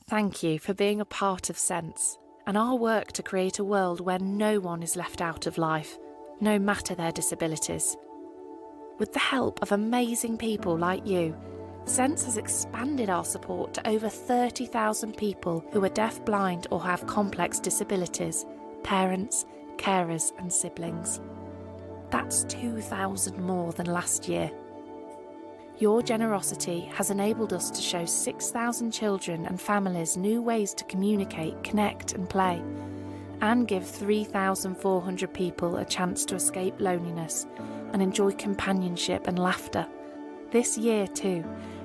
Thank you for being a part of Sense and our work to create a world where no one is left out of life, no matter their disabilities. With the help of amazing people like you, Sense has expanded our support to over 30,000 people who are deaf-blind or have complex disabilities, parents, carers and siblings. That's 2,000 more than last year. Your generosity has enabled us to show 6,000 children and families new ways to communicate, connect and play, and give 3,400 people a chance to escape loneliness and enjoy companionship and laughter. This year too,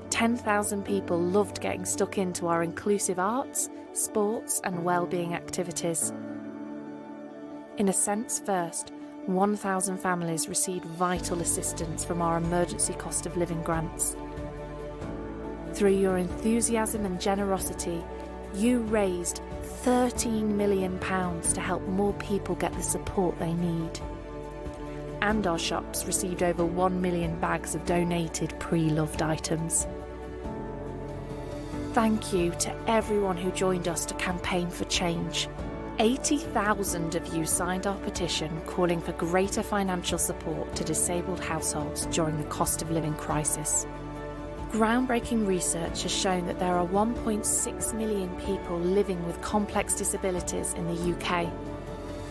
10,000 people loved getting stuck into our inclusive arts, sports and wellbeing activities. In a sense first, 1,000 families received vital assistance from our emergency cost of living grants. Through your enthusiasm and generosity, you raised £13 million to help more people get the support they need. And our shops received over 1 million bags of donated pre-loved items. Thank you to everyone who joined us to campaign for change. 80,000 of you signed our petition calling for greater financial support to disabled households during the cost of living crisis. Groundbreaking research has shown that there are 1.6 million people living with complex disabilities in the UK.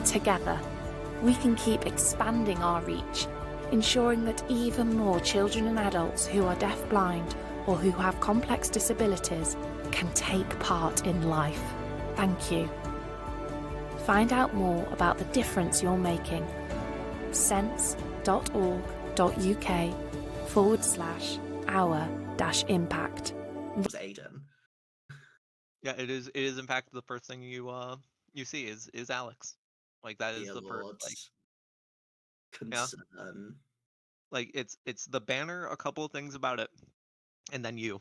Together, we can keep expanding our reach, ensuring that even more children and adults who are deaf-blind or who have complex disabilities can take part in life. Thank you. Find out more about the difference you're making. sense.org.uk/our-impact. Aiden. Yeah, it is. In fact, the first thing you see is Alex. Like that is Dear the Lord. first Concern. Yeah. Like it's the banner, a couple of things about it, and then you.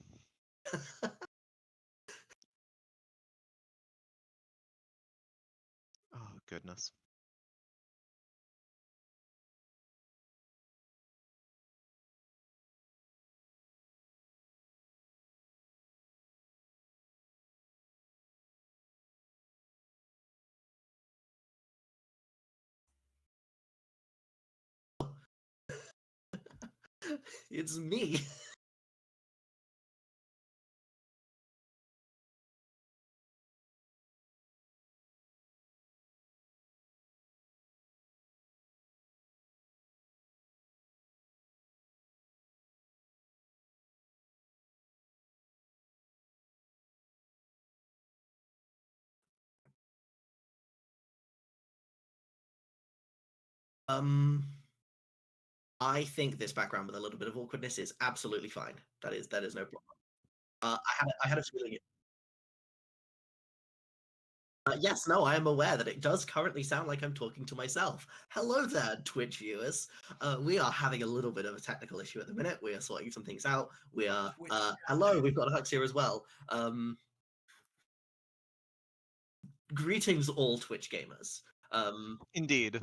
Oh goodness. It's me. I think this background with a little bit of awkwardness is absolutely fine. That is no problem. I had a feeling. Yes, no, I am aware that it does currently sound like I'm talking to myself. Hello there, Twitch viewers. We are having a little bit of a technical issue at the minute. We are sorting some things out. We are. Hello, we've got Hux here as well. Greetings, all Twitch gamers. Indeed.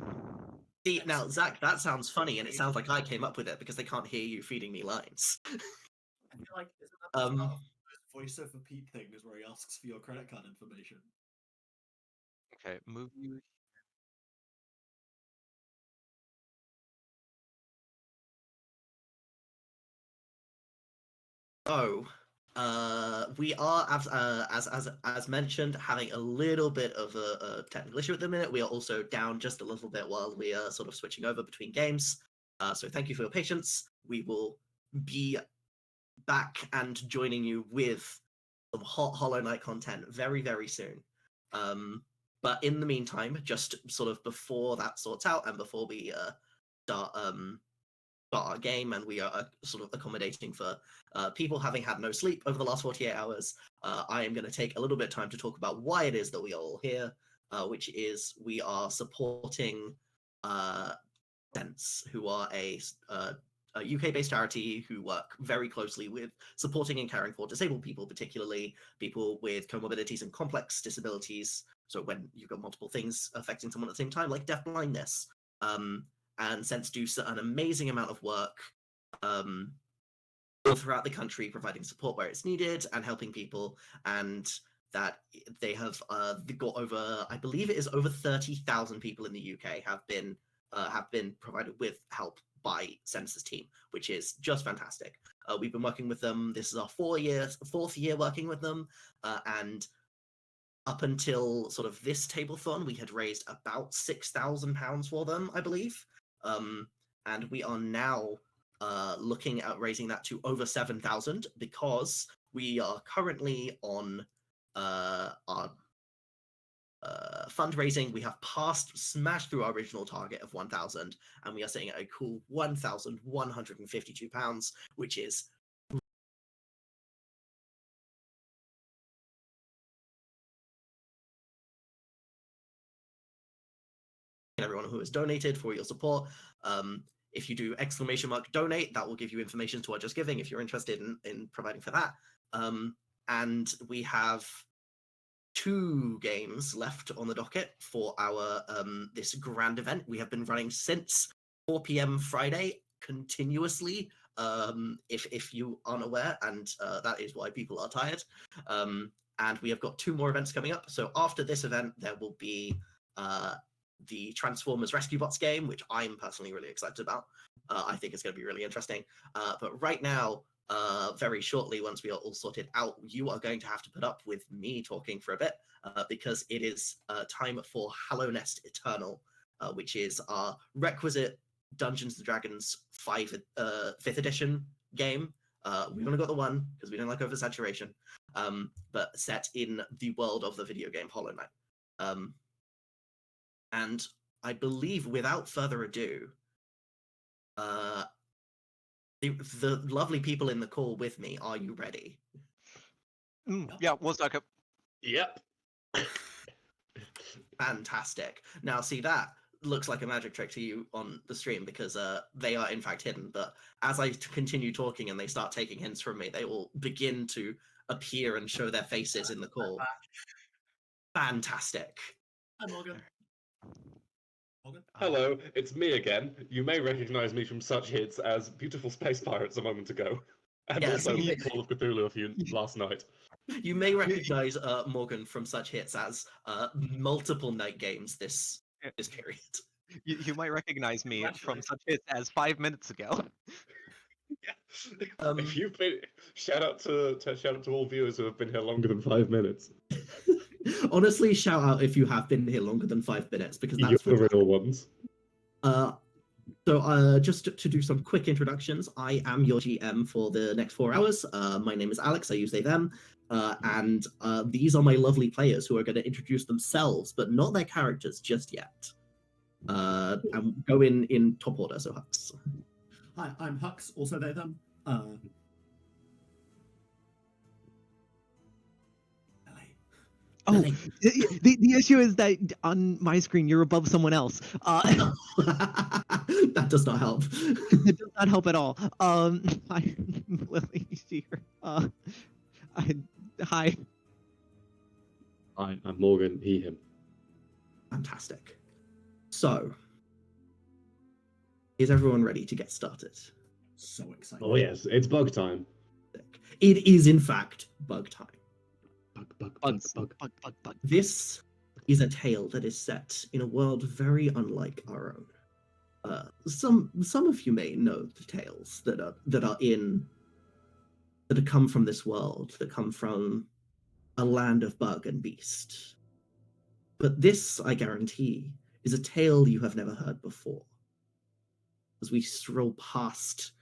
See, now, Zach, that sounds funny, and it sounds like I came up with it because they can't hear you feeding me lines. I feel like isn't that voiceover Pete thing is where he asks for your credit card information. Okay, move you. Oh, we are as mentioned having a little bit of a technical issue at the minute. We are also down just a little bit while we are sort of switching over between games. So thank you for your patience. We will be back and joining you with some hot Hollow Knight content very, very soon. But in the meantime, just sort of before that sorts out and before we start our game, and we are sort of accommodating for people having had no sleep over the last 48 hours, I am going to take a little bit of time to talk about why it is that we are all here, which is we are supporting Sense, who are a UK-based charity who work very closely with supporting and caring for disabled people, particularly people with comorbidities and complex disabilities. So when you've got multiple things affecting someone at the same time, like deaf-blindness. And Sense do an amazing amount of work all throughout the country, providing support where it's needed and helping people. And that they have got over, I believe it is over 30,000 people in the UK have been provided with help by Census team, which is just fantastic. We've been working with them. This is our fourth year working with them, and up until sort of this Tablethon, we had raised about £6,000 for them, I believe, and we are now looking at raising that to over 7,000 because we are currently on our fundraising. We have smashed through our original target of 1,000, and we are sitting at a cool £1,152, which is everyone who has donated for your support. If you do !donate, that will give you information to our Just Giving if you're interested in providing for that. And we have 2 games left on the docket for our this grand event. We have been running since 4 p.m. Friday continuously, if you aren't aware, and that is why people are tired. And we have got 2 more events coming up. So after this event, there will be the Transformers Rescue Bots game, which I'm personally really excited about. I think it's going to be really interesting. But right now, very shortly, once we are all sorted out, you are going to have to put up with me talking for a bit, because it is time for Hallownest Eternal, which is our requisite Dungeons & Dragons 5th edition game. We've only got the one because we don't like oversaturation, but set in the world of the video game Hollow Knight. And I believe, without further ado, the lovely people in the call with me, are you ready? Yeah, 1 second. Yep. Fantastic. Now, see, that looks like a magic trick to you on the stream because they are in fact hidden, but as I continue talking and they start taking hints from me, they will begin to appear and show their faces in the call. Fantastic. Hi, Morgan. Morgan? Hello, it's me again. You may recognize me from such hits as Beautiful Space Pirates a moment ago, and Yes, also you may- Call of Cthulhu last night. You may recognize Morgan from such hits as multiple night games this period. You might recognize me from such hits as 5 minutes ago. If you've been, shout out to all viewers who have been here longer than 5 minutes. Honestly, shout out if you have been here longer than 5 minutes, because You're that's the real ones. So just to do some quick introductions, I am your GM for the next 4 hours. My name is Alex, I use they, them. And these are my lovely players who are going to introduce themselves, but not their characters just yet. And go in top order, so Hux. Hi, I'm Hux, also they, them. Oh, the issue is that on my screen you're above someone else. That does not help. It does not help at all. I'm Lily here. Hi. I'm Morgan, he, him. Fantastic. So, is everyone ready to get started? So excited. Oh yes, it's bug time. It is, in fact, bug time. Bug. This is a tale that is set in a world very unlike our own. Some of you may know the tales that come from this world, that come from a land of bug and beast. But this, I guarantee, is a tale you have never heard before. As we stroll past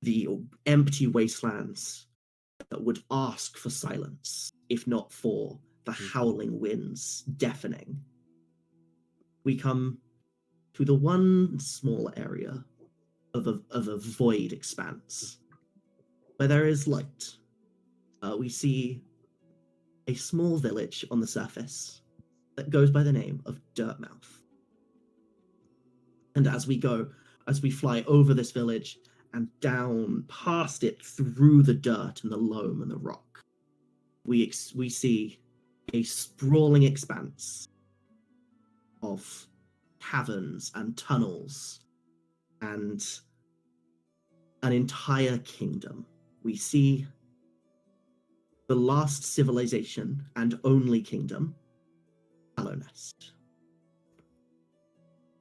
the empty wastelands that would ask for silence, if not for the howling winds deafening, we come to the one small area of a void expanse where there is light. We see a small village on the surface that goes by the name of Dirtmouth. And as we fly over this village and down past it through the dirt and the loam and the rock, we see a sprawling expanse of caverns and tunnels and an entire kingdom. We see the last civilization and only kingdom, Hallownest.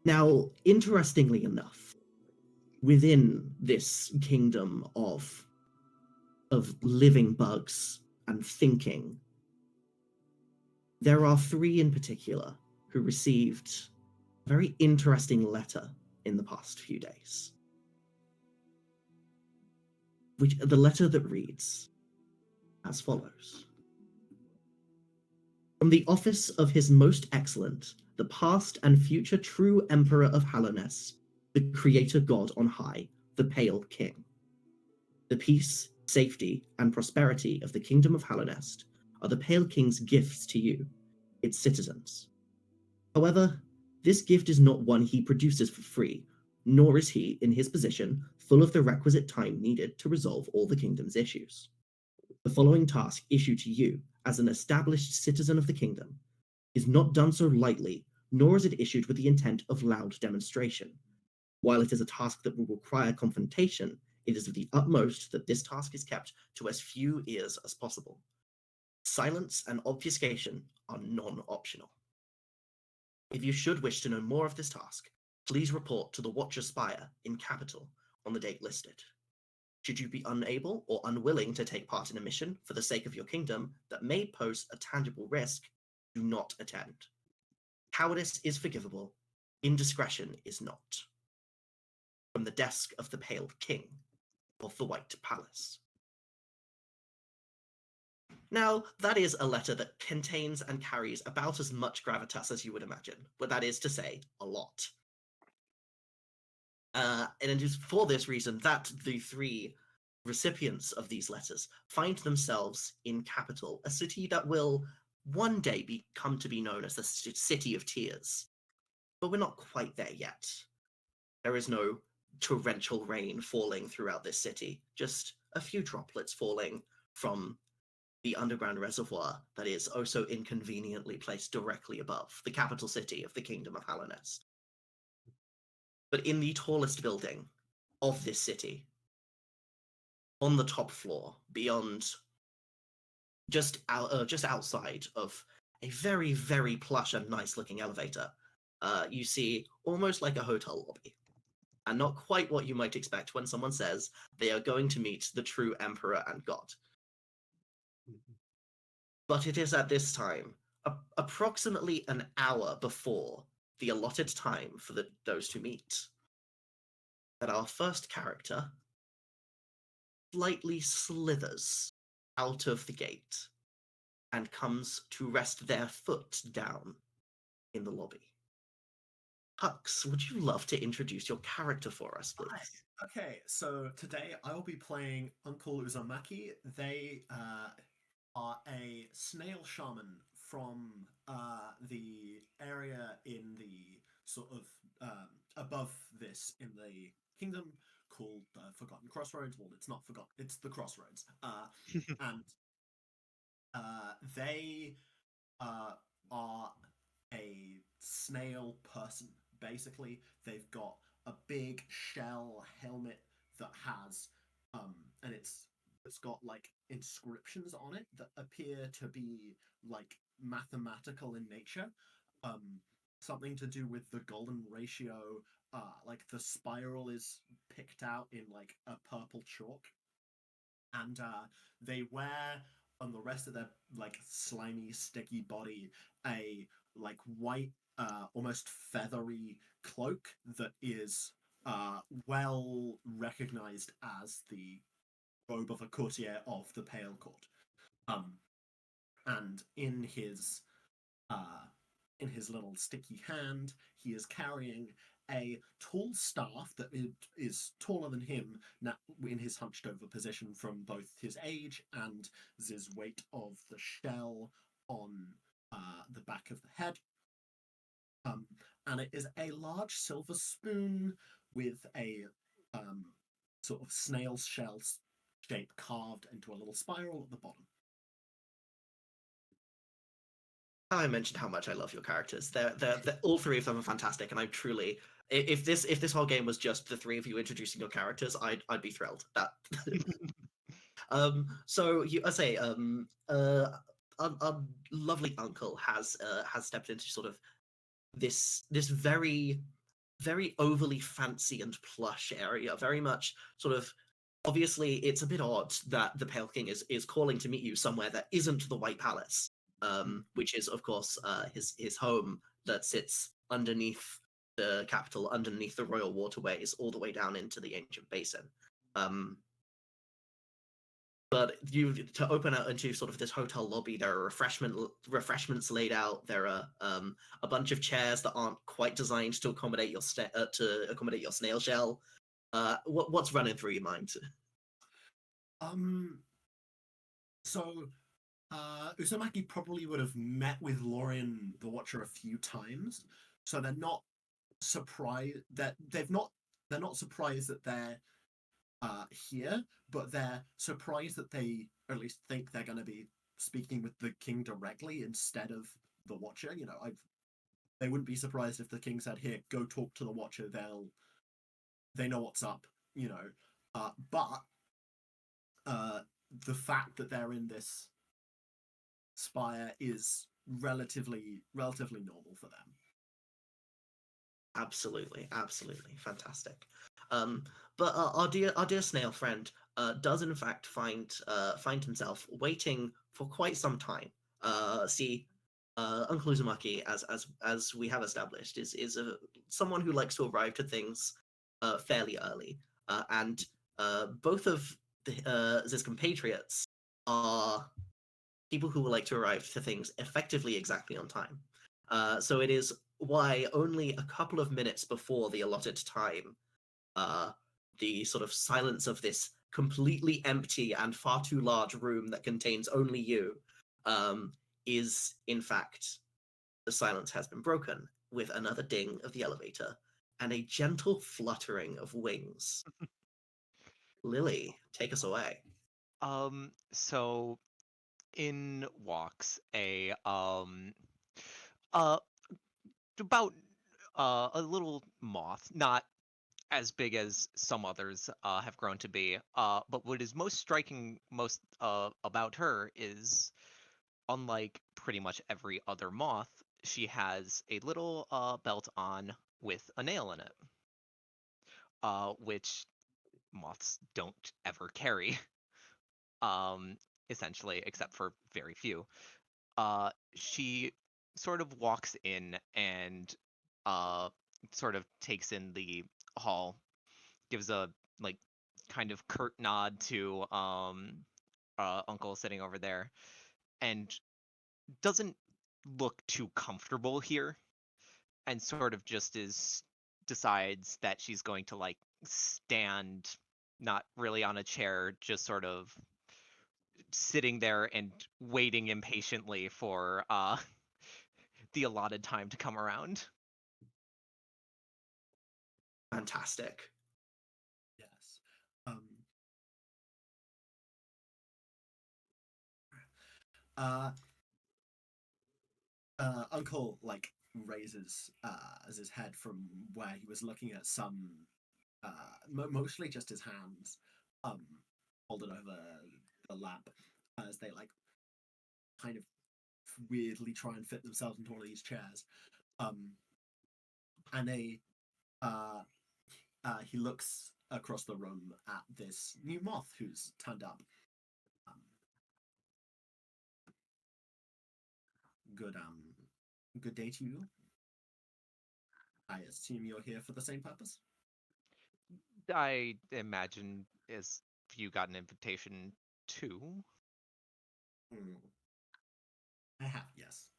Now, interestingly enough, within this kingdom of living bugs and thinking, there are three in particular who received a very interesting letter in the past few days. The letter that reads as follows. From the office of His Most Excellent, the past and future true Emperor of Hallownest, the Creator God on high, the Pale King. The peace, safety, and prosperity of the Kingdom of Hallownest are the Pale King's gifts to you, its citizens. However, this gift is not one he produces for free, nor is he, in his position, full of the requisite time needed to resolve all the kingdom's issues. The following task issued to you, as an established citizen of the kingdom, is not done so lightly, nor is it issued with the intent of loud demonstration. While it is a task that will require confrontation, it is of the utmost that this task is kept to as few ears as possible. Silence and obfuscation are non-optional. If you should wish to know more of this task, please report to the Watcher's Spire in Capital on the date listed. Should you be unable or unwilling to take part in a mission for the sake of your kingdom that may pose a tangible risk, do not attend. Cowardice is forgivable, indiscretion is not. From the desk of the Pale King of the White Palace. Now, that is a letter that contains and carries about as much gravitas as you would imagine, but that is to say, a lot. And it is for this reason that the three recipients of these letters find themselves in Capital, a city that will one day come to be known as the City of Tears. But we're not quite there yet. There is no torrential rain falling throughout this city, just a few droplets falling from the underground reservoir that is oh so inconveniently placed directly above the capital city of the Kingdom of Hallownest. But in the tallest building of this city, on the top floor, beyond just outside of a very, very plush and nice-looking elevator, you see almost like a hotel lobby. And not quite what you might expect when someone says they are going to meet the true Emperor and God. But it is at this time, approximately an hour before the allotted time for those to meet, that our first character slightly slithers out of the gate and comes to rest their foot down in the lobby. Hux, would you love to introduce your character for us, please? Hi. Okay, so today I will be playing Uncle Uzumaki. They are a snail shaman from the area in the sort of above this in the kingdom called Forgotten Crossroads. Well, it's not forgotten; it's the Crossroads. And they are a snail person. Basically, they've got a big shell helmet that has and it's got like inscriptions on it that appear to be like mathematical in nature. Something to do with the golden ratio. Like the spiral is picked out in like a purple chalk, and they wear on the rest of their like slimy, sticky body a like white, almost feathery cloak that is well recognized as the robe of a courtier of the Pale Court. And in his little sticky hand, he is carrying a tall staff that is taller than him now in his hunched over position from both his age and his weight of the shell on the back of the head. And it is a large silver spoon with a sort of snail shell shape carved into a little spiral at the bottom. I mentioned how much I love your characters. They're all three of them are fantastic, and I truly, if this whole game was just the three of you introducing your characters, I'd be thrilled. That So our lovely uncle has stepped into sort of this very overly fancy and plush area, very much sort of. Obviously, it's a bit odd that the Pale King is calling to meet you somewhere that isn't the White Palace, which is, of course, his home that sits underneath the capital, underneath the royal waterways, all the way down into the ancient basin. But to open out into sort of this hotel lobby, there are refreshments laid out. There are a bunch of chairs that aren't quite designed to accommodate your snail shell. What's running through your mind? So Uzumaki probably would have met with Lorian the Watcher a few times, so they're not surprised that they're not surprised that they're here, but they're surprised that they, or at least think they're going to be speaking with the king directly instead of the Watcher. You know, they wouldn't be surprised if the king said, "Here, go talk to the Watcher." They know what's up, you know. But the fact that they're in this spire is relatively normal for them. Absolutely, fantastic. But our dear snail friend does in fact find himself waiting for quite some time. Uncle Uzumaki, as we have established, is someone who likes to arrive to things fairly early, and both of his compatriots are people who will like to arrive to things effectively exactly on time. So it is why only a couple of minutes before the allotted time, the sort of silence of this completely empty and far too large room that contains only you is, in fact, the silence has been broken with another ding of the elevator and a gentle fluttering of wings. Lily, take us away. So in walks uh about a little moth, not as big as some others have grown to be. But what is most striking about her is, unlike pretty much every other moth, she has a little belt on with a nail in it, which moths don't ever carry, essentially, except for very few. She sort of walks in and sort of takes in the hall, gives a like kind of curt nod to Uncle sitting over there, and doesn't look too comfortable here, and sort of just decides that she's going to like stand, not really on a chair, just sort of sitting there and waiting impatiently for the allotted time to come around. Fantastic. Yes. Uncle like raises his head from where he was looking at some mostly just his hands folded over the lap as they like kind of weirdly try and fit themselves into one of these chairs. And he looks across the room at this new moth who's turned up. Good day to you. I assume you're here for the same purpose? I imagine as if you got an invitation too. I have, yes.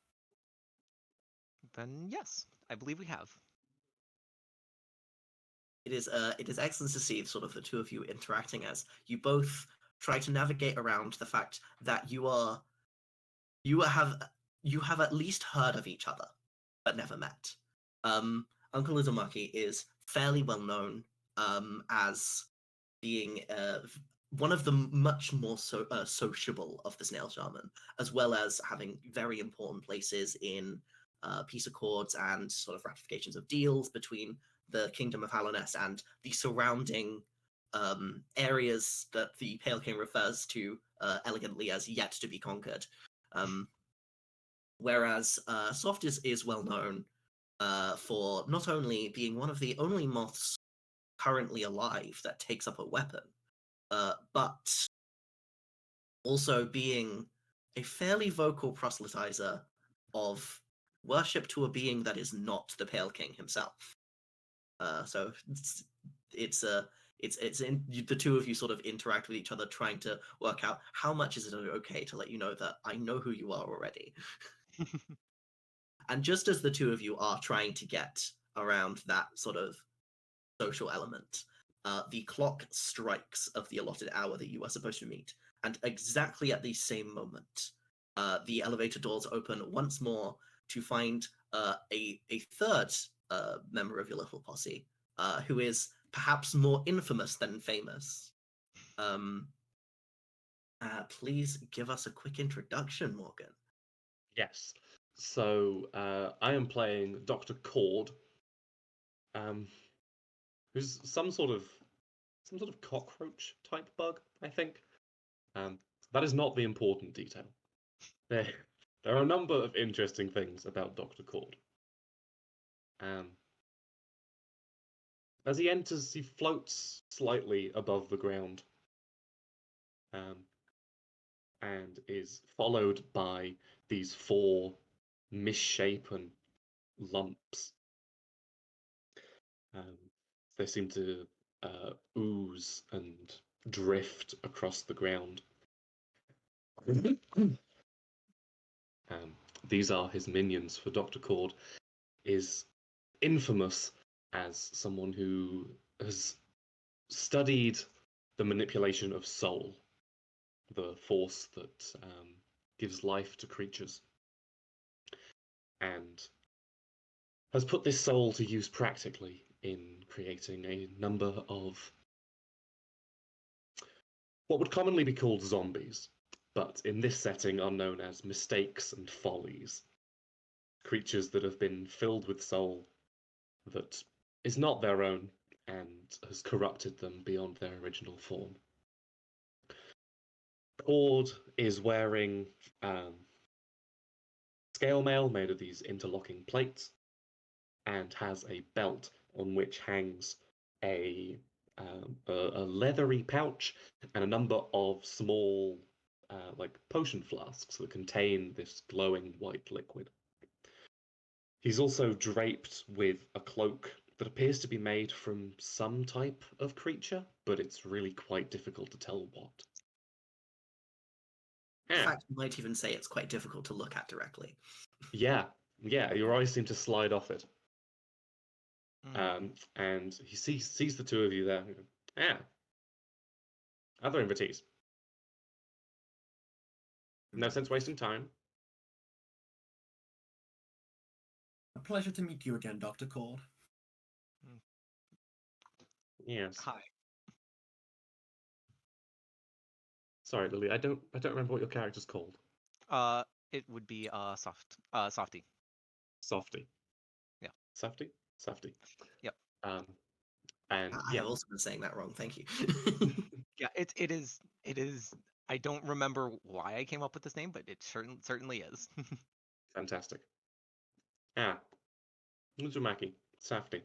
Then yes, I believe we have. It is excellent to see sort of the two of you interacting as you both try to navigate around the fact that you have at least heard of each other, but never met. Uncle Uzumaki is fairly well known as being one of the much more sociable of the snail shaman, as well as having very important places in peace accords and sort of ratifications of deals between the Kingdom of Hallownest and the surrounding areas that the Pale King refers to elegantly as yet to be conquered. Whereas Soft is well known for not only being one of the only moths currently alive that takes up a weapon, but also being a fairly vocal proselytizer of worship to a being that is not the Pale King himself. So it's in the two of you sort of interact with each other, trying to work out how much is it okay to let you know that I know who you are already. And just as the two of you are trying to get around that sort of social element, the clock strikes of the allotted hour that you are supposed to meet. And exactly at the same moment, the elevator doors open once more to find a third member of your little posse, who is perhaps more infamous than famous. Please give us a quick introduction, Morgan. Yes. So I am playing Dr. Cord, who's some sort of cockroach type bug, I think. That is not the important detail. There are a number of interesting things about Dr. Cord. As he enters, he floats slightly above the ground, and is followed by these 4 misshapen lumps. They seem to ooze and drift across the ground. These are his minions, for Dr. Cord is infamous as someone who has studied the manipulation of soul, the force that gives life to creatures, and has put this soul to use practically in creating a number of what would commonly be called zombies, but in this setting are known as mistakes and follies. Creatures that have been filled with soul that is not their own and has corrupted them beyond their original form. Cord is wearing scale mail made of these interlocking plates and has a belt on which hangs a leathery pouch and a number of small like potion flasks that contain this glowing white liquid. He's also draped with a cloak that appears to be made from some type of creature, but it's really quite difficult to tell what. In Yeah. fact, you might even say it's quite difficult to look at directly. Yeah, your eyes seem to slide off it. Mm. And he sees the two of you there. Yeah. Other invitees. No sense wasting time. A pleasure to meet you again, Dr. Cord. Yes. Hi. Sorry, Lily. I don't remember what your character's called. It would be Softy. Softy. Yeah. Softy? Softy. Yep. And I yeah. have also been saying that wrong. Thank you. Yeah, it is. I don't remember why I came up with this name, but it certainly is. Fantastic. Yeah. Uzumaki. Softy.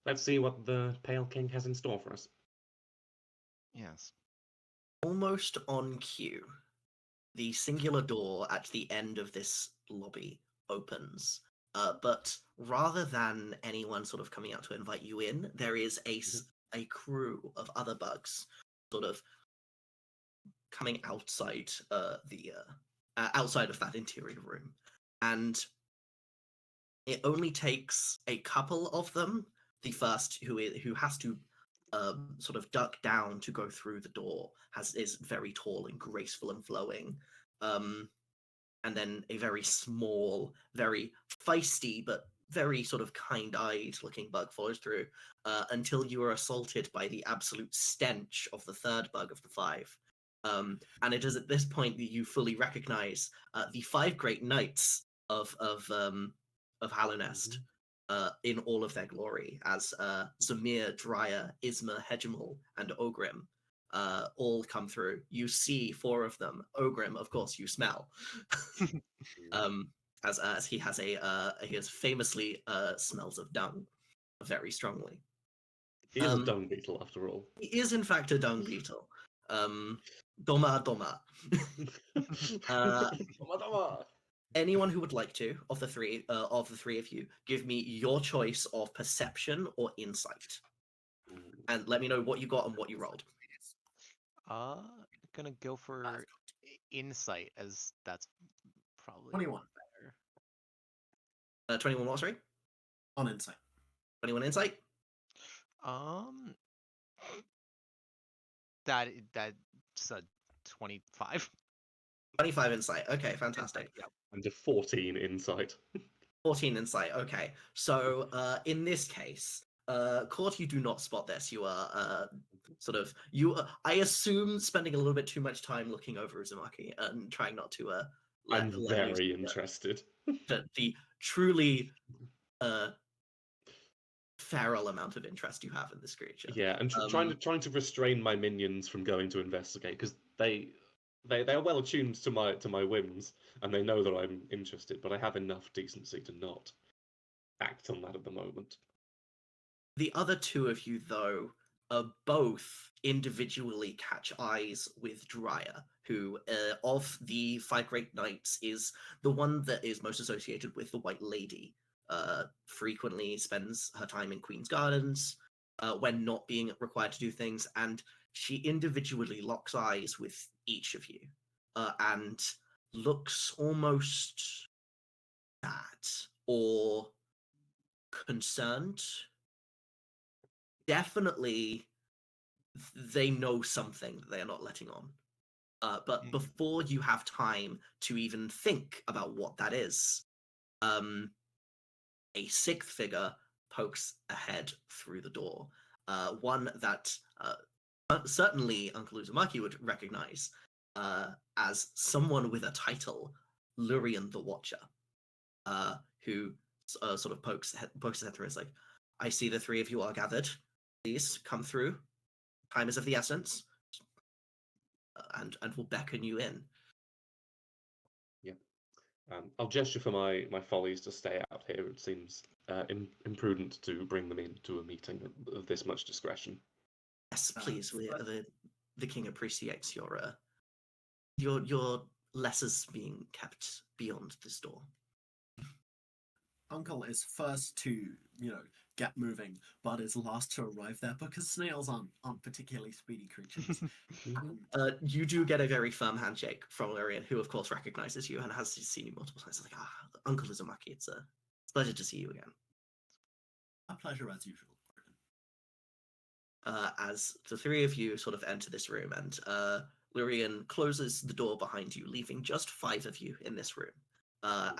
Let's see what the Pale King has in store for us. Yes. Almost on cue, the singular door at the end of this lobby opens. But rather than anyone sort of coming out to invite you in, there is a crew of other bugs sort of coming outside outside of that interior room. And it only takes a couple of them, the first who has to sort of duck down to go through the door, is very tall and graceful and flowing, and then a very small, very feisty but very sort of kind-eyed looking bug follows through, until you are assaulted by the absolute stench of the third bug of the 5. And it is at this point that you fully recognize the 5 great knights of Hallownest, in all of their glory, as Zamir, Dryer, Isma, Hegemal, and Ogrim all come through. You see 4 of them. Ogrim, of course, you smell. As he has he has famously smells of dung very strongly. He is a dung beetle, after all. He is in fact a dung beetle. Doma Doma. Anyone who would like to, of the three of you, give me your choice of perception or insight, and let me know what you got and what you rolled. Gonna go for insight, as that's probably 21. better. 21 what, sorry? On insight. 21 insight? That's a 25. 25 insight. Okay, fantastic. Yeah. And a 14 insight. 14 insight. Okay. So in this case, Court, you do not spot this. You are I assume spending a little bit too much time looking over Uzumaki and trying not to I'm very interested. The truly feral amount of interest you have in this creature. Yeah, and trying to restrain my minions from going to investigate, because they are well attuned to my whims, and they know that I'm interested, but I have enough decency to not act on that at the moment. The other 2 of you, though, both individually catch eyes with Dryer, who, of the 5 Great Knights, is the one that is most associated with the White Lady. Frequently spends her time in Queen's Gardens when not being required to do things, and she individually locks eyes with each of you and looks almost sad or concerned. Definitely, they know something that they are not letting on. But before you have time to even think about what that is, a 6th figure pokes a head through the door. One that certainly Uncle Uzumaki would recognize as someone with a title, Lurian the Watcher, who sort of pokes his head through and is like, I see the 3 of you are gathered. Please come through. Time is of the essence. And will beckon you in. Yeah. I'll gesture for my follies to stay out here. It seems imprudent to bring them into a meeting of this much discretion. Yes, please. The king appreciates your lessons being kept beyond this door. Uncle is first to, get moving, but is last to arrive there because snails aren't particularly speedy creatures. You do get a very firm handshake from Lurian, who of course recognizes you and has seen you multiple times. Like, Uncle Uzumaki, it's a pleasure to see you again. A pleasure as usual. As the 3 of you sort of enter this room, and Lurian closes the door behind you, leaving just 5 of you in this room.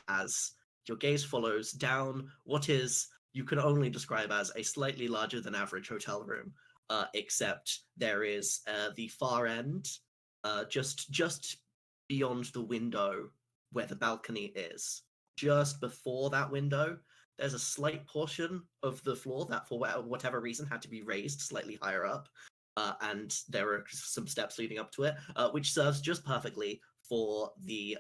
As your gaze follows down what is, you can only describe as a slightly larger than average hotel room, except there is the far end, just beyond the window where the balcony is. Just before that window, there's a slight portion of the floor that, for whatever reason, had to be raised slightly higher up, and there are some steps leading up to it, which serves just perfectly for the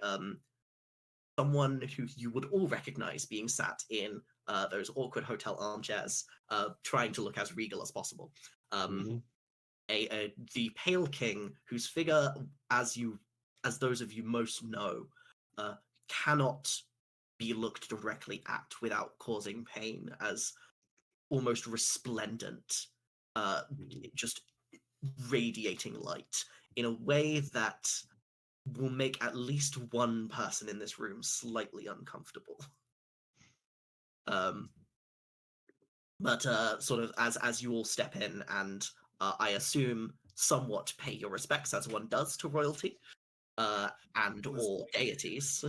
someone who you would all recognize being sat in those awkward hotel armchairs, trying to look as regal as possible. The Pale King, whose figure, as those of you most know, cannot be looked directly at without causing pain, as almost resplendent, just radiating light in a way that will make at least one person in this room slightly uncomfortable. But sort of as you all step in and I assume somewhat pay your respects, as one does to royalty and or deities.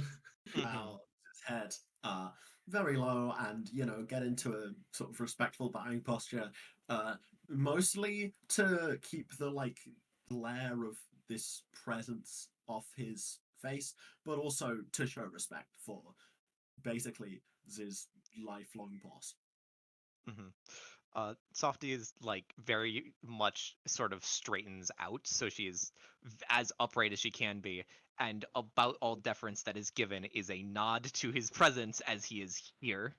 Bow his head very low and, get into a sort of respectful bowing posture, mostly to keep the, glare of this presence off his face, but also to show respect for basically his lifelong boss. Mhm. Softy is like very much sort of straightens out, so she is as upright as she can be, and about all deference that is given is a nod to his presence as he is here.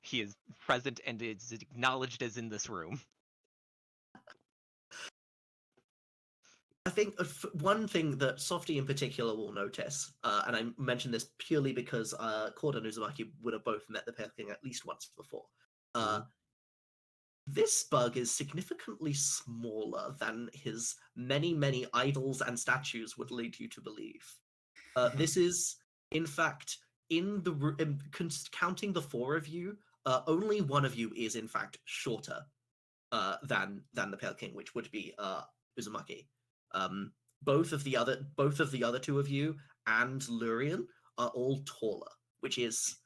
He is present and is acknowledged as in this room. I think one thing that Softy in particular will notice, and I mention this purely because Korda and Uzumaki would have both met the Pale King at least once before. This bug is significantly smaller than his many, many idols and statues would lead you to believe. This is, in fact, counting the four of you, only one of you is in fact shorter than the Pale King, which would be Uzumaki. Both of the other two of you and Lurian are all taller, which is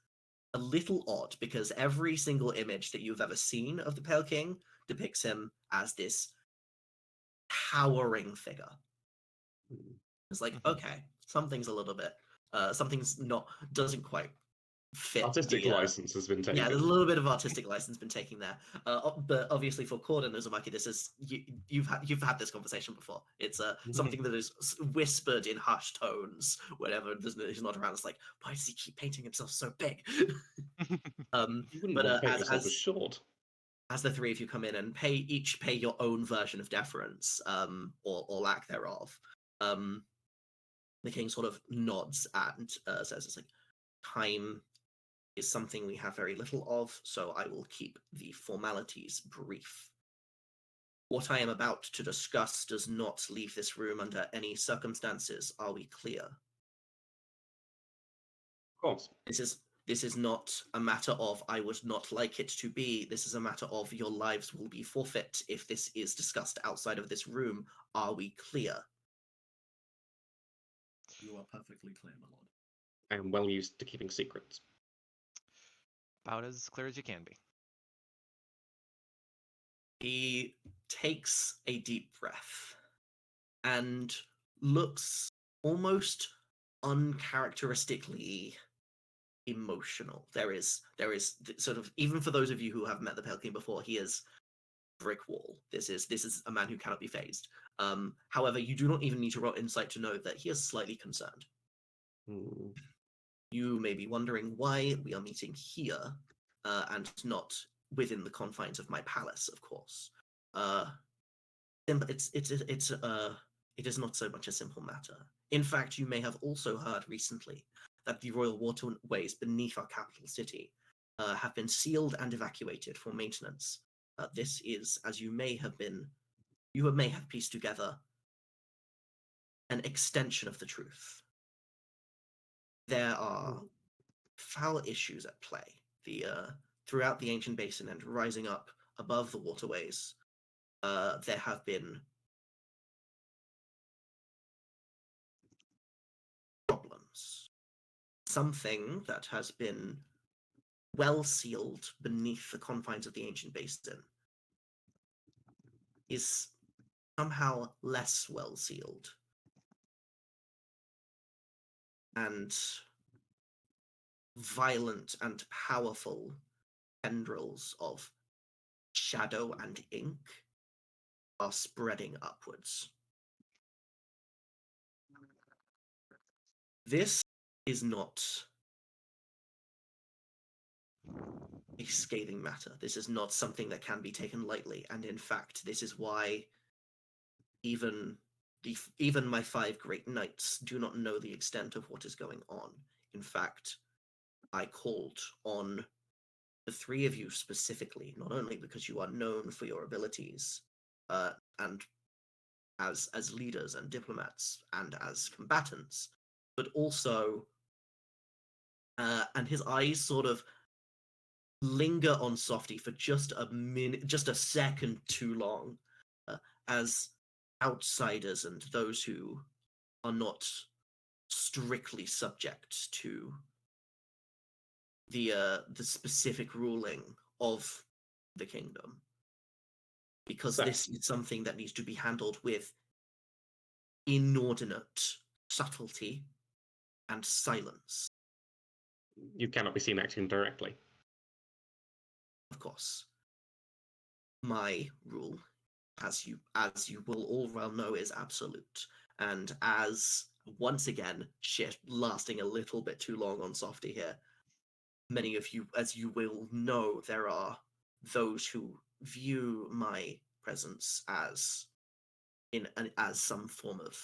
a little odd because every single image that you've ever seen of the Pale King depicts him as this towering figure. It's like, okay, something's a little bit, something's not, doesn't quite fit. Artistic license has been taken. Yeah, there's a little bit of artistic license been taken there. But obviously for Korda and Uzumaki, this is you've had this conversation before. It's something that is whispered in hushed tones whenever he's not around. It's like, why does he keep painting himself so big? You wouldn't want to paint yourself as short. As the three of you come in and each pay your own version of deference, or lack thereof, the king sort of nods and says, "It's like time is something we have very little of, so I will keep the formalities brief. What I am about to discuss does not leave this room under any circumstances. Are we clear? Of course. This is not a matter of I would not like it to be. This is a matter of your lives will be forfeit if this is discussed outside of this room. Are we clear?" You are perfectly clear, my lord. I am well used to keeping secrets. About as clear as you can be. He takes a deep breath and looks almost uncharacteristically emotional. There is sort of, even for those of you who have met the Pale King before, he is brick wall. This is a man who cannot be phased. However, you do not even need to roll insight to know that he is slightly concerned. You may be wondering why we are meeting here, and not within the confines of my palace, of course. It is not so much a simple matter. In fact, you may have also heard recently that the royal waterways beneath our capital city have been sealed and evacuated for maintenance. This is, as you may have pieced together, an extension of the truth. There are foul issues at play throughout the ancient basin and rising up above the waterways. There have been problems. Something that has been well sealed beneath the confines of the ancient basin is somehow less well sealed. And violent and powerful tendrils of shadow and ink are spreading upwards. This is not a scathing matter. This is not something that can be taken lightly, and in fact, this is why even my 5 great knights do not know the extent of what is going on. In fact, I called on the 3 of you specifically, not only because you are known for your abilities, and as leaders and diplomats and as combatants, but also, and his eyes sort of linger on Softy for just a minute, just a second too long, as outsiders and those who are not strictly subject to the specific ruling of the kingdom, because this is something that needs to be handled with inordinate subtlety and silence. You cannot be seen acting directly. Of course, my rule, as you will all well know, is absolute. And as once again, shit lasting a little bit too long on Softy here, many of you, as you will know, there are those who view my presence as as some form of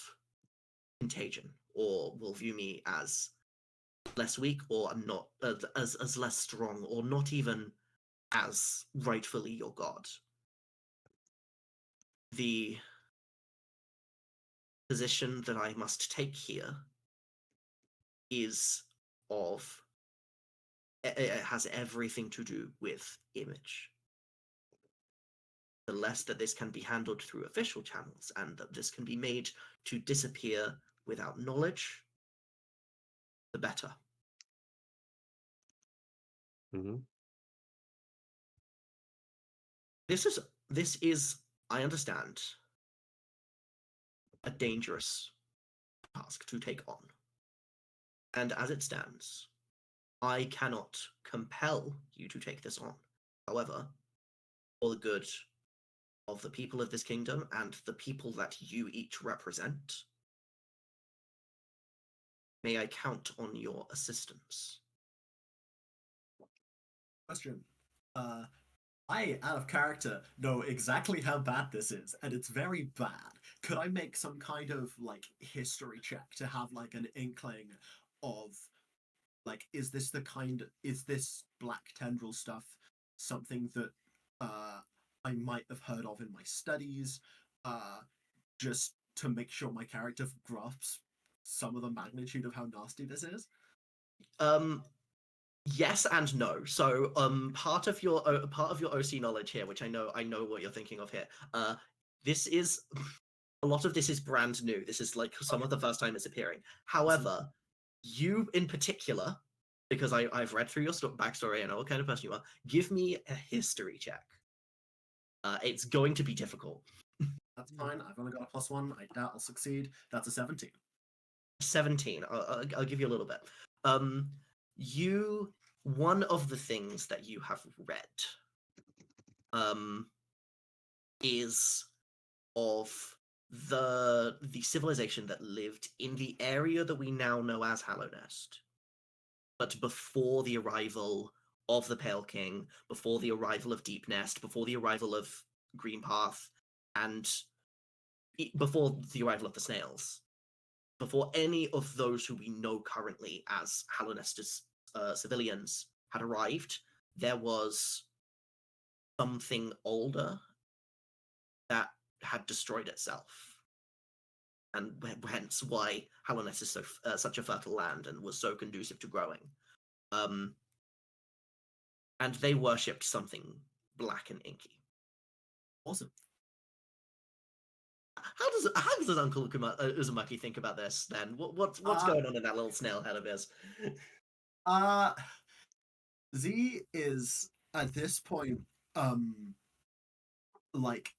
contagion, or will view me as less weak, or not as less strong, or not even as rightfully your god. The position that I must take here is of it has everything to do with image. The less that this can be handled through official channels, and that this can be made to disappear without knowledge, the better. Mm-hmm. This is, I understand, a dangerous task to take on. And as it stands, I cannot compel you to take this on. However, for the good of the people of this kingdom and the people that you each represent, may I count on your assistance? Question. I, out of character, know exactly how bad this is, and it's very bad. Could I make some kind of, like, history check to have, like, an inkling of, like, is this Black Tendril stuff something that I might have heard of in my studies, just to make sure my character grasps some of the magnitude of how nasty this is? Yes and no. So, part of your OC knowledge here, which I know what you're thinking of here. This is a lot of this is brand new. This is like some of the first time it's appearing. However, you in particular, because I've read through your backstory, I know what kind of person you are. Give me a history check. It's going to be difficult. That's fine. I've only got a +1. I doubt I'll succeed. That's a 17. 17. I'll give you a little bit. One of the things that you have read is of the civilization that lived in the area that we now know as Hallownest, but before the arrival of the Pale King, before the arrival of Deep Nest, before the arrival of Green Path, and before the arrival of the Snails. Before any of those who we know currently as Hallownest's civilians had arrived, there was something older that had destroyed itself, and hence why Hallownest is such a fertile land and was so conducive to growing. And they worshipped something black and inky. Awesome. How does Uncle Uzumaki think about this then? What's going on in that little snail head of his? Z is at this point, like,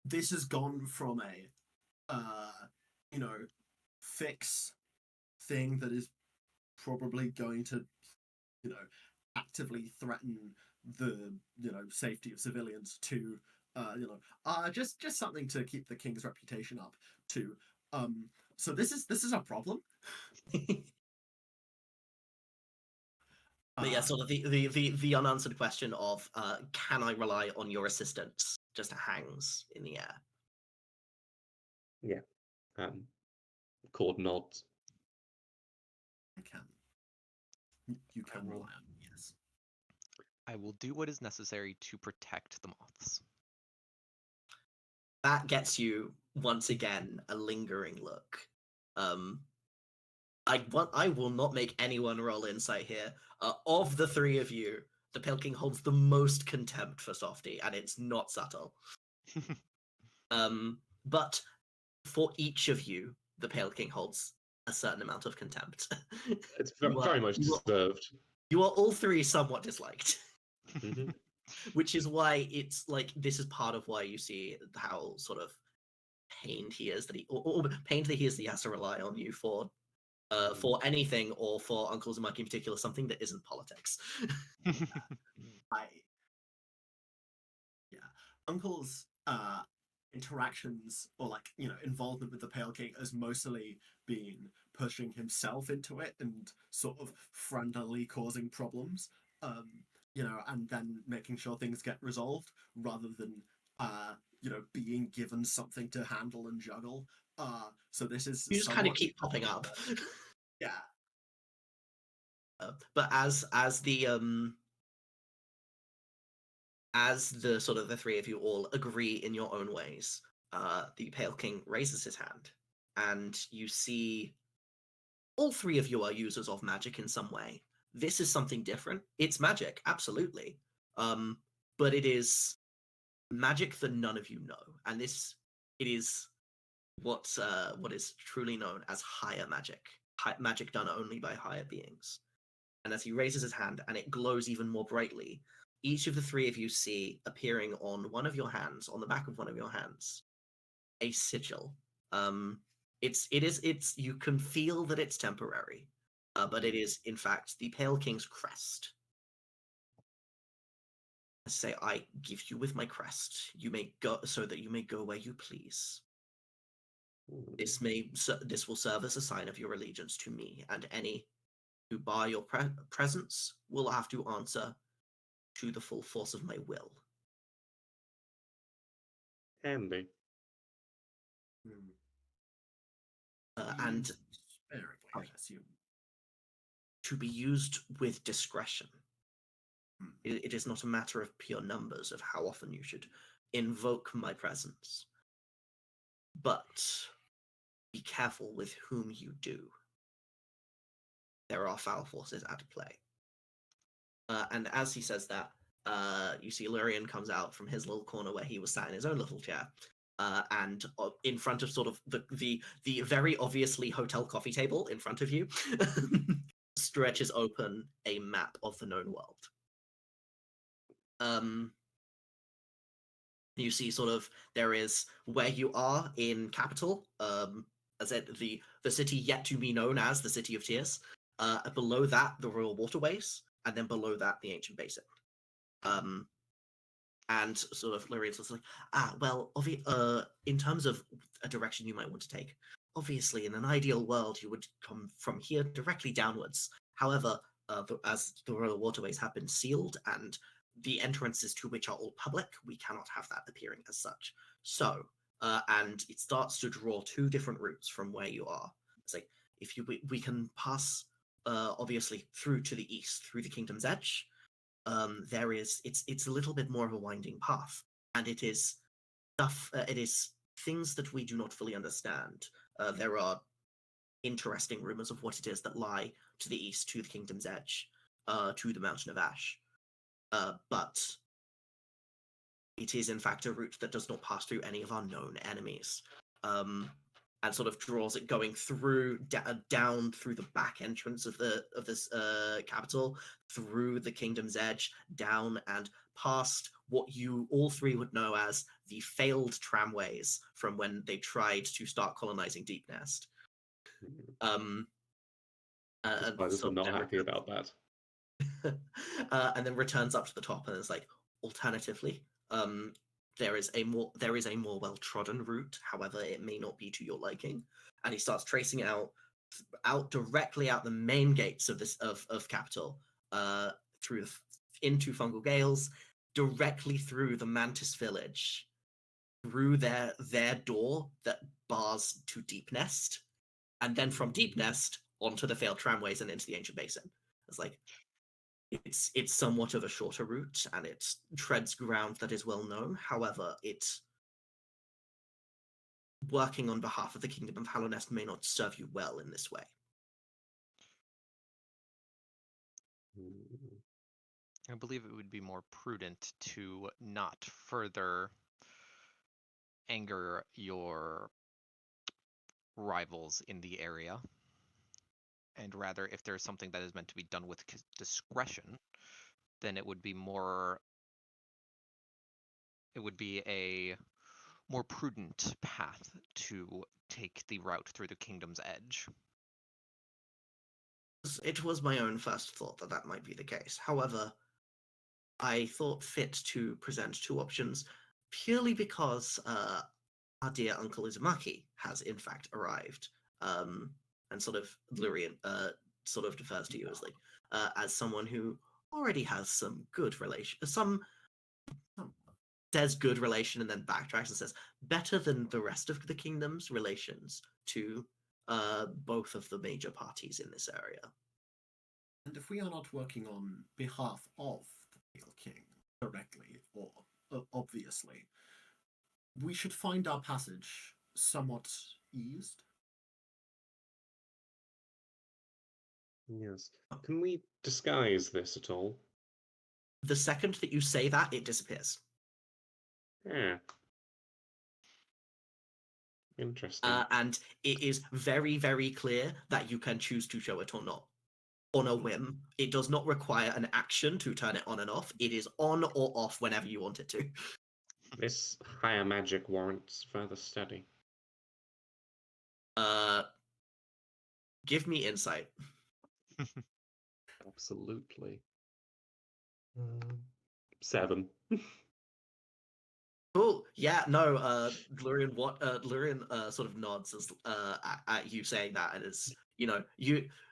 this has gone from a fix thing that is probably going to, actively threaten the, safety of civilians to, just something to keep the king's reputation up to. So this is a problem. But yeah, sort of the unanswered question of can I rely on your assistance just hangs in the air. Yeah. Cord nods. I can. You can rely on me, yes. I will do what is necessary to protect the moths. That gets you once again a lingering look. I will not make anyone roll insight here. Of the three of you, the Pale King holds the most contempt for Softy, and it's not subtle. But for each of you, the Pale King holds a certain amount of contempt. It's very much deserved. You are all three somewhat disliked. Mm-hmm. Which is why it's like, this is part of why you see how sort of pained he is that he has to rely on you for anything, or for Uncle Uzumaki in particular, something that isn't politics. I yeah, Uncle's interactions or involvement with the Pale King has mostly been pushing himself into it and sort of friendly causing problems. Um, and then making sure things get resolved rather than being given something to handle and juggle. So this is You just kind of somewhat keep popping up. yeah. But as the sort of the three of you all agree in your own ways, the Pale King raises his hand, and you see all three of you are users of magic in some way. This is something different. It's magic, absolutely. But it is magic that none of you know. And it is what is truly known as higher magic. Magic done only by higher beings. And as he raises his hand and it glows even more brightly, each of the three of you see appearing on one of your hands, on the back of one of your hands, a sigil. It's you can feel that it's temporary, but it is in fact the Pale King's crest. I say, I give you with my crest. You may go so that you may go where you please. This will serve as a sign of your allegiance to me, and any who bar your presence will have to answer to the full force of my will. Handy. And sparingly, I assume. To be used with discretion. It is not a matter of pure numbers of how often you should invoke my presence. But be careful with whom you do. There are foul forces at play. And as he says that, you see Lurian comes out from his little corner where he was sat in his own little chair. And in front of sort of the very obviously hotel coffee table in front of you, stretches open a map of the known world. You see sort of there is where you are in capital, as the city yet to be known as the City of Tears. Below that, the Royal Waterways, and then below that, the Ancient Basin. And sort of Lurian's was like, in terms of a direction you might want to take, obviously, in an ideal world, you would come from here directly downwards. However, as the Royal Waterways have been sealed and the entrances to which are all public, we cannot have that appearing as such. So, and it starts to draw two different routes from where you are. It's like, we can pass, obviously, through to the east, through the Kingdom's Edge. It's a little bit more of a winding path, and it is things that we do not fully understand. There are interesting rumors of what it is that lie to the east, to the Kingdom's Edge, to the Mountain of Ash. But it is in fact a route that does not pass through any of our known enemies. And sort of draws it going through down through the back entrance of this capital, through the Kingdom's Edge, down and past what you all three would know as the failed tramways from when they tried to start colonizing Deep Nest. Spiders are not happy about that. And then returns up to the top, and it's like, alternatively, there is a more well-trodden route. However, it may not be to your liking. And he starts tracing out directly out the main gates of this of capital, through into Fungal Gales, directly through the Mantis Village, through their door that bars to Deep Nest, and then from Deep Nest onto the failed tramways and into the Ancient Basin. It's like, it's somewhat of a shorter route, and it treads ground that is well known. However, working on behalf of the Kingdom of Hallownest may not serve you well in this way. I believe it would be more prudent to not further anger your rivals in the area, and rather, if there's something that is meant to be done with discretion, then it would be a more prudent path to take the route through the Kingdom's Edge. It was my own first thought that might be the case. However, I thought fit to present two options purely because our dear Uncle Uzumaki has in fact arrived. And sort of Lurian sort of defers to you as someone who already has some good relation, some says good relation and then backtracks and says better than the rest of the kingdom's relations to both of the major parties in this area. And if we are not working on behalf of the Pale King directly or obviously, we should find our passage somewhat eased. Yes. Can we disguise this at all? The second that you say that, it disappears. Yeah. Interesting. And it is very, very clear that you can choose to show it or not. On a whim. It does not require an action to turn it on and off. It is on or off whenever you want it to. This higher magic warrants further study. Give me insight. Absolutely. 7. Oh, yeah, no, Lurian sort of nods as at you saying that, and is,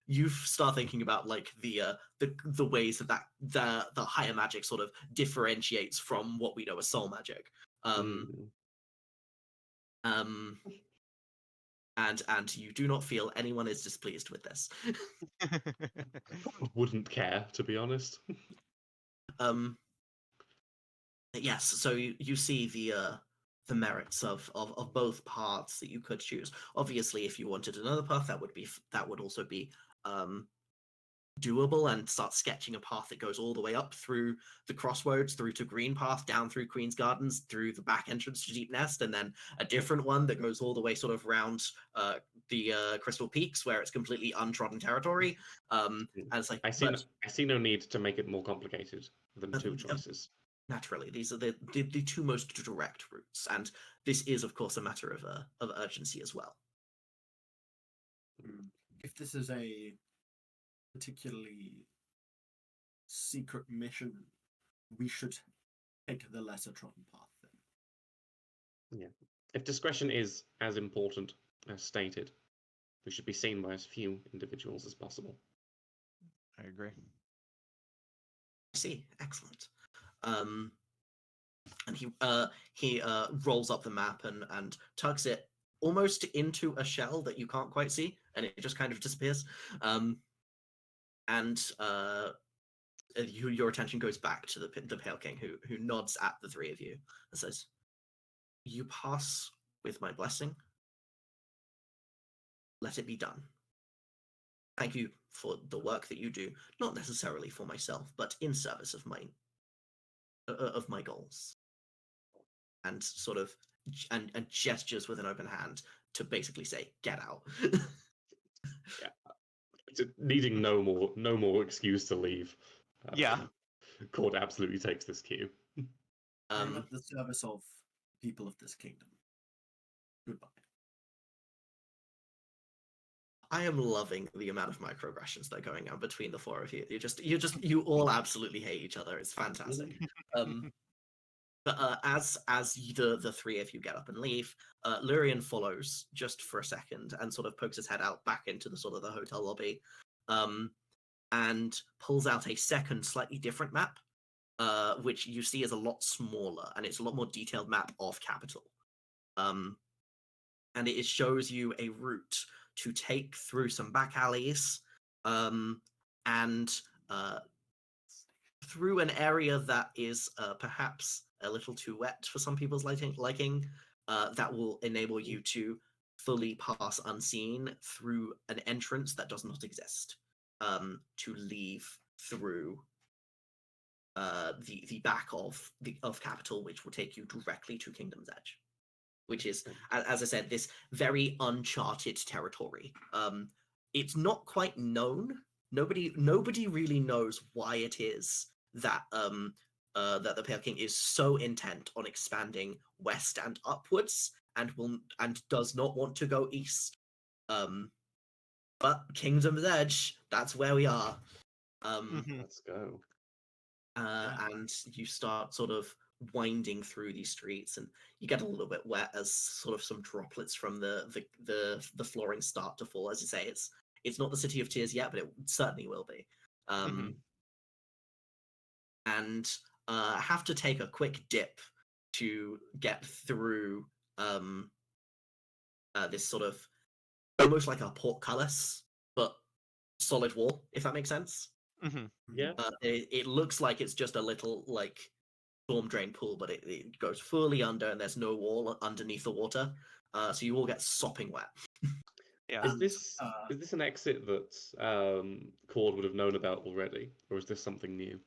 you start thinking about like the ways that the higher magic sort of differentiates from what we know as soul magic. And you do not feel anyone is displeased with this. Wouldn't care, to be honest. Yes, so you see the merits of both paths that you could choose. Obviously, if you wanted another path, that would also be doable, and start sketching a path that goes all the way up through the crossroads, through to Green Path, down through Queen's Gardens, through the back entrance to Deep Nest, and then a different one that goes all the way sort of around the Crystal Peaks, where it's completely untrodden territory. And it's like I see no need to make it more complicated than two choices. Naturally, these are the two most direct routes, and this is, of course, a matter of urgency as well. If this is a particularly secret mission, we should take the lesser trodden path then. Yeah. If discretion is as important as stated, we should be seen by as few individuals as possible. I agree. I see. Excellent. And he rolls up the map and tucks it almost into a shell that you can't quite see, and it just kind of disappears. Your attention goes back to the Pale King, who nods at the three of you and says, "You pass with my blessing. Let it be done. Thank you for the work that you do, not necessarily for myself, but in service of my goals." And sort of and gestures with an open hand to basically say, "Get out." Yeah. Needing no more excuse to leave. Yeah. Cord absolutely takes this cue. I am at the service of people of this kingdom. Goodbye. I am loving the amount of microaggressions that are going on between the four of you. You all absolutely hate each other. It's fantastic. But as the three of you get up and leave, Lurian follows just for a second and sort of pokes his head out back into the sort of the hotel lobby, and pulls out a second, slightly different map, which you see is a lot smaller, and it's a lot more detailed map of Capital. And it shows you a route to take through some back alleys, and through an area that is perhaps a little too wet for some people's liking, that will enable you to fully pass unseen through an entrance that does not exist, to leave through the back of Capital, which will take you directly to Kingdom's Edge, which is, as I said, this very uncharted territory. It's not quite known. Nobody really knows why it is that that the Pale King is so intent on expanding west and upwards, and does not want to go east. But Kingdom's Edge, that's where we are. Let's go. and you start sort of winding through these streets, and you get a little bit wet as sort of some droplets from the flooring start to fall. As you say, it's not the City of Tears yet, but it certainly will be. And have to take a quick dip to get through this sort of almost like a portcullis, but solid wall, if that makes sense. Yeah. It looks like it's just a little like storm drain pool, but it goes fully under, and there's no wall underneath the water, so you all get sopping wet. Yeah. Is this an exit that Cord would have known about already, or is this something new?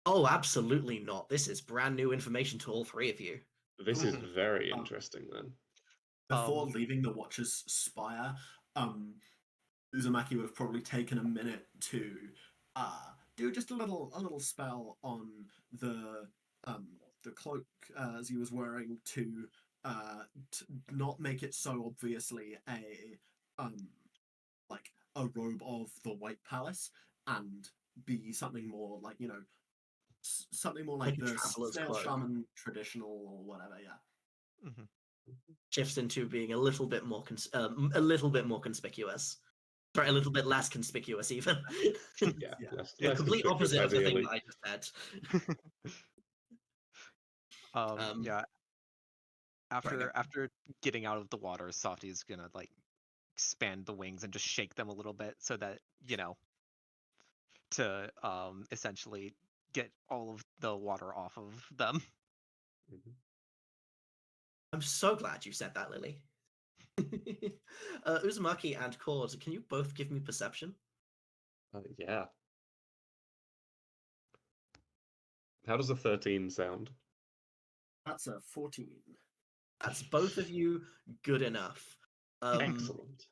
Oh, absolutely not. This is brand new information to all three of you. This is very interesting then. Before leaving the Watcher's Spire, Uzumaki would have probably taken a minute to do just a little spell on the cloak as he was wearing to not make it so obviously a robe of the White Palace, and be something more like, something more like Like a the traveler's Snail cloak. Shaman traditional or whatever. Yeah. Shifts into being a little bit more conspicuous. Sorry, a little bit less conspicuous, even. Yeah, Yeah. The less complete conspicuous, opposite of the thing ideally. that I just said. Yeah. go. After getting out of the water, Softy's gonna like expand the wings and just shake them a little bit so that, to essentially get all of the water off of them. I'm so glad you said that, Lily. Uzumaki and Cord, can you both give me perception? Yeah. How does a 13 sound? That's a 14. That's both of you good enough. Excellent.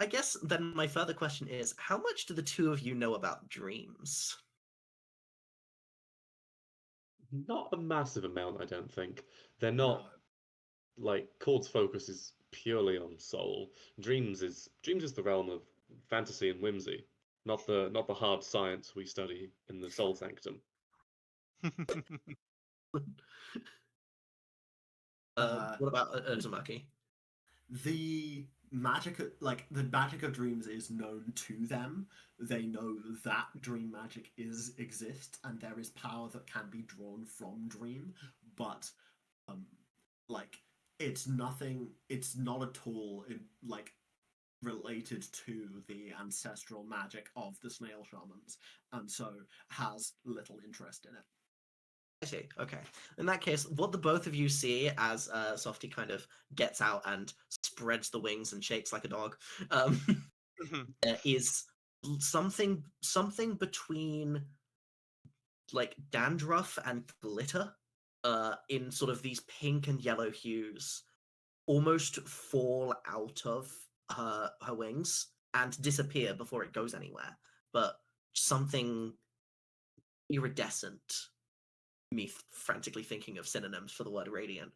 I guess then my further question is, how much do the two of you know about dreams? Not a massive amount, I don't think. They're not like Cord's focus is purely on soul. Dreams is the realm of fantasy and whimsy, not the hard science we study in the Soul Sanctum. What about Uzumaki? The magic of dreams is known to them. They know that dream magic exists, and there is power that can be drawn from dream, but it's nothing. It's not at all related to the ancestral magic of the snail shamans, and so has little interest in it. I see. Okay. In that case, what the both of you see as Softy kind of gets out and spreads the wings and shakes like a dog is something between like dandruff and glitter in sort of these pink and yellow hues almost fall out of her wings and disappear before it goes anywhere. But something iridescent, me frantically thinking of synonyms for the word radiant.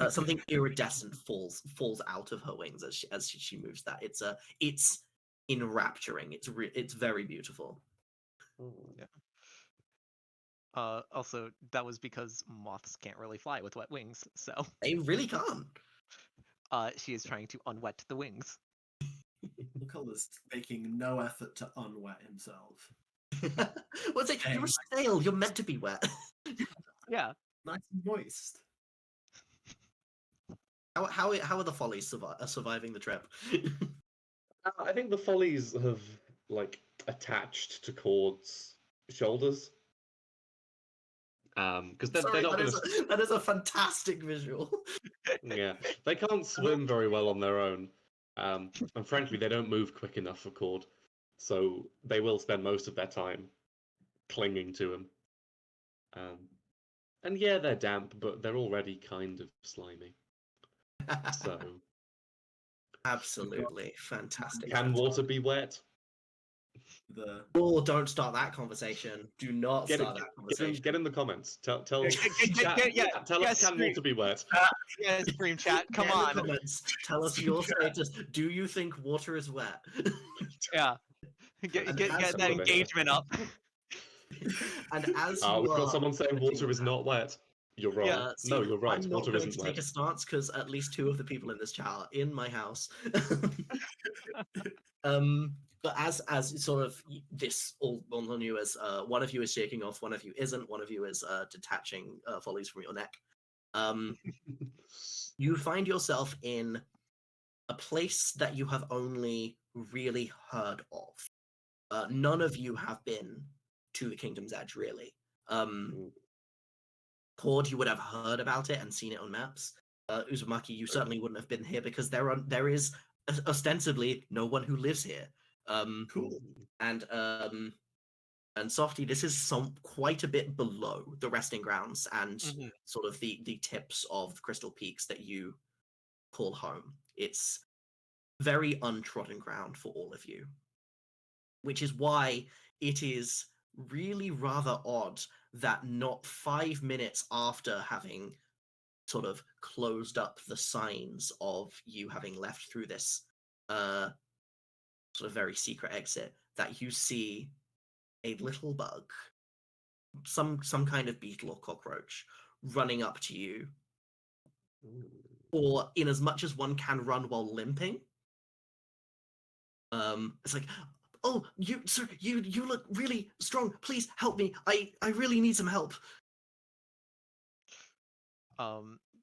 Something iridescent falls out of her wings as she moves that. It's enrapturing. It's very beautiful. Yeah. Also, that was because moths can't really fly with wet wings, so They really can't. she is trying to unwet the wings. Lucull is making no effort to unwet himself. Well, it's like, you're a snail. You're meant to be wet. Yeah. Nice and moist. How are the follies surviving the trip? I think the follies have attached to Cord's shoulders. Because they're not going to. That is a fantastic visual. Yeah, they can't swim very well on their own, and frankly, they don't move quick enough for Cord, so they will spend most of their time clinging to him. And yeah, they're damp, but they're already kind of slimy. So absolutely fantastic. Can water be wet? Oh, don't start that conversation. Do not start that conversation. Get in the comments. Tell us, can water be wet? Yeah, Scream Chat, come on. Comments. Tell us your status. Do you think water is wet? Yeah. Get that engagement up. And as We've you got are someone saying putting water is that- not wet. You're wrong. Yeah. See, No, you're right. I'm not Water going isn't to take wet. a stance because at least two of the people in this chat are in my house. But as sort of this all on you as one of you is shaking off, one of you isn't, one of you is detaching volleys from your neck. You find yourself in a place that you have only really heard of. None of you have been to the Kingdom's Edge, really. Cord, you would have heard about it and seen it on maps. Uzumaki, you certainly wouldn't have been here because there is ostensibly no one who lives here. Cool. And Softy, this is quite a bit below the resting grounds and Mhm. sort of the tips of the Crystal Peaks that you call home. It's very untrodden ground for all of you, which is why it is really rather odd that not 5 minutes after having sort of closed up the signs of you having left through this sort of very secret exit, that you see a little bug, some kind of beetle or cockroach, running up to you, or in as much as one can run while limping. It's like, oh, sir, you look really strong. Please help me. I really need some help.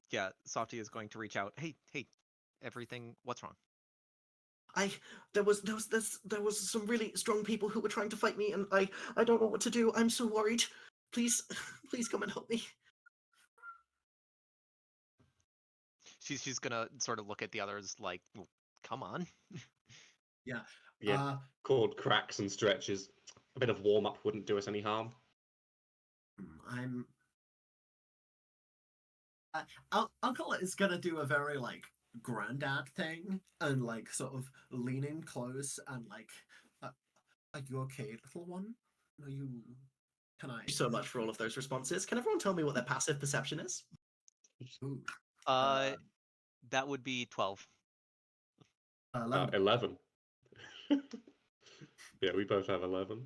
Yeah, Softy is going to reach out. Hey, everything. What's wrong? There was some really strong people who were trying to fight me, and I don't know what to do. I'm so worried. Please come and help me. She's gonna sort of look at the others like, well, come on. Yeah. Yeah. Cord cracks and stretches. A bit of warm up wouldn't do us any harm. Uncle is gonna do a very like granddad thing and like sort of lean in close and like, are you okay, little one? Are you? Can I? Thank you so much for all of those responses. Can everyone tell me what their passive perception is? Ooh, That would be 12. 11. 11. Yeah, we both have 11.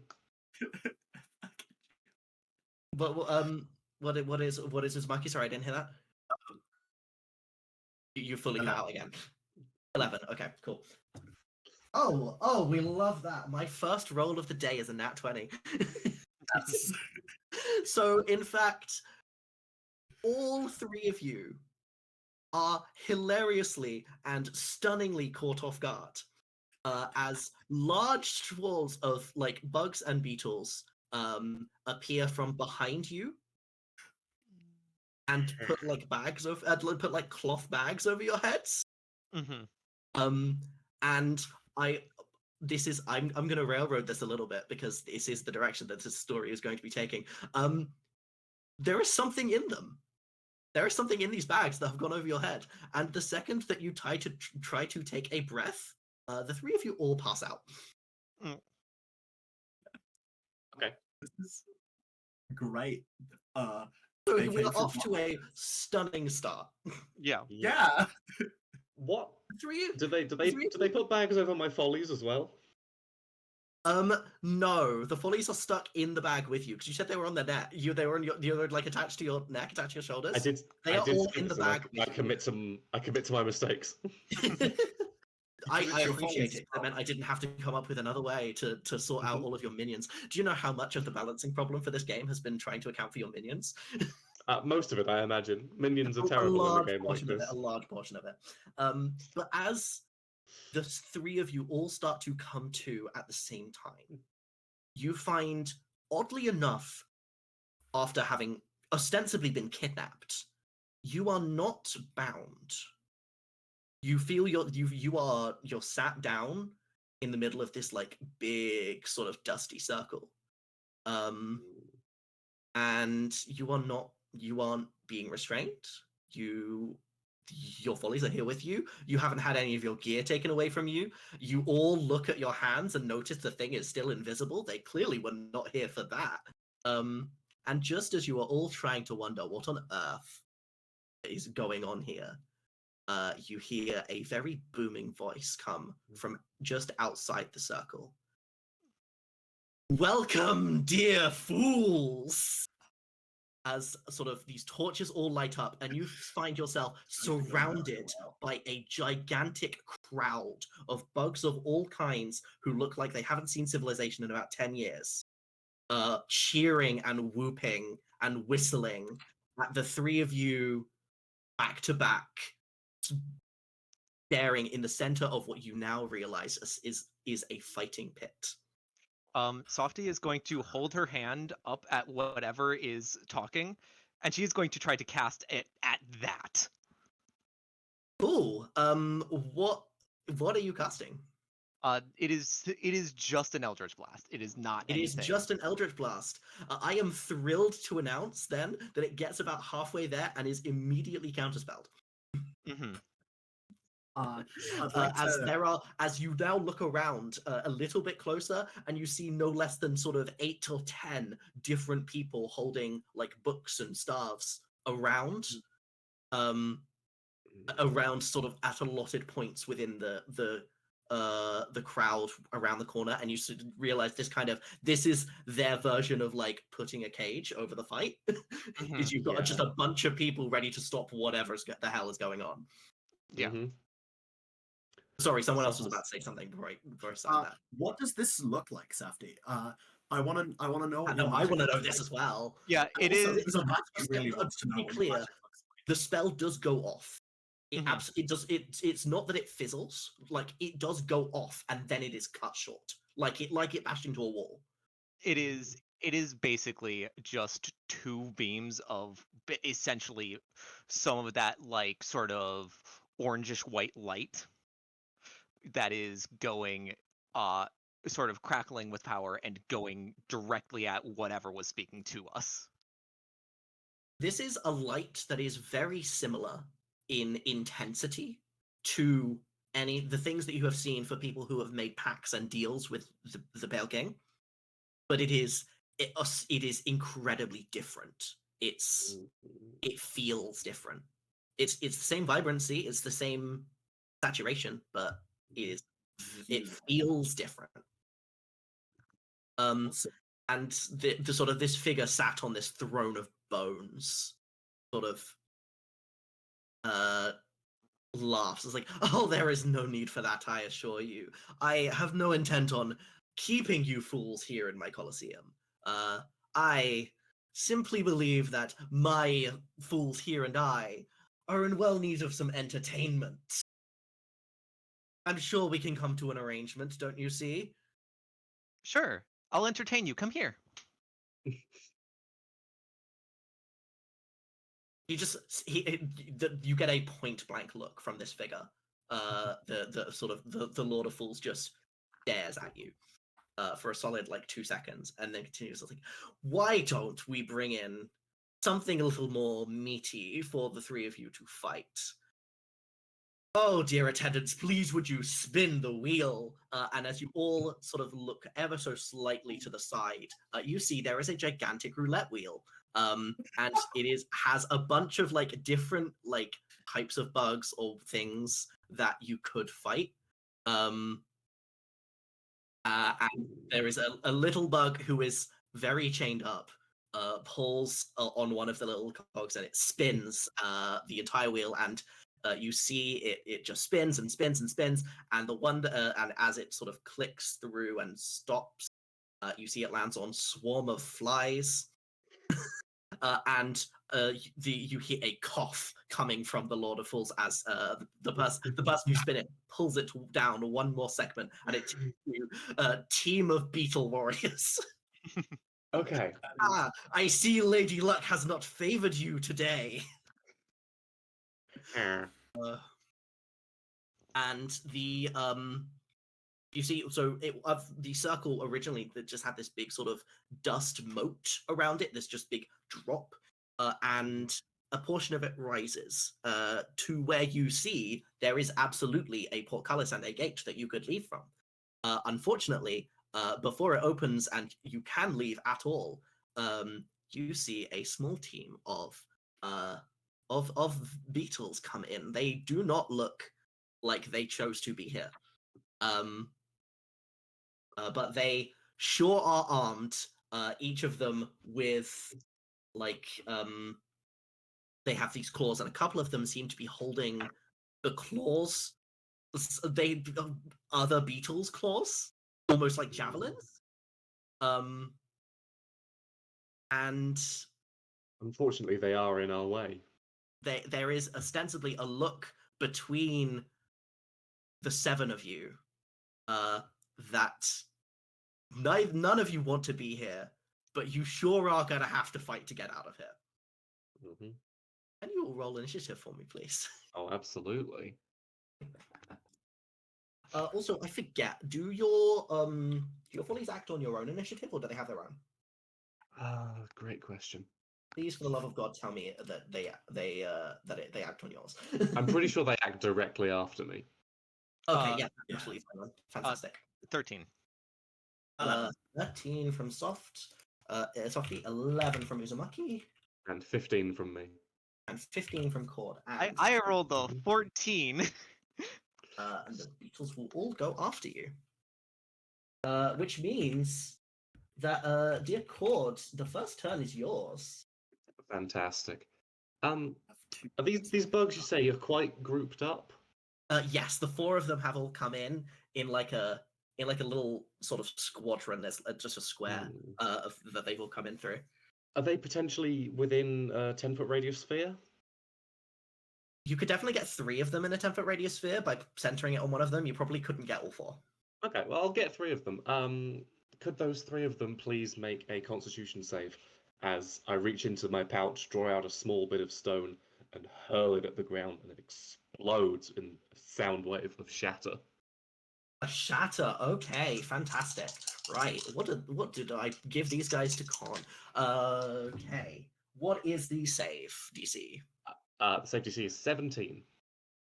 But what is Uzumaki? Sorry, I didn't hear that. You fully cut out again. 11. Okay, cool. Oh, we love that. My first roll of the day is a nat 20. Yes. So, in fact, all three of you are hilariously and stunningly caught off guard as large swarms of like bugs and beetles appear from behind you and put like bags of put like cloth bags over your heads. Mm-hmm. And I'm gonna railroad this a little bit because this is the direction that this story is going to be taking. There is something in them. There is something in these bags that have gone over your head, and the second that you try to take a breath, the three of you all pass out. Okay. This is great. So They we're came from off to a stunning start. Yeah. Yeah. What? Three. Do they put bags over my follies as well? No, the follies are stuck in the bag with you because you said they were on their neck. They were like attached to your neck, attached to your shoulders. They are all in the bag. I commit to my mistakes. I appreciate it. That meant I didn't have to come up with another way to sort out all of your minions. Do you know how much of the balancing problem for this game has been trying to account for your minions? Most of it, I imagine. Minions are terrible in a game like this. A large portion of it. But as the three of you all start to come to at the same time, you find, oddly enough, after having ostensibly been kidnapped, you are not bound. You feel you're sat down in the middle of this like big sort of dusty circle, and you aren't being restrained. Your follies are here with you. You haven't had any of your gear taken away from you. You all look at your hands and notice the thing is still invisible. They clearly were not here for that. And just as you are all trying to wonder what on earth is going on here, you hear a very booming voice come from just outside the circle. Welcome, dear fools! As sort of these torches all light up, and you find yourself surrounded by a gigantic crowd of bugs of all kinds who look like they haven't seen civilization in about 10 years, cheering and whooping and whistling at the three of you back to back, staring in the center of what you now realize is a fighting pit. Softy is going to hold her hand up at whatever is talking, and she's going to try to cast it at that. Cool. What are you casting? It is just an Eldritch Blast. It is not It is anything. just an Eldritch Blast. I am thrilled to announce then that it gets about halfway there and is immediately counterspelled. Mm-hmm. I'd like As you now look around a little bit closer, and you see no less than sort of 8 to 10 different people holding like books and staffs around, around sort of at allotted points within the crowd around the corner, and you realize this is their version of like putting a cage over the fight. Is you've got just a bunch of people ready to stop whatever's the hell is going on. Yeah. Mm-hmm. Sorry, someone else was about to say something before I started that. What does this look like, Safety? I want to know. I want to know this as well. Yeah, it Also, is. because I really want to To be know what clear, magic looks like. the spell does go off. It Mhm. absolutely does. It's not that it fizzles. Like it does go off, and then it is cut short. Like it bashed into a wall. It is basically just two beams of essentially some of that like sort of orangish white light that is going sort of crackling with power and going directly at whatever was speaking to us. This is a light that is very similar in intensity to the things that you have seen for people who have made pacts and deals with the Pale King, but it is incredibly different. It feels different. It's the same vibrancy, it's the same saturation, but it feels different. And the sort of this figure sat on this throne of bones, sort of laughs. It's like, oh, there is no need for that, I assure you. I have no intent on keeping you fools here in my Colosseum. I simply believe that my fools here and I are in well need of some entertainment. I'm sure we can come to an arrangement, don't you see? Sure, I'll entertain you. Come here. You get a point blank look from this figure. The Lord of Fools just stares at you for a solid like 2 seconds, and then continues like, why don't we bring in something a little more meaty for the three of you to fight? Oh, dear attendants, please would you spin the wheel? And as you all sort of look ever so slightly to the side, you see there is a gigantic roulette wheel. And it has a bunch of like different like types of bugs or things that you could fight. And there is a little bug who is very chained up, pulls on one of the little cogs, and it spins the entire wheel, and you see it just spins and spins and spins, and the one and as it sort of clicks through and stops, you see it lands on swarm of flies. And you hear a cough coming from the Lord of Fools as the person who spin it pulls it down one more segment, and it takes you a team of beetle warriors. Okay. I see Lady Luck has not favored you today. And the you see, so the circle originally that just had this big sort of dust moat around it, this just big drop, and a portion of it rises to where you see there is absolutely a portcullis and a gate that you could leave from. Unfortunately, before it opens and you can leave at all, you see a small team of beetles come in. They do not look like they chose to be here. But they sure are armed. Each of them with like they have these claws, and a couple of them seem to be holding the claws. They other beetles' claws, almost like javelins. And Unfortunately, they are in our way. there is ostensibly a look between the 7 of you that none of you want to be here, but you sure are going to have to fight to get out of here. Hmm. Can you all roll initiative for me, please? Oh, absolutely. Also, I forget. Do your follies act on your own initiative, or do they have their own? Great question. Please, for the love of God, tell me that they act on yours. I'm pretty sure they act directly after me. Okay, yeah, yeah. absolutely fine. Fantastic. 13. 13 from Softy, 11 from Uzumaki, And 15 from me. and 15 from Cord. I rolled a 14. And the beetles will all go after you. Which means that, dear Cord, the first turn is yours. Fantastic. Are these bugs you say are quite grouped up? Yes, the 4 of them have all come in like a little sort of squadron. There's just a square that they've all come in through. Are they potentially within a 10-foot radius sphere? You could definitely get 3 of them in a 10-foot radius sphere by centering it on one of them. You probably couldn't get all 4. Okay, well, I'll get 3 of them. Could those 3 of them please make a Constitution save as I reach into my pouch, draw out a small bit of stone, and hurl it at the ground, and it explodes in a sound wave of shatter. A shatter. Okay, fantastic. Right. What did I give these guys to con? Okay. What is the save DC? The save DC is 17.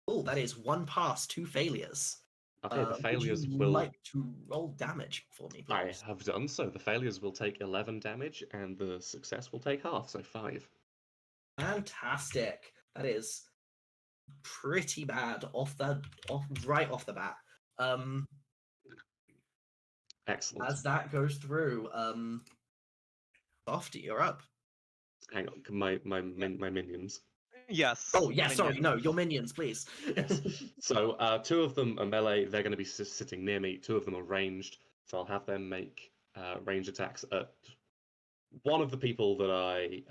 Oh, that is 1 pass, 2 failures. Okay, the failures would you will. like to roll damage for me, I please? have done so. The failures will take 11 damage, and the success will take half, so 5. Fantastic. That is pretty bad right off the bat. Excellent. As that goes through, Softy, you're up. Hang on, my minions. Yes. Oh, yeah, sorry, minion. no, your minions, please. Yes. So 2 of them are melee. They're going to be sitting near me. 2 of them are ranged. So I'll have them make range attacks at one of the people that I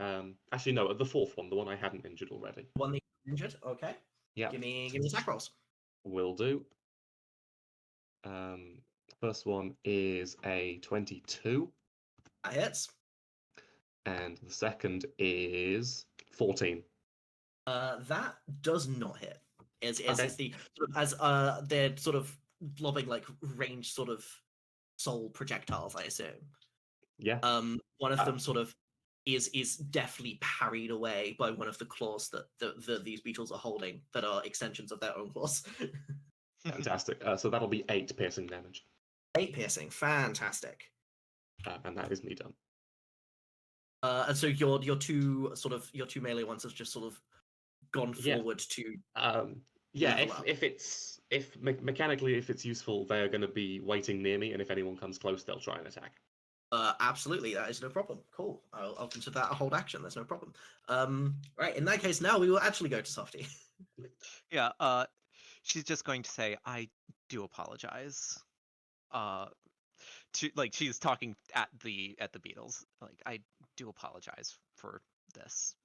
actually no, at the 4th one, the one I hadn't injured already. One that you injured, okay. Yeah, Give me attack rolls. will do. First one is a 22, That hits. and the second is 14. That does not hit. Is Okay. the sort of, as they're sort of lobbing like range sort of soul projectiles, I assume. Yeah. One of them sort of is definitely parried away by one of the claws that these beetles are holding that are extensions of their own claws. Fantastic. So that'll be 8 piercing damage. 8 piercing, fantastic. And that is me done. And so your two melee ones have just sort of gone forward to. Yeah, level up. if mechanically if it's useful, they are going to be waiting near me, and if anyone comes close, they'll try and attack. Absolutely, that is no problem. Cool. I'll consider that a hold action. There's no problem. Right. In that case, now we will actually go to Softy. Yeah. She's just going to say, "I do apologize." She's talking at the Beatles. Like, I do apologize for this.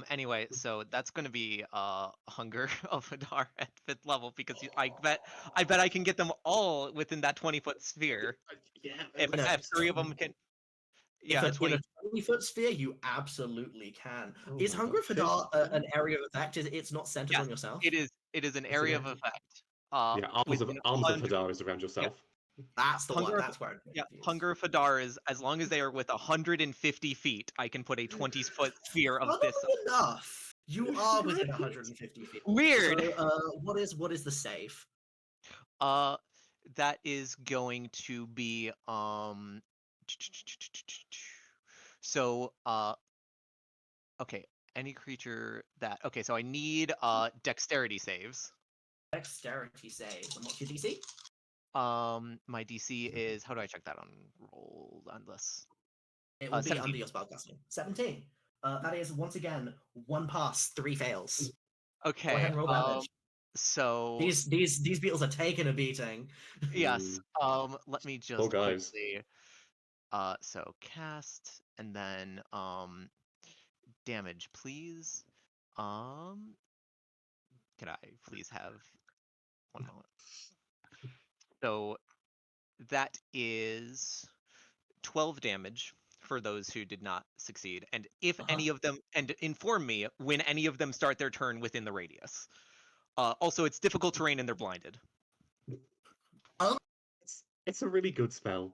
Anyway, so that's going to be Hunger of Hadar at 5th level because I bet I can get them all within that 20-foot sphere. Yeah. If 3 of them can. Yeah, In a 20-foot sphere, you absolutely can. Oh Is my Hunger of God. Hadar an area of effect? It's not centered Yes, on yourself? it is an area of effect. Yeah, arms of within Hadar is around yourself. That's the Hunger one. of- That's where I'm Yeah, confused. Hunger of Hadar is as long as they are with 150 feet, I can put a 20-foot sphere of this. Probably enough. You are within 150 feet. Weird. So, what is the save? That is going to be so okay, any creature that so I need dexterity saves. Dexterity saves. And what's your DC? My DC is, how do I check that on roll on this? It will be 17. under your spellcasting. 17. That is once again 1 pass, 3 fails. Go ahead Okay. and roll damage. So These beetles are taking a beating. yes. Let me just Poor guys. quickly. So cast and then damage, please. Could I please have one moment? So that is 12 damage for those who did not succeed. And if any of them, and inform me when any of them start their turn within the radius. Also, it's difficult terrain and they're blinded. It's a really good spell.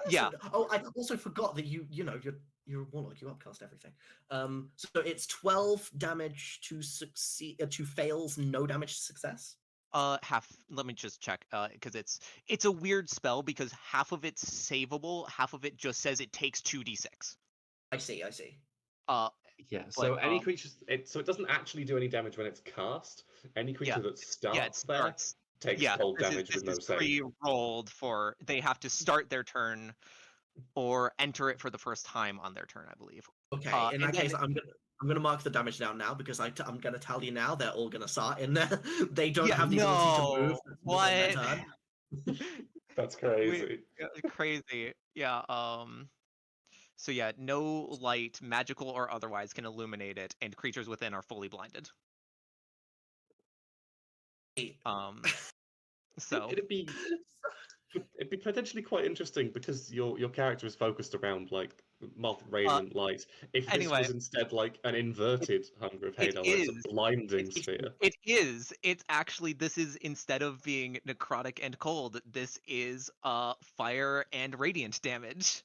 Yeah. Oh, I also forgot that you're a warlock. You upcast everything. So it's 12 damage to succeed, to fails, no damage to success. Half. Let me just check. Because it's a weird spell because half of it's savable, half of it just says it takes 2d6. I see. Yeah, so But, any creatures, so it doesn't actually do any damage when it's cast. Any creature that it starts there starts. takes Yeah, cold this damage with no is save. pre-rolled for. They have to start their turn, or enter it for the first time on their turn, I believe. Okay, in that and case, then- I'm gonna mark the damage down now because I'm gonna tell you now they're all gonna start in there. They don't Yeah, have the ability to move no, within their what? turn. That's crazy. Crazy. Yeah. So yeah, no light, magical or otherwise, can illuminate it, and creatures within are fully blinded. So It'd be potentially quite interesting because your character is focused around like radiant light. If this anyway, was instead like an inverted Hunger of it Hadar, where it's a is. blinding sphere. It is. It's actually, this is, instead of being necrotic and cold, this is fire and radiant damage.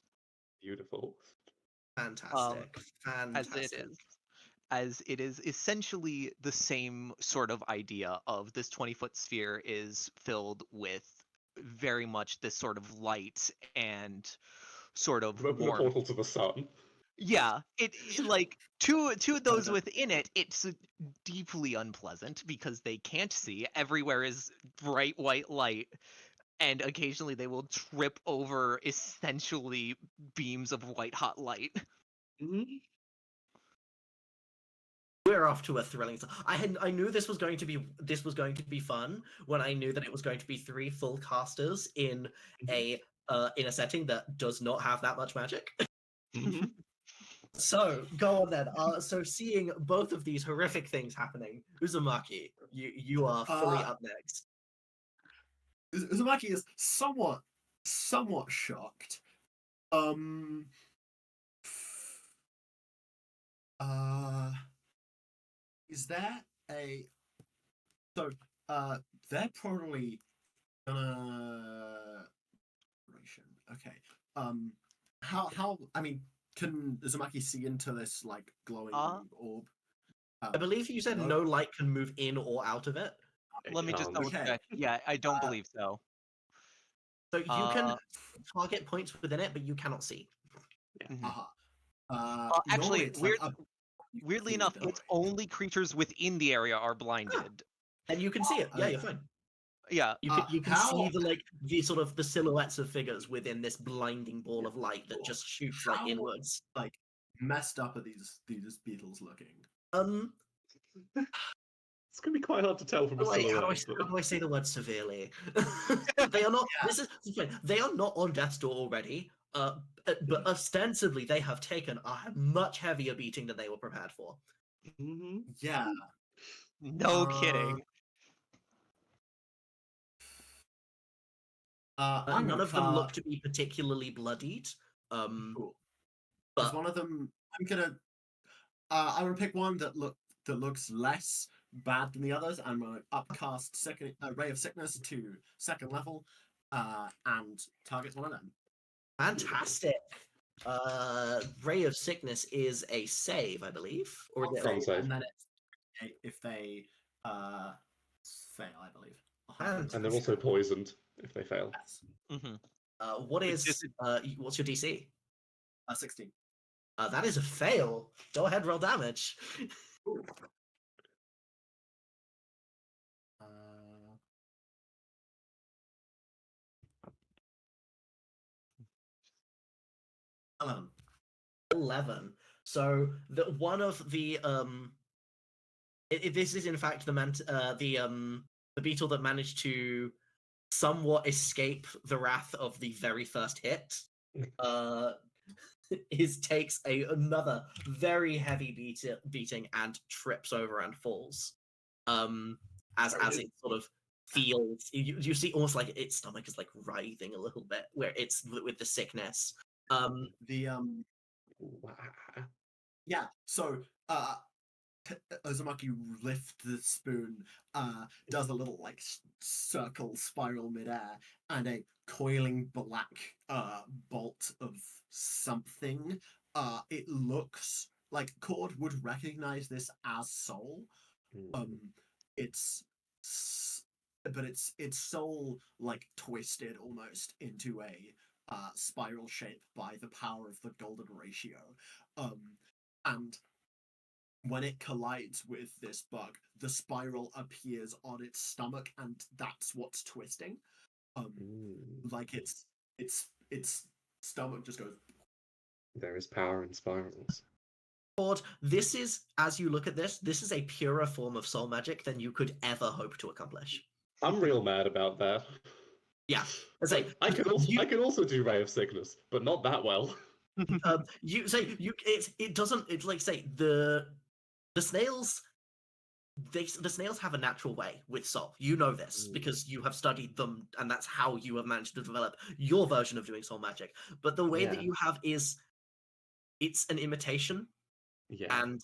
Beautiful. Fantastic. As it is essentially the same sort of idea of this 20-foot sphere is filled with very much this sort of light and sort of The warmth. portal to the sun. Yeah, it like to those within it, it's deeply unpleasant because they can't see. Everywhere is bright white light, and occasionally they will trip over essentially beams of white hot light. We're off to a thrilling start. I knew this was going to be fun when I knew that it was going to be 3 full casters in a setting that does not have that much magic. So go on then. So seeing both of these horrific things happening, Uzumaki, you are fully up next. Uzumaki is somewhat shocked. Is there a they're probably gonna okay. How I mean, can Uzumaki see into this like glowing orb? I believe you said no light can move in or out of it. Let me just double Okay. check. Yeah, I don't believe so. So you can target points within it, but you cannot see. Actually, weirdly enough, fluid it's only creatures within the area are blinded. And you can see it. Yeah, you're fine. Yeah. You can see the sort of the silhouettes of figures within this blinding ball of light that just shoots like inwards. Like messed up are these beetles looking? It's gonna be quite hard to tell from a silhouette. How do I say the word severely? They are not. They are not on death's door already. But ostensibly they have taken a much heavier beating than they were prepared for. Yeah. No kidding. None of them look to be particularly bloodied. Cool. But one of them, I'm gonna pick one that looks less bad than the others. I'm gonna upcast Ray of Sickness to 2nd level, and target one of them. Fantastic. Ray of Sickness is a save, I believe, or save. And then if they fail, I believe. And they're also poisoned if they fail. Yes. What's your DC? 16. That is a fail. Go ahead, roll damage. 11. 11. So the one of the this is in fact the beetle that managed to somewhat escape the wrath of the very first hit. Takes another very heavy beating and trips over and falls. As it sort of feels, you see almost like its stomach is like writhing a little bit, where it's with the sickness. The Wow. yeah. So Uzumaki lifts the spoon, does a little like circle spiral midair, and a coiling black bolt of something. It looks like Cord would recognize this as soul. Mm. But it's soul like twisted almost into a spiral shape by the power of the golden ratio. And when it collides with this bug, the spiral appears on its stomach, and that's what's twisting. Like its stomach just goes. There is power in spirals. Lord, this is, as you look at this is a purer form of soul magic than you could ever hope to accomplish. I'm real mad about that. Yeah, I could also do Ray of Sickness, but not that well. It doesn't. It's like say the snails. The snails have a natural way with soul. You know this because you have studied them, and that's how you have managed to develop your version of doing soul magic. But the way that you have is, it's an imitation. Yeah. And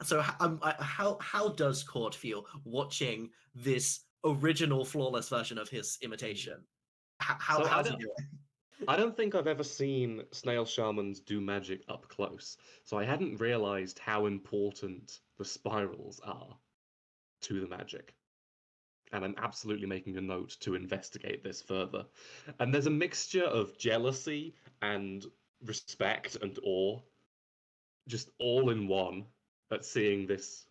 so how does Cord feel watching this original flawless version of his imitation? How's he doing? I don't think I've ever seen snail shamans do magic up close, so I hadn't realized how important the spirals are to the magic. And I'm absolutely making a note to investigate this further. And there's a mixture of jealousy and respect and awe, just all in one, at seeing this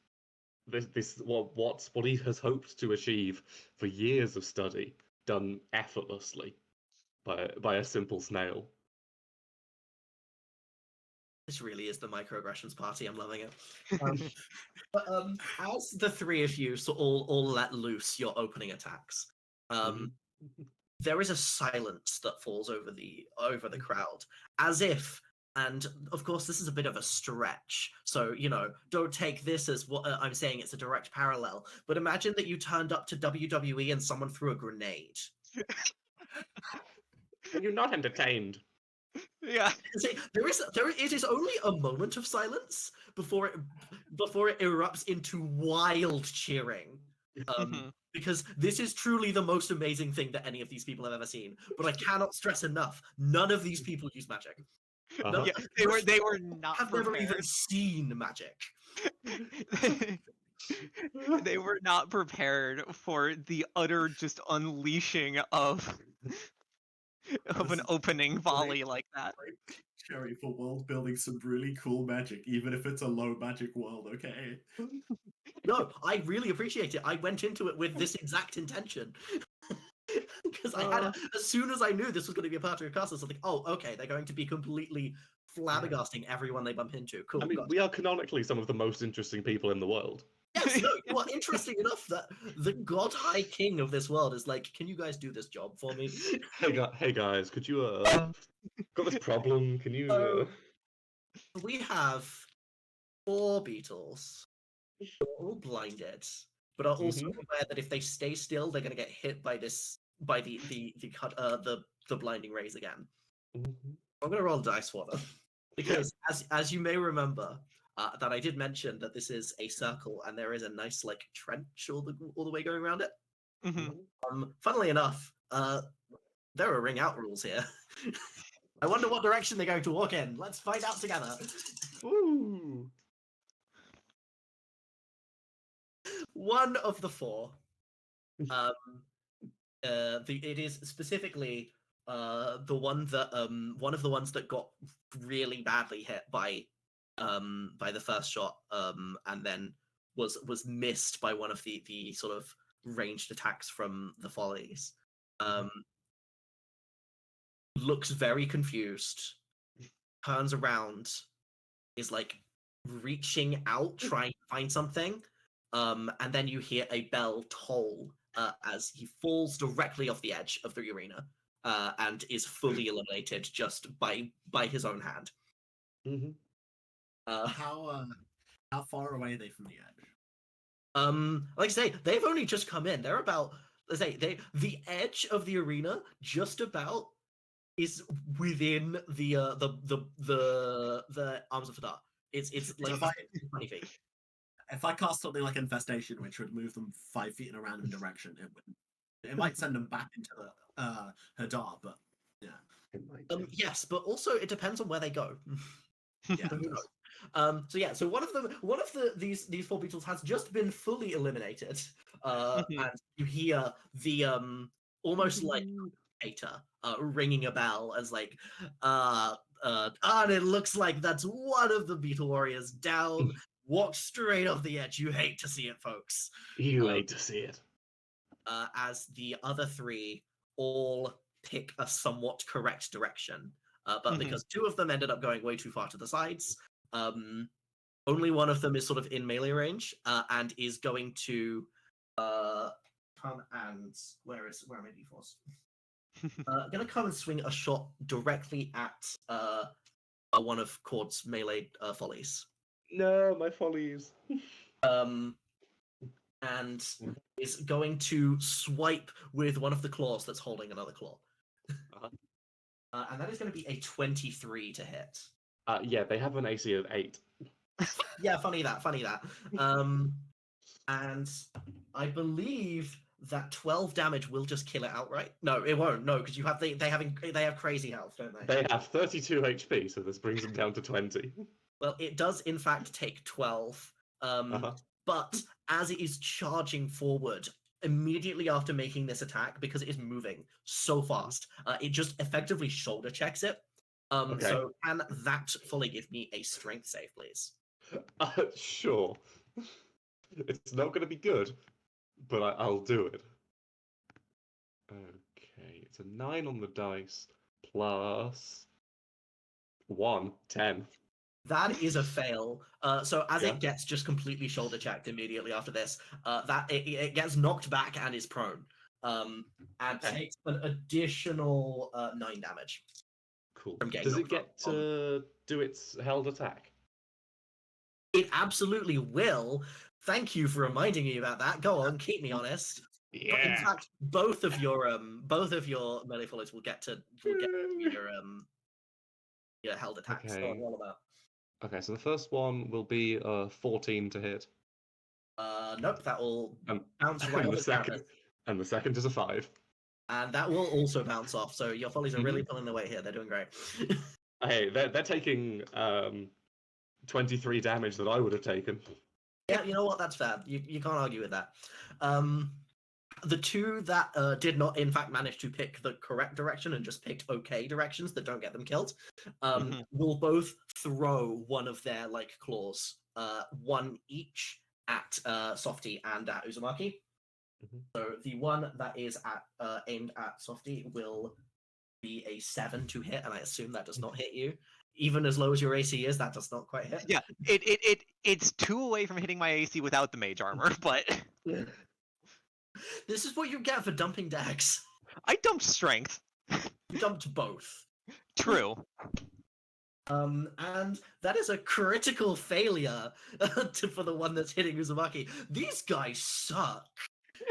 what he has hoped to achieve for years of study done effortlessly by a simple snail. This really is the microaggressions party. I'm loving it. But as the three of you all let loose your opening attacks, there is a silence that falls over the crowd, as if, and of course this is a bit of a stretch, so don't take this as what I'm saying. It's a direct parallel, but imagine that you turned up to WWE and someone threw a grenade. You're not entertained. Yeah. See, it is only a moment of silence before it erupts into wild cheering. Because this is truly the most amazing thing that any of these people have ever seen. But I cannot stress enough, none of these people use magic. Uh-huh. Yeah, they were not have prepared. never even seen magic. They were not prepared for the utter just unleashing of an opening volley like that. Cherry for world building some really cool magic, even if it's a low magic world, okay? No, I really appreciate it. I went into it with this exact intention. Because as soon as I knew this was going to be a part of your cast, I was like, oh, okay, they're going to be completely flabbergasting everyone they bump into. Cool. I mean, we are canonically some of the most interesting people in the world. Yes, no, well, interesting enough that the God High King of this world is like, can you guys do this job for me? Hey guys, could you got this problem? Can you? We have 4 beetles, all blinded, but are also aware that if they stay still, they're going to get hit by the blinding rays again. I'm going to roll dice for them because, as you may remember, that I did mention that this is a circle and there is a nice like trench all the way going around it. Funnily enough, there are ring out rules here. I wonder what direction they're going to walk in. Let's find out together. Ooh. One of the 4. It is specifically the one that one of the ones that got really badly hit by the first shot, and then was missed by one of the sort of ranged attacks from the follies. Looks very confused, turns around, is like reaching out, trying to find something, and then you hear a bell toll as he falls directly off the edge of the arena and is fully eliminated just by his own hand. Hmm. How far away are they from the edge? Like I say, they've only just come in. They're about, let's say, the edge of the arena just about is within the arms of Hadar. It's like if I 20 feet. if I cast something like infestation, which would move them 5 feet in a random direction, it might send them back into the Hadar, but yeah. It might do. Yes, but also it depends on where they go. Yeah. Who knows? So one of these four beetles has just been fully eliminated, and you hear the almost like hater ringing a bell as like and it looks like that's one of the beetle warriors down. Walk straight off the edge. You hate to see it, folks. You hate to see it. As the other three all pick a somewhat correct direction. But because two of them ended up going way too far to the sides, only one of them is sort of in melee range and is going to come and where are my d4s? Gonna come and swing a shot directly at one of Cord's melee follies. No, my follies. And is going to swipe with one of the claws that's holding another claw. And that is going to be a 23 to hit. Yeah, they have an AC of 8. Yeah, funny that. And I believe that 12 damage will just kill it outright. No, it won't. No, because they have crazy health, don't they? They have 32 HP, so this brings them down to 20. Well, it does in fact take 12. But as it is charging forward, immediately after making this attack, because it is moving so fast, it just effectively shoulder checks it. Okay. So can that fully give me a strength save, please? Sure. It's not going to be good, but I'll do it. Okay, it's a 9 on the dice, plus 1, 10. That is a fail. So as it gets just completely shoulder checked immediately after this, that it gets knocked back and is prone, and takes an additional 9 damage. Cool. From getting Does it knocked get to do its held attack? It absolutely will. Thank you for reminding me about that. Go on, keep me honest. Yeah. But in fact, both of your melee follows will get to your held attacks. Okay. What all about? Okay, so the first one will be 14 to hit. Nope, that will bounce right off And the second is a 5. And that will also bounce off. So your follies are really pulling their weight here. They're doing great. Hey, they're taking 23 damage that I would have taken. Yeah, you know what? That's fair. You can't argue with that. The two that did not, in fact, manage to pick the correct direction and just picked okay directions that don't get them killed, will both throw one of their claws, one each at Softy and at Uzumaki. So the one that is aimed at Softy will be a 7 to hit, and I assume that does not hit you. Even as low as your AC is, that does not quite hit. Yeah, it's 2 away from hitting my AC without the mage armor, but this is what you get for dumping decks. I dumped strength. You dumped both. True. And that is a critical failure for the one that's hitting Uzumaki. These guys suck.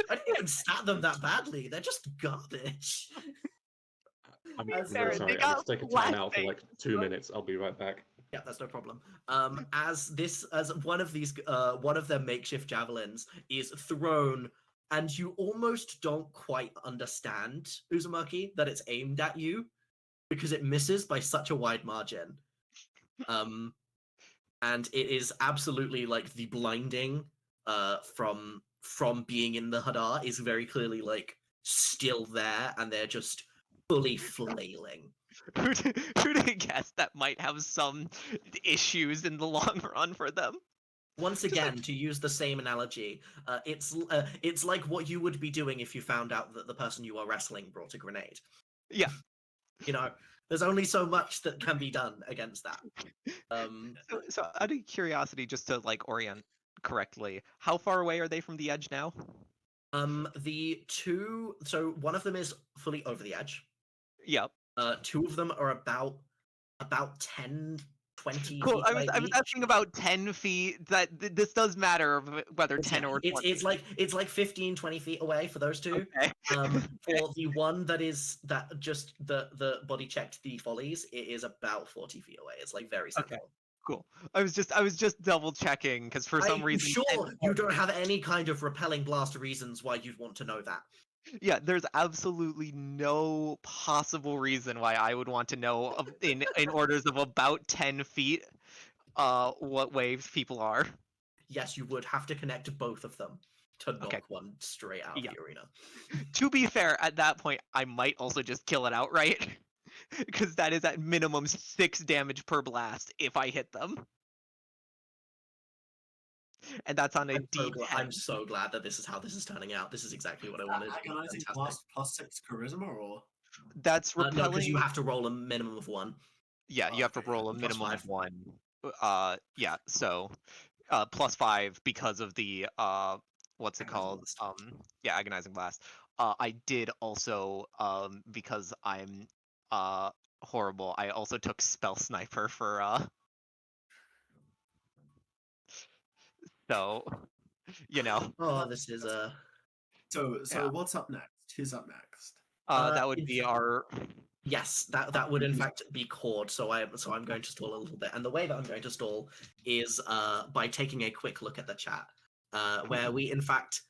I didn't even stat them that badly. They're just garbage. I'm Sarah, really sorry. I have to take a time out for 2 minutes. I'll be right back. Yeah, that's no problem. As one of their makeshift javelins is thrown, and you almost don't quite understand, Uzumaki, that it's aimed at you because it misses by such a wide margin. And it is absolutely the blinding from being in the Hadar is very clearly still there, and they're just fully flailing. Who to guess that might have some issues in the long run for them? Once again, to use the same analogy, it's like what you would be doing if you found out that the person you are wrestling brought a grenade. Yeah. There's only so much that can be done against that. So out of curiosity, just to like orient correctly, how far away are they from the edge now? The two. So one of them is fully over the edge. Yep. Two of them are about 10, 20 Cool. feet I away was each. asking about 10 feet. That this does matter whether 10 Yeah, or 20. it's like 15, 20 feet away for those two. Okay. For the one that just the body checked the follies, it is about 40 feet away. It's like very Okay. central. Cool. I was just double checking because for some I'm reason, sure you don't have any kind of repelling blast reasons why you'd want to know that. yeah, there's absolutely no possible reason why I would want to know in orders of about 10 feet what waves people are. Yes, you would have to connect both of them to knock Okay. one straight out of Yeah. the arena. To be fair, at that point, I might also just kill it outright. Because that is at minimum 6 damage per blast if I hit them. And that's on a D10. I'm so glad that this is how this is turning out. This is exactly what I wanted. Agonizing Fantastic. blast plus 6 charisma, or That's No, repelling. because you have to roll a minimum of 1. Yeah, you have to Okay, roll a plus minimum of 5. 1. Yeah, so plus 5 because of the what's it called? Agonizing Yeah, agonizing blast. I did also because I'm horrible. I also took spell sniper for so you know. Oh, this is So Yeah. what's up next? Who's up next? That would be our yes, that would in fact be cord. So I'm going to stall a little bit, and the way that I'm going to stall is by taking a quick look at the chat, where we in fact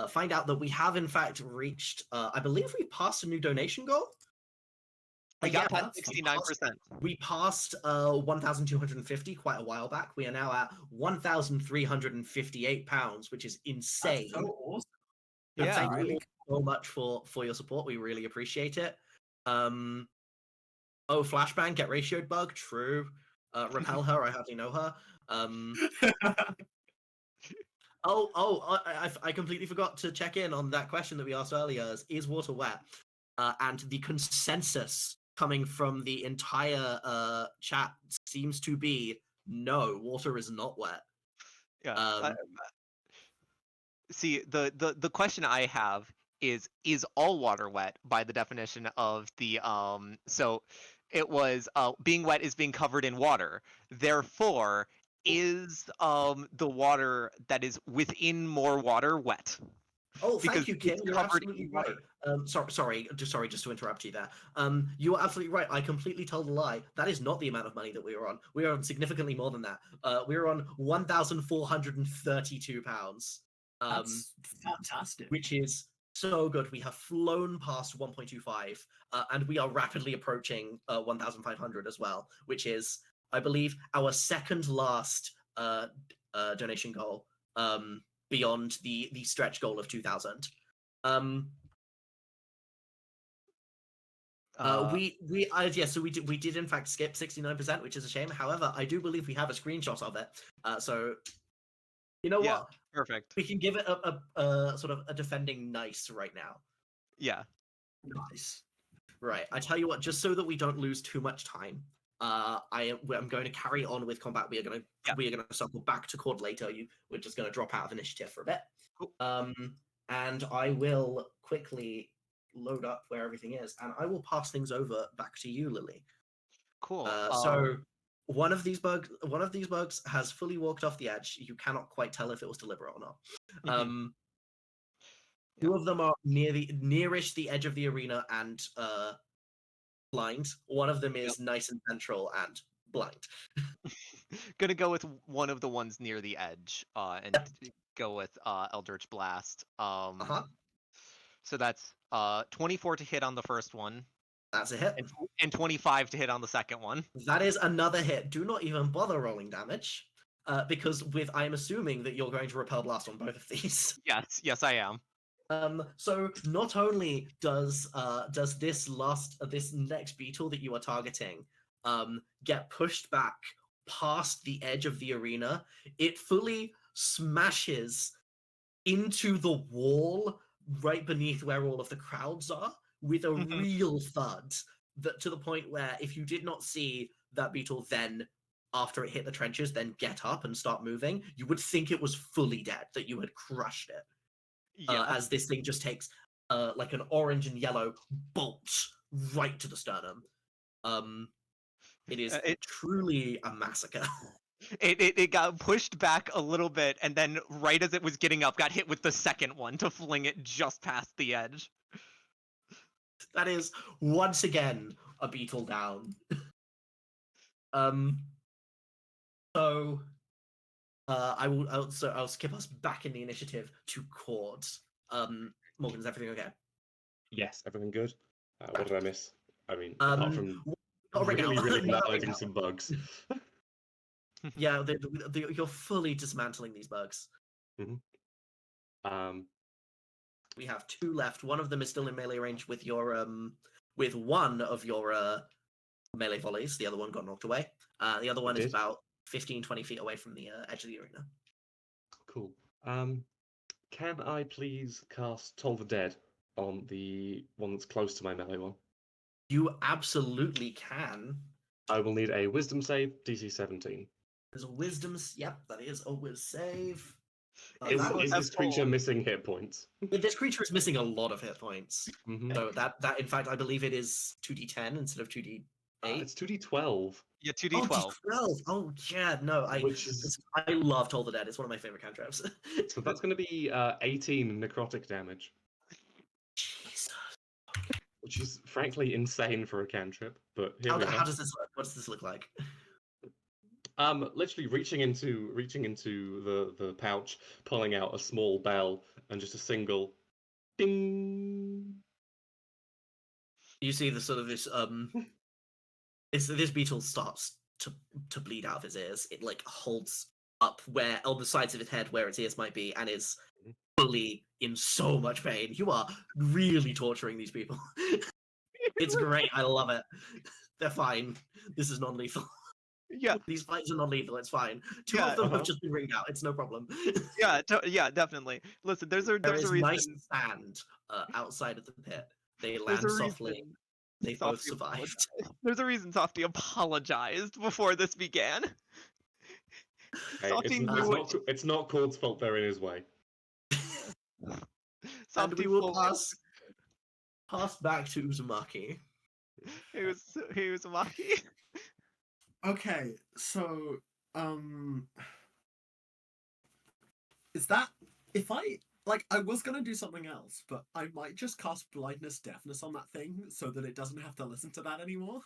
find out that we have in fact reached. I believe we passed a new donation goal. we got Yeah, past 69%. We passed 1,250 quite a while back. We are now at 1,358 pounds, which is insane. That's so awesome. Yeah. Thank you really all so much for your support. We really appreciate it. Oh, flashbang, get ratioed bug, true. Repel her, I hardly know her. I completely forgot to check in on that question that we asked earlier. Is water wet? And the consensus coming from the entire chat seems to be no, water is not wet. Yeah. See, the question I have is all water wet by the definition of the so it was being wet is being covered in water. Therefore, is the water that is within more water wet? Oh, Because thank you, Kim. it's You're covered absolutely in right. water. Sorry, just to interrupt you there. You are absolutely right. I completely told a lie. That is not the amount of money that we were on. We are on significantly more than that. We are on £1,432. That's fantastic. Which is so good. We have flown past 1.25, and we are rapidly approaching 1,500 as well, which is, I believe, our second last donation goal. Beyond the stretch goal of 2,000. So we did in fact skip 69%, which is a shame. However, I do believe we have a screenshot of it. So you know what? Perfect. We can give it a sort of a defending nice right now. Yeah. Nice. Right. I tell you what, just so that we don't lose too much time, I'm going to carry on with combat. We are going to circle back to Cord later. We're just going to drop out of initiative for a bit. Cool. And I will quickly load up where everything is, and I will pass things over back to you, Lily. Cool. So one of these bugs has fully walked off the edge. You cannot quite tell if it was deliberate or not. Two of them are nearish the edge of the arena and blind. One of them is nice and central and blind. Gonna go with one of the ones near the edge, and go with Eldritch Blast. So that's 24 to hit on the first one. That's a hit. And 25 to hit on the second one. That is another hit. Do not even bother rolling damage, because I'm assuming that you're going to repel blast on both of these. Yes, I am. So not only does this next beetle that you are targeting get pushed back past the edge of the arena, it fully smashes into the wall right beneath where all of the crowds are with a real thud, to the point where if you did not see that beetle then, after it hit the trenches, then get up and start moving, you would think it was fully dead, that you had crushed it. Yeah. As this thing just takes like an orange and yellow bolt right to the sternum. It is truly a massacre. It got pushed back a little bit, and then right as it was getting up, got hit with the second one to fling it just past the edge. That is once again a beetle down. So I'll skip us back in the initiative to Cords. Morgan, is everything okay? Yes, everything good. What did I miss? I mean, apart from ring out. really You got a ring downloading out. some bugs. Yeah, you're fully dismantling these bugs. We have 2 left. One of them is still in melee range with your with one of your melee volleys. The other one got knocked away. The other one is about 15-20 feet away from the edge of the arena. Cool. Can I please cast Toll the Dead on the one that's close to my melee one? You absolutely can. I will need a Wisdom save, DC 17. There's a Wisdom. Yep, that is a Wiz save. Is this creature missing hit points? This creature is missing a lot of hit points. Mm-hmm. So that in fact, I believe it is 2d10 instead of 2d8. It's 2d12. Yeah, 2d12. Oh, 2d12. Oh, yeah, no, I love Toll the Dead. It's one of my favorite cantrips. So that's going to be 18 necrotic damage. Jesus. Which is frankly insane for a cantrip, but How does this look? What does this look like? Literally reaching into the pouch, pulling out a small bell and just a single ding. You see the sort of this this beetle starts to bleed out of his ears. It like holds up where on the sides of his head where its ears might be, and is fully in so much pain. You are really torturing these people. It's great. I love it. They're fine. This is non-lethal. Yeah, these fights are non-lethal. It's fine. Two of them have just been ringed out. It's no problem. Yeah, definitely. Listen, there's a reason. Nice sand outside of the pit. They land softly. They both survived. There's a reason Softy apologized before this began. Hey, Softy it's not Cord's fault they're in his way. And we will pass back to Uzumaki. Hey, Uzumaki. Okay, so is that if I was gonna do something else, but I might just cast blindness deafness on that thing so that it doesn't have to listen to that anymore.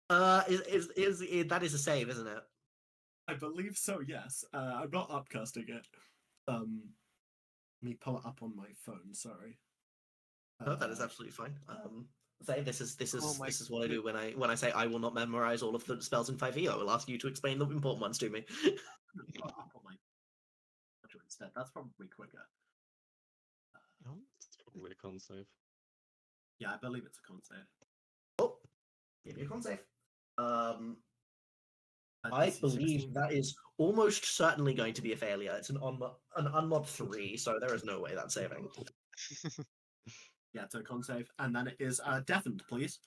That is a save, isn't it? I believe so, yes. I'm not upcasting it. Let me pull it up on my phone, sorry. No, that is absolutely fine. This is what I do when I say I will not memorize all of the spells in 5e. I will ask you to explain the important ones to me. Instead, that's probably quicker. It's probably a con save. Yeah, I believe it's a con save. Oh, give me a con save. I believe that is almost certainly going to be a failure. It's an unmod 3, so there is no way that's saving. Yeah, it's a con save, and then it is deafened, please.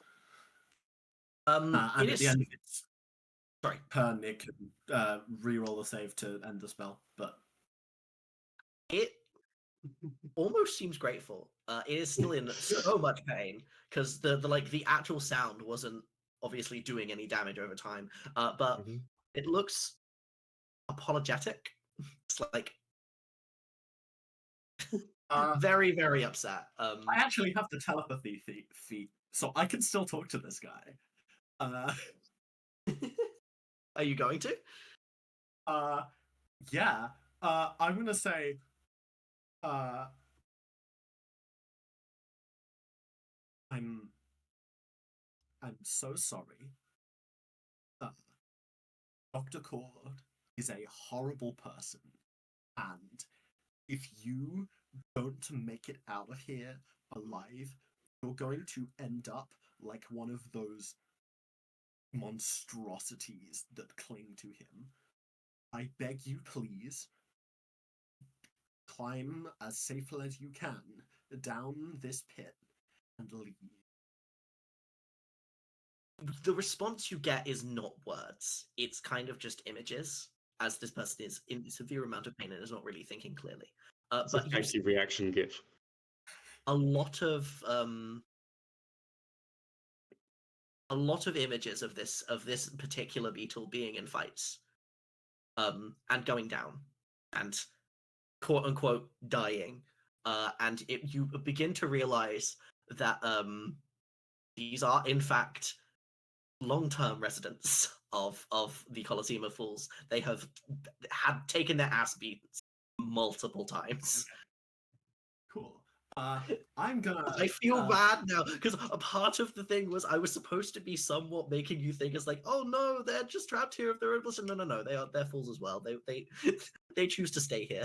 And at the end of its turn, it can re-roll a save to end the spell, but it almost seems grateful. It is still in so much pain because the actual sound wasn't obviously doing any damage over time, but it looks apologetic. It's like very, very upset. I actually have the telepathy feat, so I can still talk to this guy. Are you going to? Yeah. I'm gonna say, I'm so sorry. Dr. Cord is a horrible person, and if you don't make it out of here alive, you're going to end up like one of those monstrosities that cling to him. I beg you, please, climb as safely as you can down this pit and leave. The response you get is not words. It's kind of just images, as this person is in severe amount of pain and is not really thinking clearly. It's a But you thank you reaction gif. a lot of images of this particular beetle being in fights, and going down, and quote unquote dying, and you begin to realize that these are in fact long-term residents of the Colosseum of Fools. They have had taken their ass beats multiple times. Cool. I'm gonna. I feel bad now because a part of the thing was I was supposed to be somewhat making you think it's like, oh no, they're just trapped here of their own volition. No, they're fools as well. They they choose to stay here.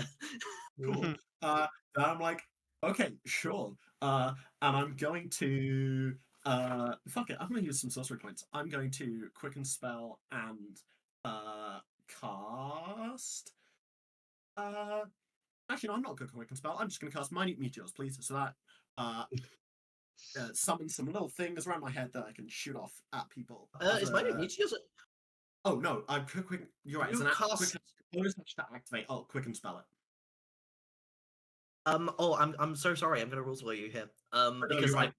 Cool. Then I'm like, okay, sure. And I'm going to fuck it. I'm gonna use some sorcery points. I'm going to quicken spell and cast. Actually, no, I'm not going to quicken spell. I'm just going to cast minute meteors, please, so that summon some little things around my head that I can shoot off at people. Is minute meteors? Oh no, I'm quick. You're right. It's You an cast- bonus action to activate. Oh, quicken spell it. Oh, I'm so sorry. I'm gonna rules for you here. No, Because you're right.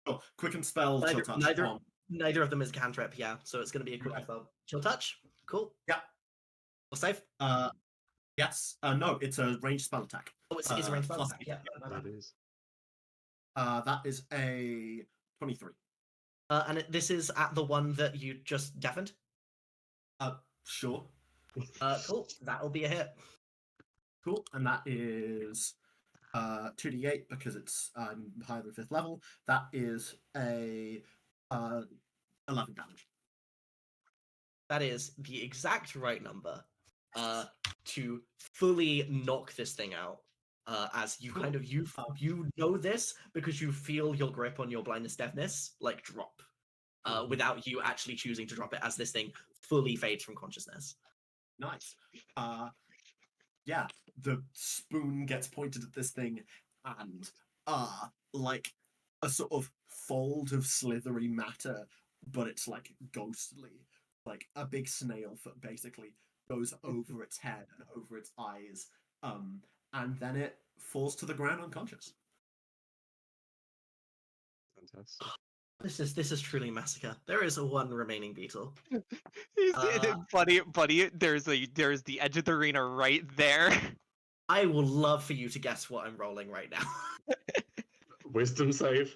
Oh, quicken spell. Chill touch. neither of them is cantrip. Yeah, so it's gonna be a quick Right. spell. Chill touch. Cool. Yeah. Or save. Yes. No, it's a ranged spell attack. Oh, it's a ranged spell plus attack. Yeah. That is. That is a 23. And this is at the one that you just deafened. Sure. Cool. That'll be a hit. Cool. And that is 2d8 because it's higher than 5th level. That is a 11 damage. That is the exact right number to fully knock this thing out. As you kind of you know this because you feel your grip on your blindness deafness like drop, without you actually choosing to drop it, as this thing fully fades from consciousness. Nice. Yeah, the spoon gets pointed at this thing, and like a sort of fold of slithery matter, but it's like ghostly, like a big snail foot basically goes over its head and over its eyes, and then it falls to the ground unconscious. Fantastic. This is truly massacre. There is one remaining beetle. buddy, there's the edge of the arena right there. I would love for you to guess what I'm rolling right now. Wisdom save.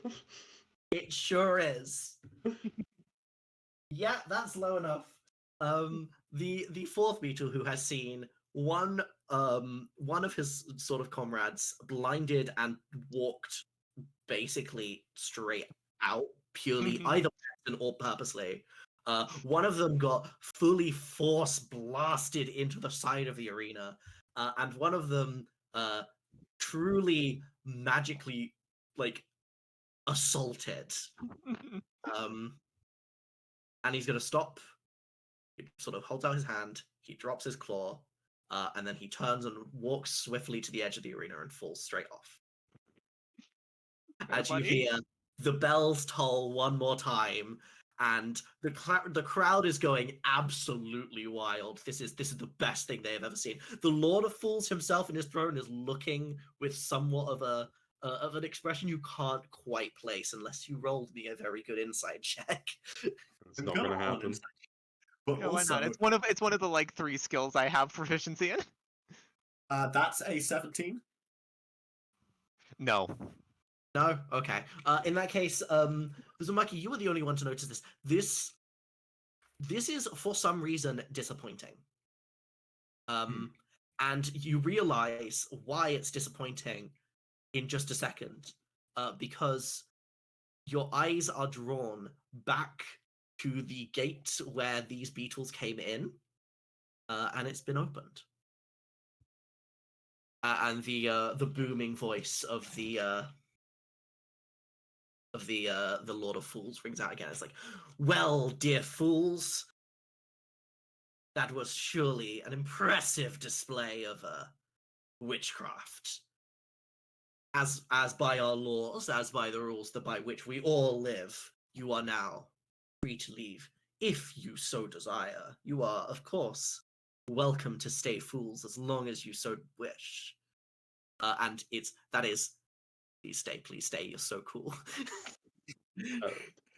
It sure is. Yeah, that's low enough. The fourth beetle, who has seen one of his sort of comrades blinded and walked basically straight out, purely either accident or purposely. One of them got fully force blasted into the side of the arena, and one of them truly magically like assaulted. And he's gonna stop. He sort of holds out his hand. He drops his claw, and then he turns and walks swiftly to the edge of the arena and falls straight off. As you hear the bells toll one more time, and the crowd is going absolutely wild. This is the best thing they have ever seen. The Lord of Fools himself in his throne is looking with somewhat of an expression you can't quite place unless you rolled me a very good insight check. It's not going to happen. But Yeah, why also, not? It's one of the like 3 skills I have proficiency in. that's a 17. No. No? Okay. In that case, Uzumaki, you were the only one to notice this. This is, for some reason, disappointing. And you realize why it's disappointing in just a second. Because your eyes are drawn back to the gate where these beetles came in, and it's been opened. And the booming voice of the Lord of Fools rings out again. It's like, well, dear fools, that was surely an impressive display of witchcraft. as by our laws, as by the rules that by which we all live, you are now free to leave if you so desire. You are, of course, welcome to stay fools as long as you so wish. And that is, please stay. You're so cool.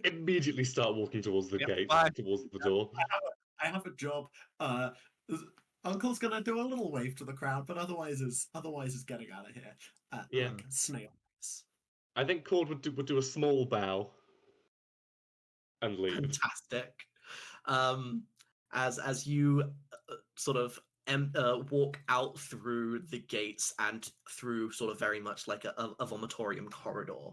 Immediately start walking towards the gate, bye. towards the door. I have a job. Uncle's gonna do a little wave to the crowd, but otherwise is getting out of here at Yeah. like snail pace. I think Cord would do a small bow and leave. Fantastic. As you sort of walk out through the gates and through sort of very much like a vomitorium corridor,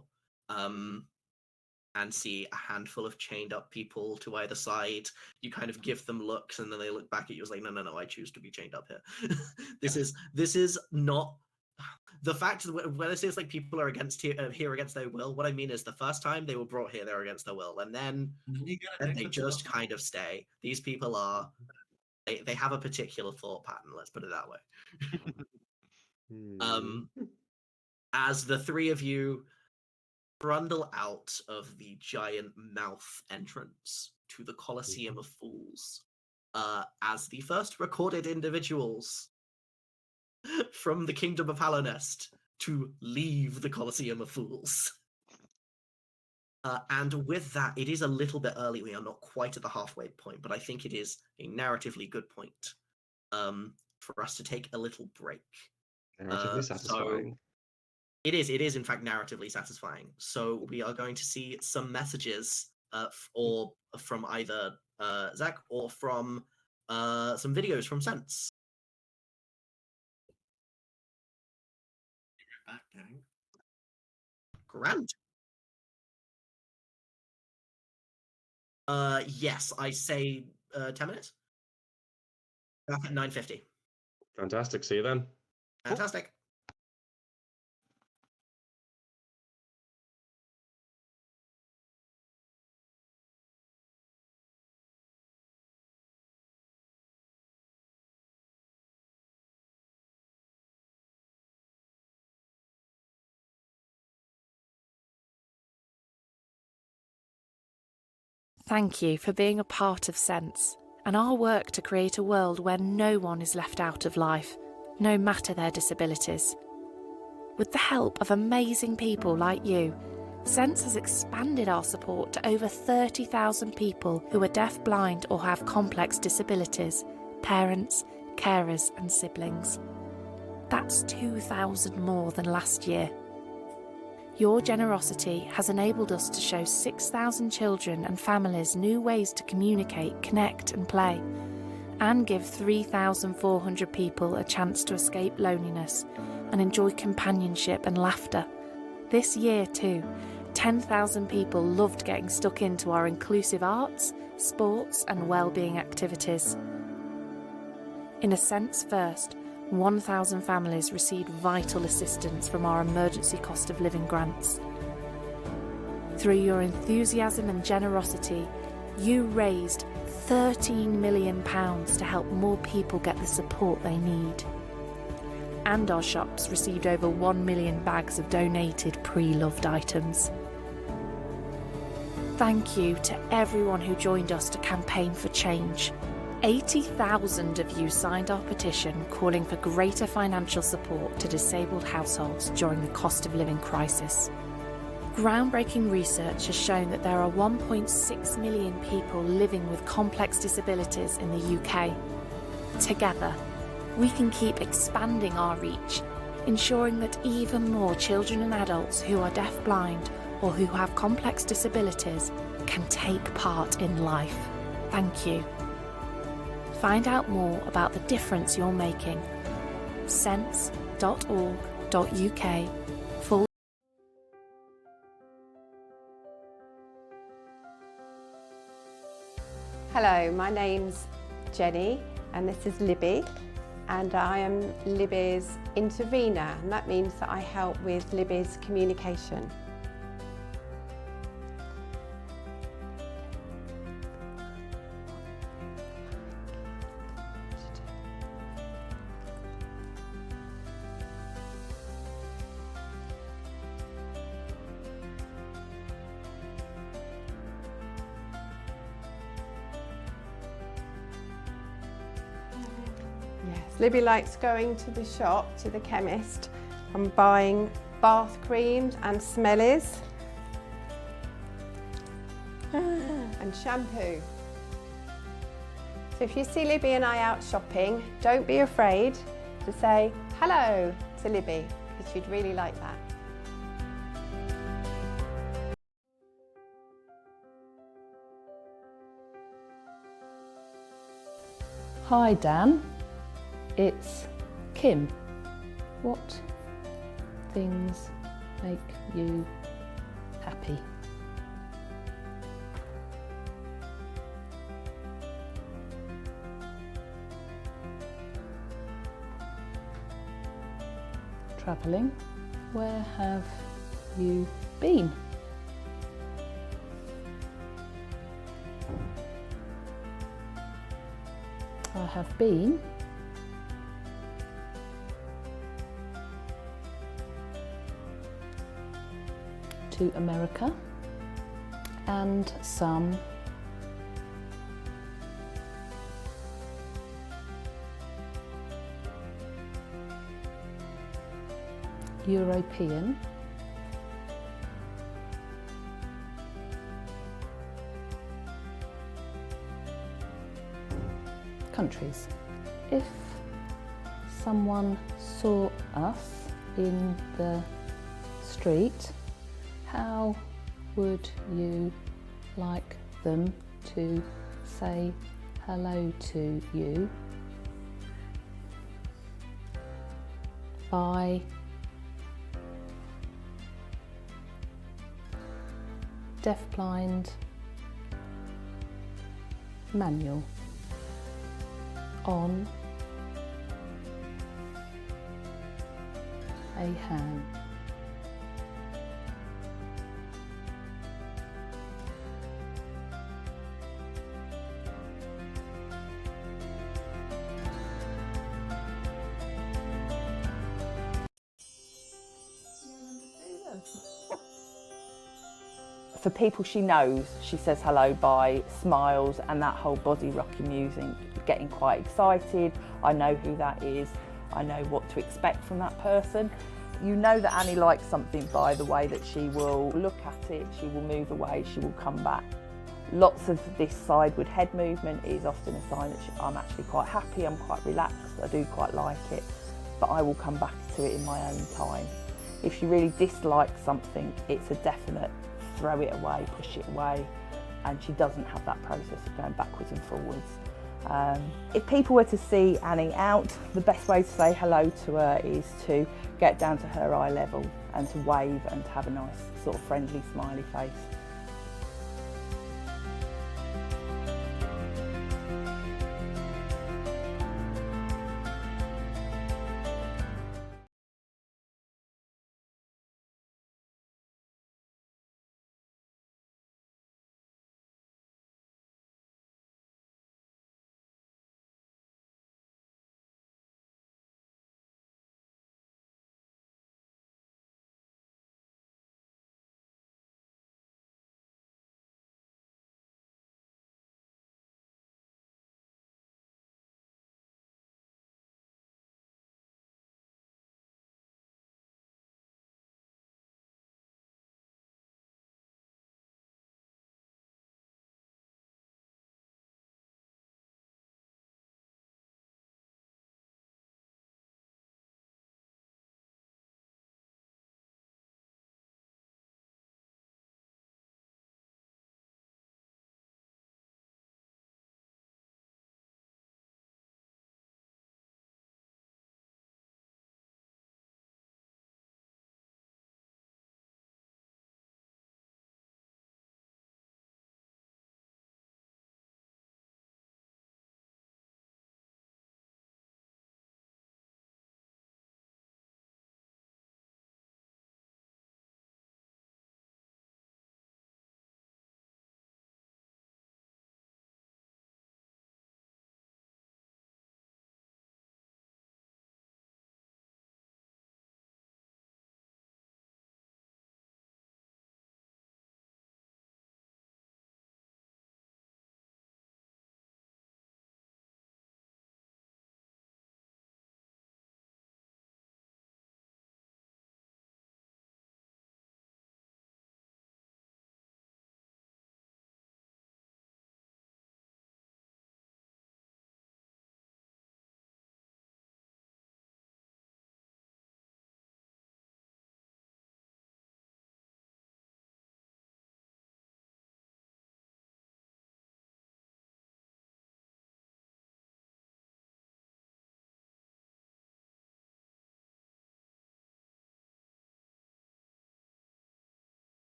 and see a handful of chained up people to either side, you kind of give them looks, and then they look back at you as like, no, I choose to be chained up here. This is not the fact that when I say it's like people are against here against their will. What I mean is the first time they were brought here, they were against their will, and then they just kind of stay. These people are they have a particular thought pattern. Let's put it that way. As the three of you trundle out of the giant mouth entrance to the Colosseum of Fools, as the first recorded individuals from the Kingdom of Hallownest to leave the Colosseum of Fools. And with that, it is a little bit early. We are not quite at the halfway point, but I think it is a narratively good point for us to take a little break. Narratively satisfying. It is in fact narratively satisfying. So we are going to see some messages, or from either Zach or from some videos from Sense. Back, gang. Grand. Yes, I say 10 minutes. Back at 9:50. Fantastic. See you then. Fantastic. Thank you for being a part of Sense and our work to create a world where no one is left out of life, no matter their disabilities. With the help of amazing people like you, Sense has expanded our support to over 30,000 people who are deaf, blind, or have complex disabilities, parents, carers, and siblings. That's 2,000 more than last year. Your generosity has enabled us to show 6,000 children and families new ways to communicate, connect, and play, and give 3,400 people a chance to escape loneliness and enjoy companionship and laughter. This year, too, 10,000 people loved getting stuck into our inclusive arts, sports, and well-being activities. In a sense first, 1,000 families received vital assistance from our emergency cost of living grants. Through your enthusiasm and generosity, you raised £13 million to help more people get the support they need. And our shops received over 1 million bags of donated pre-loved items. Thank you to everyone who joined us to campaign for change. 80,000 of you signed our petition calling for greater financial support to disabled households during the cost of living crisis. Groundbreaking research has shown that there are 1.6 million people living with complex disabilities in the UK. Together, we can keep expanding our reach, ensuring that even more children and adults who are deaf-blind or who have complex disabilities can take part in life. Thank you. Find out more about the difference you're making. sense.org.uk. Hello, my name's Jenny and this is Libby, and I am Libby's intervener, and that means that I help with Libby's communication. Libby likes going to the shop, to the chemist, and buying bath creams and smellies and shampoo. So if you see Libby and I out shopping, don't be afraid to say hello to Libby, because she'd really like that. Hi Dan, it's Kim. What things make you happy? Travelling. Where have you been? I have been to America and some European countries. If someone saw us in the street, how would you like them to say hello to you? By deafblind manual on a hand. For people she knows, she says hello by smiles and that whole body rocking music, getting quite excited. I know who that is. I know what to expect from that person. You know that Annie likes something by the way that she will look at it, she will move away, she will come back. Lots of this sideward head movement is often a sign that I'm actually quite happy, I'm quite relaxed, I do quite like it, but I will come back to it in my own time. If she really dislikes something, it's a definite throw it away, push it away, and she doesn't have that process of going backwards and forwards. If people were to see Annie out, the best way to say hello to her is to get down to her eye level and to wave and to have a nice sort of friendly smiley face.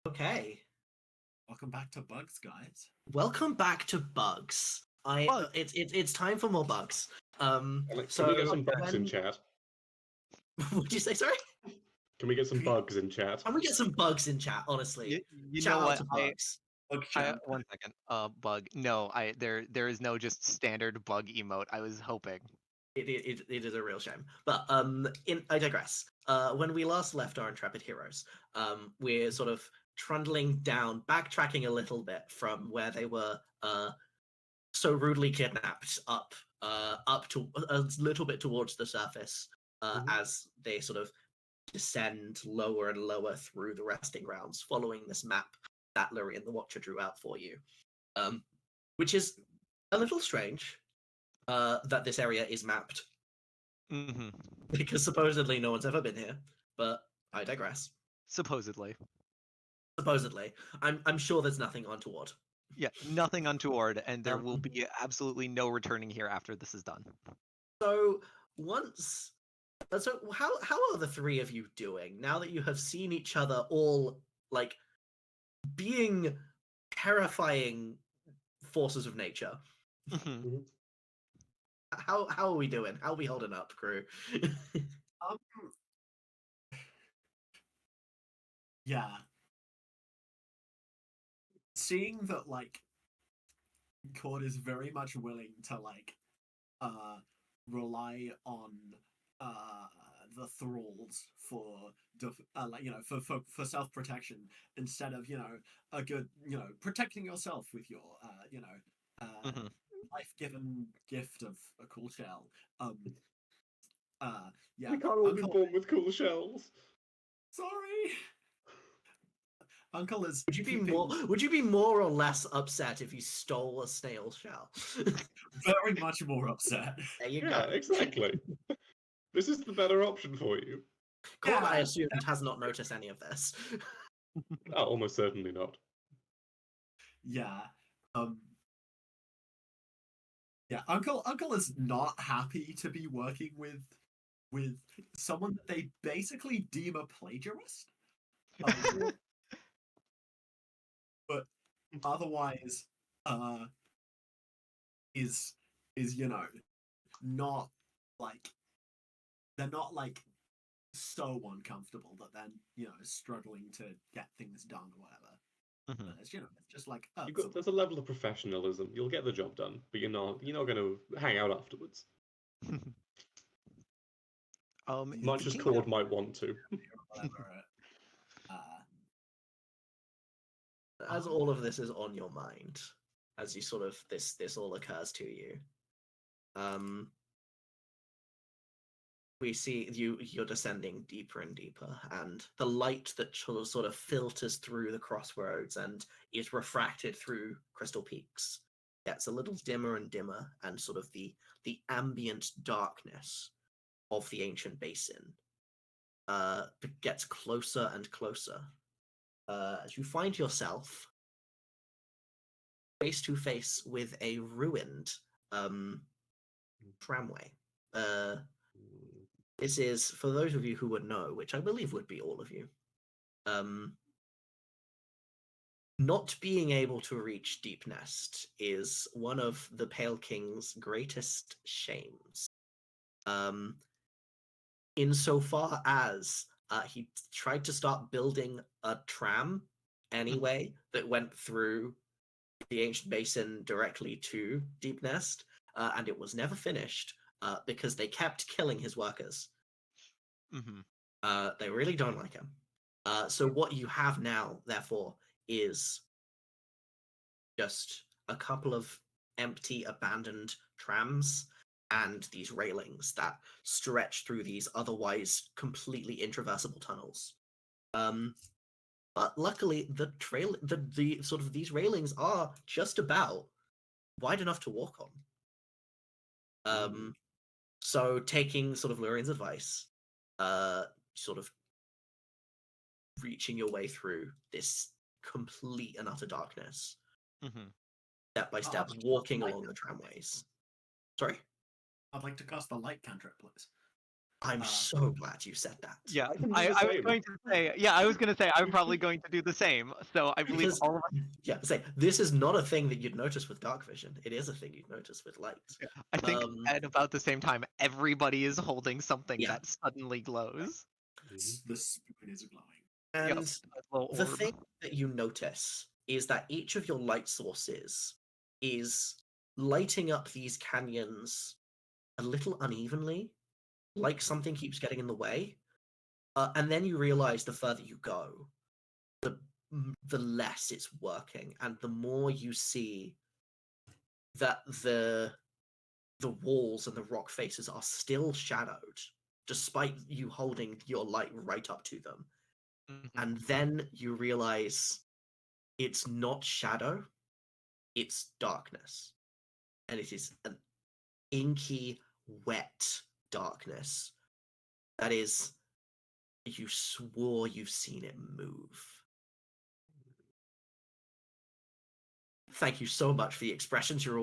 Okay. Welcome back to Bugs, guys. Welcome back to Bugs. Bugs. It's time for more bugs. Alex, So can we get some bugs in when- chat? What'd you say? Sorry. Can we get some bugs in chat? Can we get some bugs in chat? Honestly, You shout know out what? to bugs. Bug I champ. 1 second. Bug. No, there is no just standard bug emote. I was hoping. It is a real shame. But I digress. When we last left our intrepid heroes, we're sort of trundling down, backtracking a little bit from where they were so rudely kidnapped up to a little bit towards the surface as they sort of descend lower and lower through the resting grounds, following this map that Lurian the Watcher drew out for you, which is a little strange that this area is mapped Mm-hmm. because supposedly no one's ever been here. But I digress. Supposedly. Supposedly, I'm sure there's nothing untoward. Yeah, nothing untoward, and there will Um, be absolutely no returning here after this is done. So once, so how are the three of you doing now that you have seen each other all like being terrifying forces of nature? Mhm. How are we doing? How are we holding up, crew? Um, yeah. Seeing that, like, Cord is very much willing to, like, rely on the thralls for like, you know, for self-protection instead of, you know, a good, you know, protecting yourself with your you know, Mhm. life-given gift of a cool shell. Yeah, We can't all be Uncle, born with cool shells. sorry. Uncle is Would you be keeping more? Would you be more or less upset if you stole a snail shell? very much more upset. There you Yeah, go. exactly. This is the better option for you. Cord, I Yeah, assumed, has not noticed any of this. Oh, almost certainly not. Yeah. Yeah, Uncle is not happy to be working with someone that they basically deem a plagiarist. But otherwise, is you know, not like they're not like so uncomfortable that they're, you know, struggling to get things done or whatever. Mhm. It's, you know, it's just like There's a level of professionalism. You'll get the job done, but you're not going to hang out afterwards. Much as Cord might want to. whatever. As all of this is on your mind, as you sort of this all occurs to you, we see you're descending deeper and deeper, and the light that sort of filters through the crossroads and is refracted through Crystal Peaks gets a little dimmer and dimmer, and sort of the ambient darkness of the ancient basin gets closer and closer as you find yourself face to face with a ruined tramway. This is, for those of you who would know, which I believe would be all of you, not being able to reach Deep Nest is one of the Pale King's greatest shames. Insofar as he tried to start building a tram anyway that went through the ancient basin directly to Deep Nest, and it was never finished because they kept killing his workers. Mhm. They really don't like him. So what you have now, therefore, is just a couple of empty, abandoned trams and these railings that stretch through these otherwise completely intraversible tunnels. But luckily, the sort of these railings are just about wide enough to walk on. So taking sort of Lurian's advice, sort of reaching your way through this complete and utter darkness, Mhm. step by step, walking along the tramways. Sorry? I'd like to cast the light cantrip, please. I'm so glad you said that. Yeah, I can do I the was same. going to say. Yeah, I was going to say I'm probably going to do the same. So I believe Because all of us. yeah, say this is not a thing that you'd notice with dark vision. It is a thing you'd notice with light. I think Um, at about the same time, everybody is holding something Yeah. that suddenly glows. Mhm. The spoon is glowing. and A little the orb. thing that you notice is that each of your light sources is lighting up these canyons a little unevenly, like something keeps getting in the way. And then you realize the further you go, the less it's working, and the more you see that the walls and the rock faces are still shadowed, despite you holding your light right up to them. Mhm. And then you realize it's not shadow, it's darkness. And it is an inky, wet darkness that is, you swore you've seen it move. Thank you so much for the expressions you're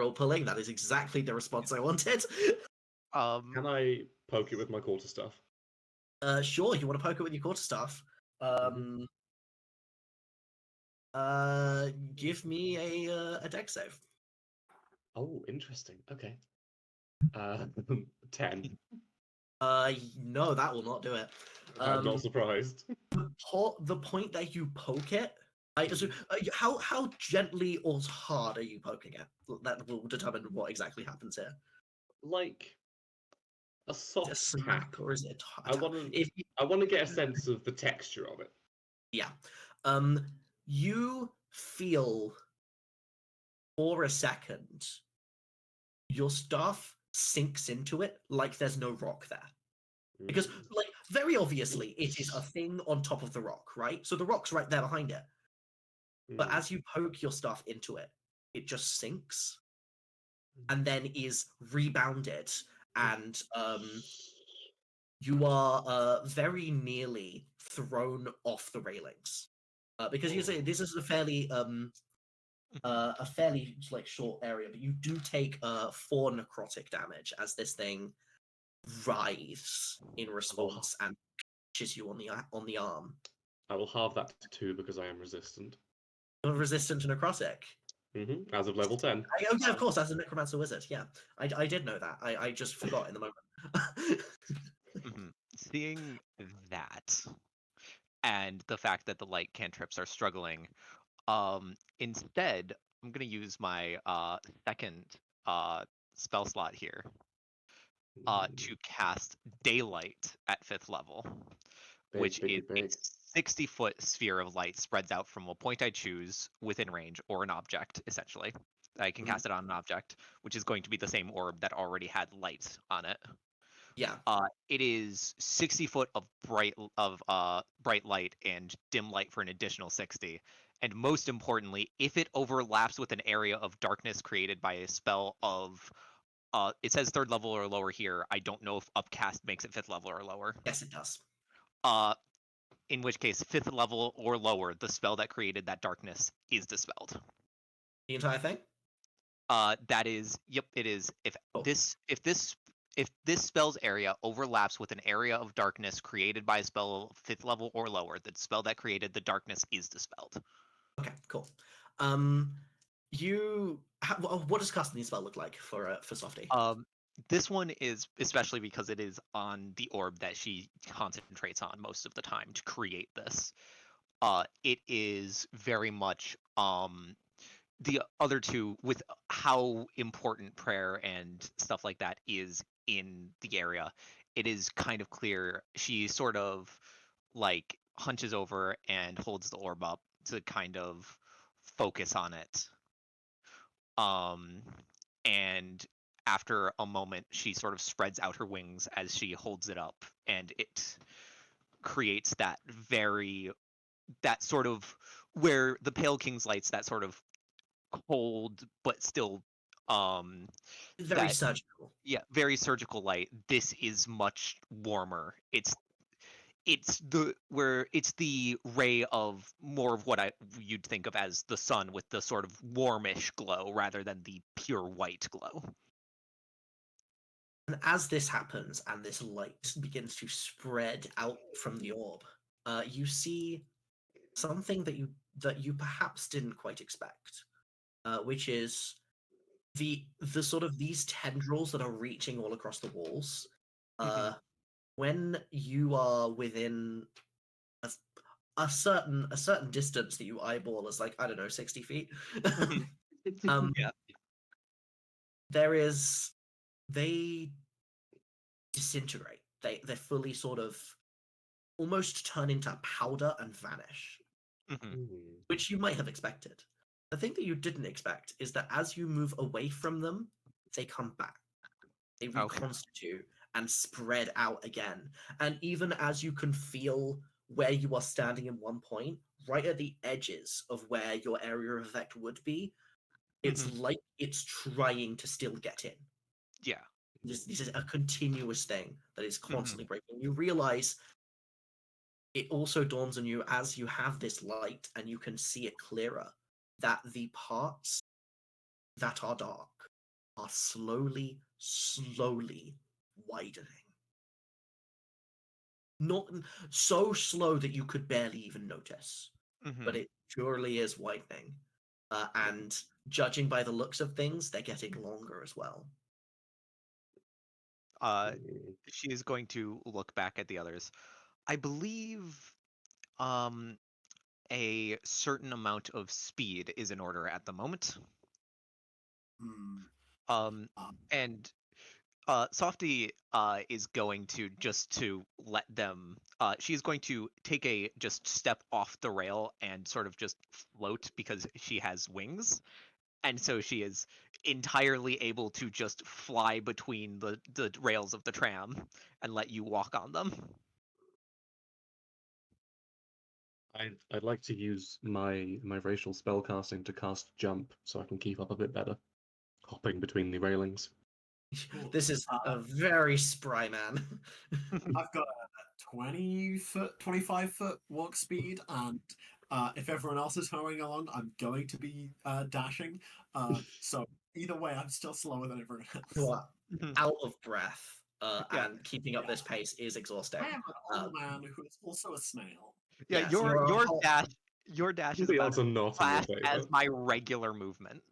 all pulling. That is exactly the response I wanted. Can I poke it with my quarterstaff? Sure, you want to poke it with your quarterstaff. Mhm. Give me a dex save. Oh, interesting. Okay. 10. No, that will not do it. I'm not surprised. The point that you poke it, how gently or hard are you poking it? That will determine what exactly happens here. Like a Is it a soft smack tap. or is it a I tap? want to. If I want to get a sense of the texture of it. Yeah. You feel for a second your staff sinks into it like there's no rock there. Because, Mm. like, very obviously, it is a thing on top of the rock, right? So the rock's right there behind it. But Mm. as you poke your stuff into it, it just sinks and then is rebounded. And you are very nearly thrown off the railings. Because you say this is a fairly like short area, but you do take 4 necrotic damage as this thing writhes in response and catches you on the arm. I will halve that to 2 because I am resistant. You're resistant to necrotic. As of level 10. Oh yeah, of course, as a necromancer wizard. Yeah, I did know that. I just forgot in the moment. Seeing that, and the fact that the light cantrips are struggling, instead, I'm gonna use my second spell slot here to cast Daylight at 5th level, which is a 60-foot sphere of light spreads out from a point I choose within range or an object, essentially. I can cast it on an object, which is going to be the same orb that already had light on it. Yeah. It is 60 foot of bright light and dim light for an additional 60. And most importantly, if it overlaps with an area of darkness created by a spell of it says 3rd level or lower here. I don't know if upcast makes it 5th level or lower. Yes, it does. In which case, 5th level or lower, the spell that created that darkness is dispelled. The entire thing? That is, yep, it is. If Oh. If this spell's area overlaps with an area of darkness created by a spell 5th level or lower, the spell that created the darkness is dispelled. Okay, cool. What does casting the spell look like for Softy? This one is, especially because it is on the orb that she concentrates on most of the time to create this. It is very much the other two, with how important prayer and stuff like that is in the area, it is kind of clear. She sort of like hunches over and holds the orb up to kind of focus on it. And after a moment, she sort of spreads out her wings as she holds it up, and it creates that sort of, where the Pale King's lights, that sort of cold but still Very surgical. Yeah, very surgical light. This is much warmer. It's the ray of more of what you'd think of as the sun, with the sort of warmish glow rather than the pure white glow. And as this happens and this light begins to spread out from the orb, you see something that you perhaps didn't quite expect, which is the sort of these tendrils that are reaching all across the walls. When you are within a certain distance that you eyeball as like, I don't know, 60 feet. Yeah. They disintegrate. They fully sort of almost turn into powder and vanish, which you might have expected. The thing that you didn't expect is that as you move away from them, they come back. They reconstitute and spread out again. And even as you can feel where you are standing in one point, right at the edges of where your area of effect would be, it's like it's trying to still get in. Yeah. This is a continuous thing that is constantly breaking. You realize it also dawns on you as you have this light and you can see it clearer that the parts that are dark are slowly widening. Not so slow that you could barely even notice, but it surely is widening. And judging by the looks of things, they're getting longer as well. She is going to look back at the others. I believe a certain amount of speed is in order at the moment. And Softy is going to just to let them. She's going to take a just step off the rail and sort of just float because she has wings, and so she is entirely able to just fly between the rails of the tram and let you walk on them. I'd like to use my racial spellcasting to cast jump so I can keep up a bit better, hopping between the railings. This is a very spry man. I've got a 20-foot, 25-foot walk speed, and if everyone else is hurrying along, I'm going to be dashing. So either way, I'm still slower than everyone else. You are out of breath, and keeping up this pace is exhausting. I am an old man who is also a snail. Yeah, Yes, your dash is The about odds are not in your fast favor. as my regular movement.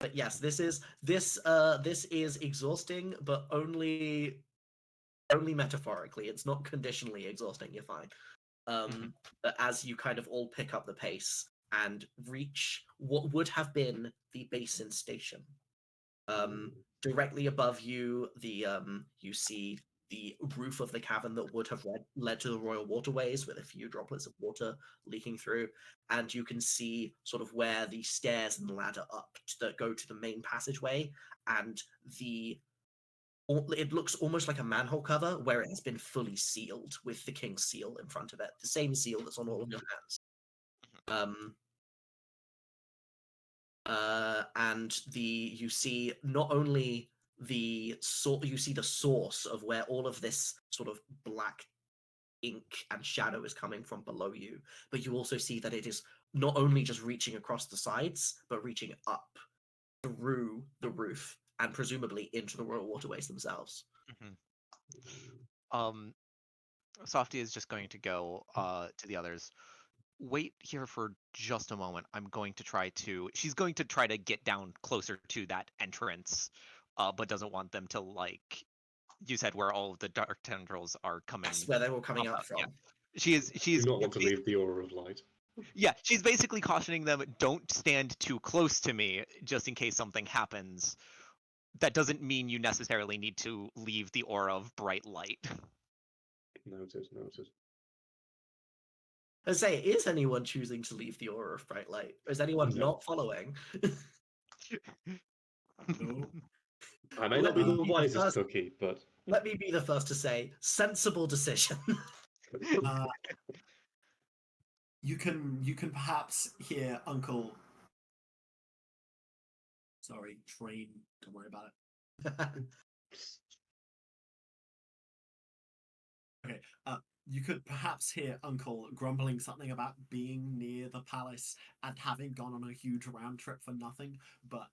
But yes, this is exhausting, but only metaphorically. It's not conditionally exhausting. You're fine. But as you kind of all pick up the pace and reach what would have been the basin station, directly above you, you see the roof of the cavern that would have led to the royal waterways with a few droplets of water leaking through, and you can see sort of where the stairs and the ladder up that go to the main passageway, and it looks almost like a manhole cover where it has been fully sealed with the king's seal in front of it, the same seal that's on all of your hands. And you see not only you see the source of where all of this sort of black ink and shadow is coming from below you, but you also see that it is not only just reaching across the sides, but reaching up through the roof and presumably into the royal waterways themselves. Softy is just going to go to the others. Wait here for just a moment. She's going to try to get down closer to that entrance, but doesn't want them to, like you said, where all of the dark tendrils are coming. That's where they were coming up from. Yeah. She's Do not want to leave the aura of light. Yeah, she's basically cautioning them, don't stand too close to me, just in case something happens. That doesn't mean you necessarily need to leave the aura of bright light. Noted. I say, is anyone choosing to leave the aura of bright light? Or is anyone No. not following? No. I may not be the wisest cookie, but let me be the first to say, sensible decision. You can perhaps hear Uncle. Sorry, train. Don't worry about it. Okay. You could perhaps hear Uncle grumbling something about being near the palace and having gone on a huge round trip for nothing. But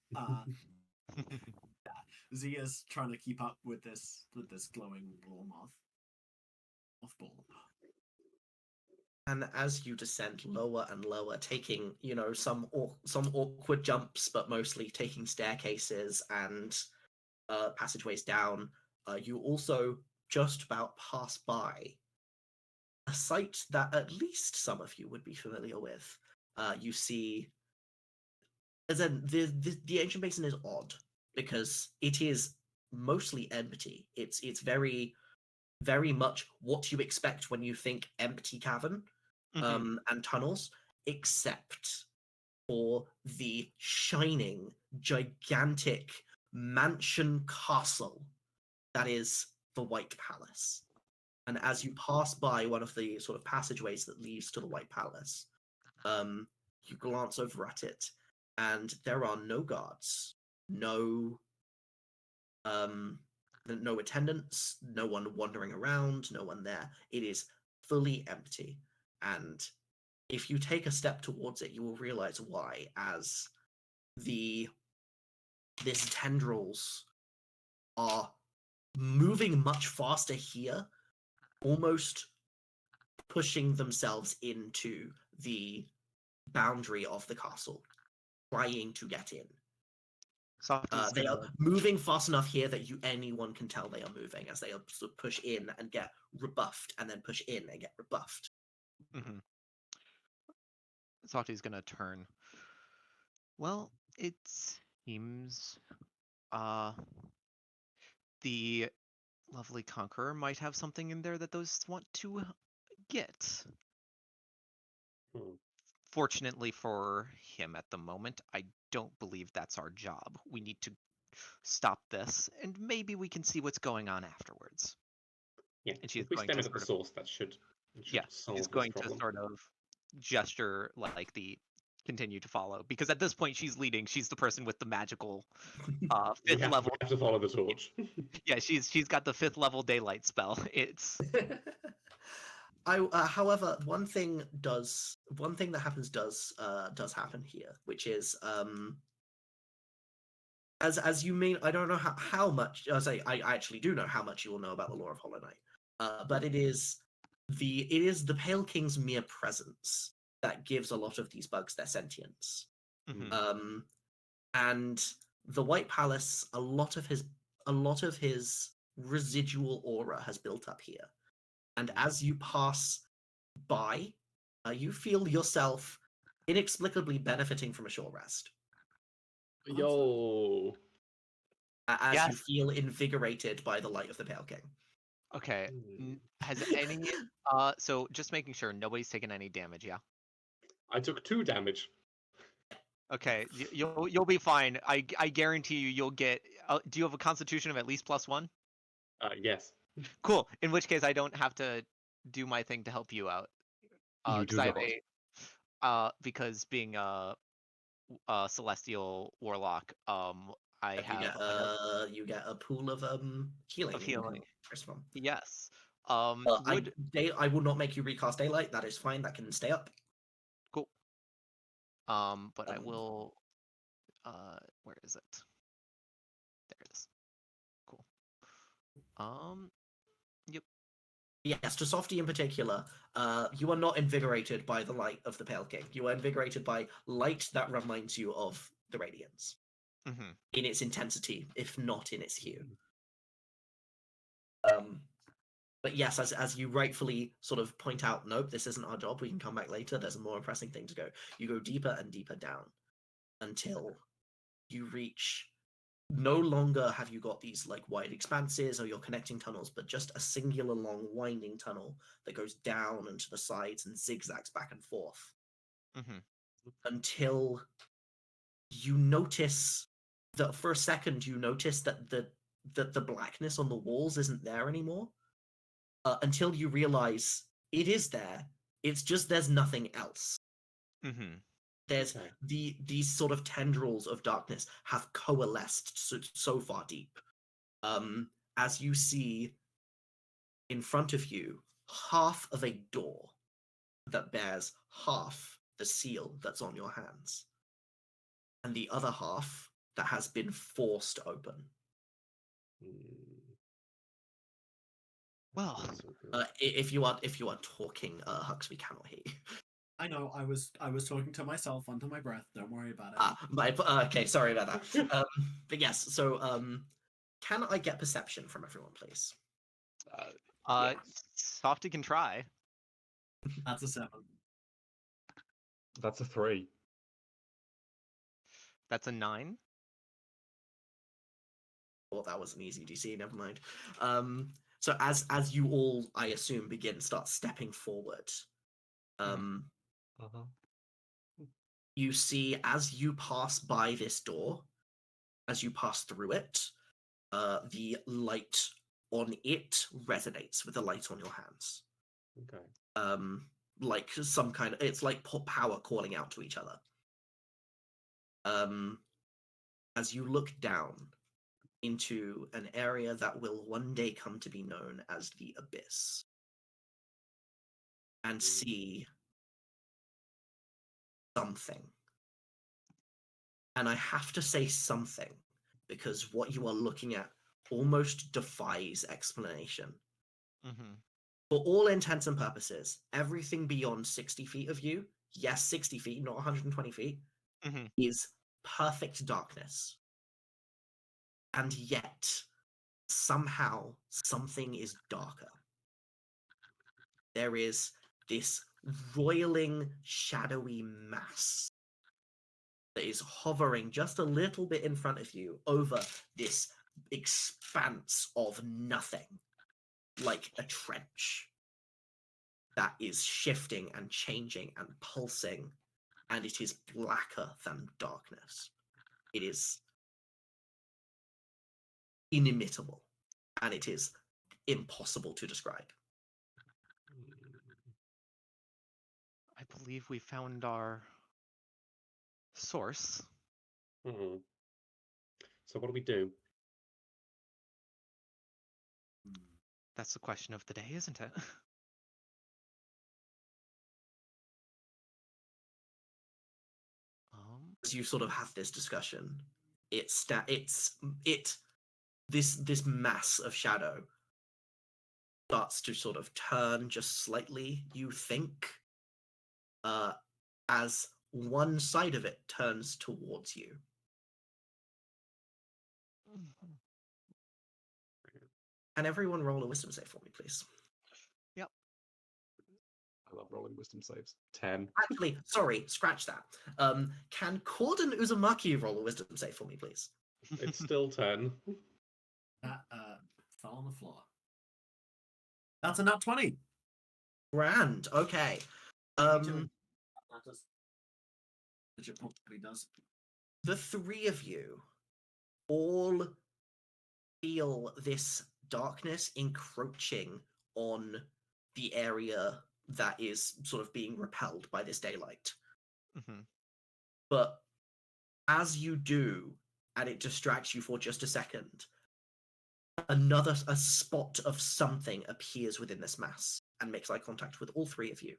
Zia's trying to keep up with this glowing ball mothball. And as you descend lower and lower, taking, some awkward jumps, but mostly taking staircases and passageways down, you also just about pass by a site that at least some of you would be familiar with. You see, the ancient basin is odd because it is mostly empty. It's very, very much what you expect when you think empty cavern. And tunnels, except for the shining, gigantic mansion castle that is the White Palace. And as you pass by one of the sort of passageways that leads to the White Palace, you glance over at it, and there are no guards, no attendants, no one wandering around, no one there. It is fully empty, and if you take a step towards it, you will realize why, as these tendrils are moving much faster here, almost pushing themselves into the boundary of the castle, trying to get in. They are moving fast enough here that anyone can tell they are moving, as they sort of push in and get rebuffed, and then push in and get rebuffed. Sati's gonna turn. Well, it seems the lovely conqueror might have something in there that those want to get. Fortunately for him at the moment, I don't believe that's our job. We need to stop this, and maybe we can see what's going on afterwards. Yeah, and she's if we going stem to it at the sort of, source, that should yeah, solve she's this going problem. to sort of gesture like the continue to follow, because at this point she's leading. She's the person with the magical fifth level. We have to follow the torch. Yeah, she's got the 5th level daylight spell. It's however, one thing that happens does happen here, which is as you mean, I don't know how much. I actually do know how much you will know about the lore of Hollow Knight, but it is the Pale King's mere presence that gives a lot of these bugs their sentience. And the White Palace, a lot of his residual aura has built up here, and as you pass by, you feel yourself inexplicably benefiting from a short rest. Yo. As Yes. you feel invigorated by the light of the Pale King. Okay. Has any so just making sure nobody's taken any damage, yeah? I took 2 damage. Okay, you'll be fine. I guarantee you'll get. Do you have a Constitution of at least +1? Yes. Cool. In which case, I don't have to do my thing to help you out. You do I have not. because being a celestial warlock, I have you get a pool of healing. of healing. First one. Yes. I will not make you recast daylight. That is fine. That can stay up. Cool. But I will. Where is it? There it is. Cool. Yep. Yes, to Softy in particular, you are not invigorated by the light of the Pale King. You are invigorated by light that reminds you of the Radiance. In its intensity, if not in its hue. But yes, as you rightfully sort of point out, nope, this isn't our job. We can come back later. There's a more pressing thing to go. You go deeper and deeper down until you reach. No longer have you got these like wide expanses or your connecting tunnels, but just a singular long winding tunnel that goes down and to the sides and zigzags back and forth. Until you notice that for a second you notice that the blackness on the walls isn't there anymore. Until you realize it is there. It's just there's nothing else. There's these sort of tendrils of darkness have coalesced so far deep. As you see in front of you, half of a door that bears half the seal that's on your hands, and the other half that has been forced open. Mm, Well, that's all good. If you are talking, Hux, we cannot hear you. I know. I was talking to myself under my breath. Don't worry about it. Okay, sorry about that. But yes, so can I get perception from everyone, please? Yes. Softy can try. That's a 7. That's a 3. That's a 9. Well, that was an easy DC. Never mind. So as you all, I assume, start stepping forward, Uh-huh. you see as you pass by this door, as you pass through it, the light on it resonates with the light on your hands. Okay. Like some kind of, it's like power calling out to each other. As you look down into an area that will one day come to be known as the Abyss, and see something. And I have to say something, because what you are looking at almost defies explanation. Mm-hmm. For all intents and purposes, everything beyond 60 feet of you, yes, 60 feet, not 120 feet, Mm-hmm. is perfect darkness. And yet, somehow, something is darker. There is this roiling, shadowy mass that is hovering just a little bit in front of you over this expanse of nothing, like a trench that is shifting and changing and pulsing, and it is blacker than darkness. It is inimitable, and it is impossible to describe. I believe we found our source. Mm-hmm. So what do we do? That's the question of the day, isn't it? As you sort of have this discussion, this mass of shadow starts to sort of turn just slightly, you think, as one side of it turns towards you. Can everyone roll a wisdom save for me, please? Yep. I love rolling wisdom saves. 10. Actually, sorry, scratch that. Can Cord and Uzumaki roll a wisdom save for me, please? It's still 10. That fell on the floor. That's a nat 20. Grand. Okay. Which it probably does. The three of you all feel this darkness encroaching on the area that is sort of being repelled by this daylight. Mm-hmm. But as you do, and it distracts you for just a second, a spot of something appears within this mass and makes eye contact with all three of you.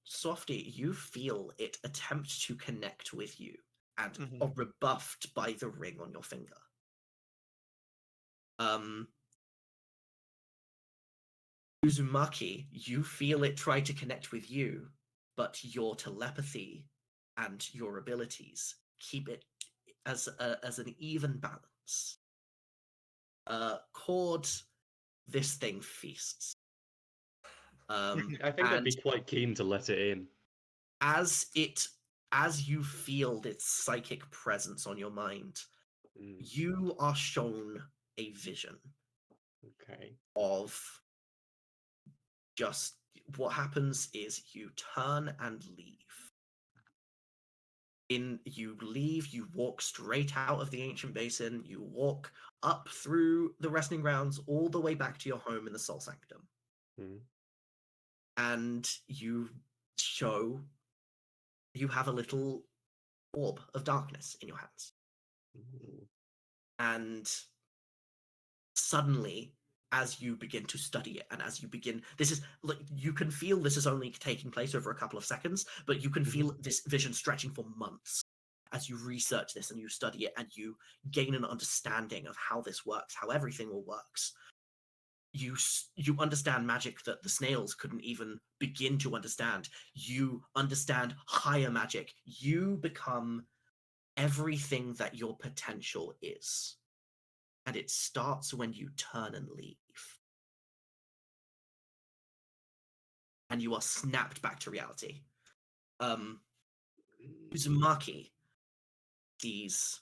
Softy, you feel it attempt to connect with you and are rebuffed by the ring on your finger. Uzumaki, you feel it try to connect with you, but your telepathy and your abilities keep it as an even balance. Cord, this thing feasts. I think I'd be quite keen to let it in. As you feel its psychic presence on your mind, you are shown a vision. Okay. Of just what happens is you turn and leave. You walk straight out of the ancient basin, you walk up through the resting grounds all the way back to your home in the Soul Sanctum. And you have a little orb of darkness in your hands. And suddenly, as you begin to study it, and as you begin, you can feel this is only taking place over a couple of seconds, but you can feel this vision stretching for months as you research this and you study it and you gain an understanding of how this works, how everything all works, you understand magic that the snails couldn't even begin to understand. You understand higher magic. You become everything that your potential is. And it starts when you turn and leave. And you are snapped back to reality. Uzumaki sees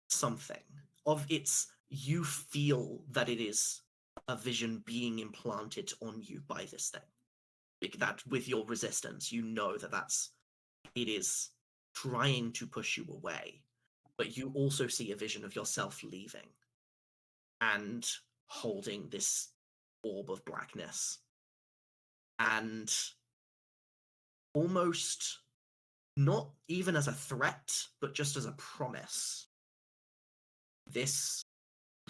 something of its. You feel that it is a vision being implanted on you by this thing. That with your resistance, you know that it is trying to push you away. But you also see a vision of yourself leaving and holding this orb of blackness. And almost not even as a threat, but just as a promise. This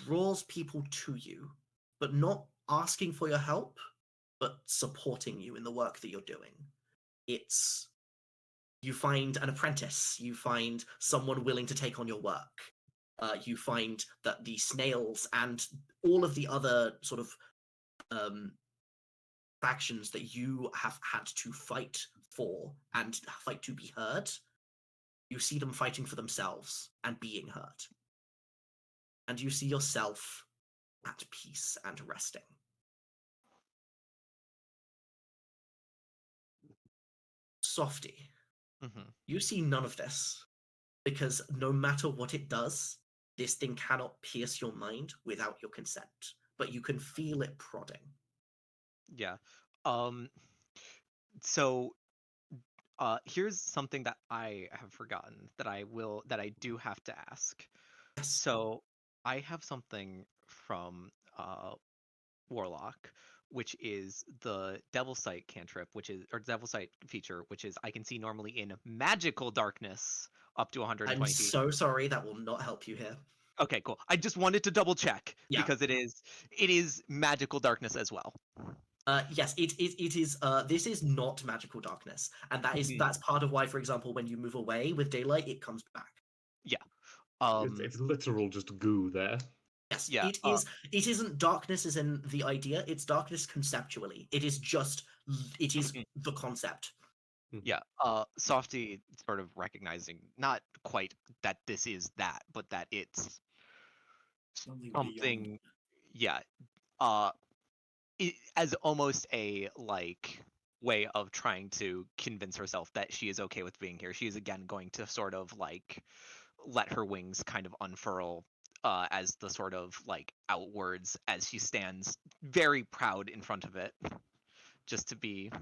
draws people to you, but not asking for your help, but supporting you in the work that you're doing. It's you find an apprentice, you find someone willing to take on your work. You find that the snails and all of the other sort of factions that you have had to fight for and fight to be heard, you see them fighting for themselves and being heard. And you see yourself at peace and resting. Softy, you see none of this, because no matter what it does, this thing cannot pierce your mind without your consent, but you can feel it prodding. Yeah. So here's something that I have forgotten that I do have to ask. Yes. So I have something from Warlock, which is the Devil Sight cantrip, or Devil Sight feature, which is I can see normally in magical darkness up to 120 I'm feet. so sorry, that will not help you here. Okay, cool. I just wanted to double check Yeah. because it is magical darkness as well. Yes, it is. This is not magical darkness, and that's part of why, for example, when you move away with daylight, it comes back. Yeah. It's literal just goo there. Yes, Yeah, it is. It isn't darkness as in the idea. It's darkness conceptually. It is just. It is the concept. Yeah. Softy sort of recognizing not quite that this is that, but that it's Something something. beyond. Yeah. As almost a like way of trying to convince herself that she is okay with being here. She is again going to sort of like let her wings kind of unfurl as the sort of like outwards as she stands very proud in front of it, just to be.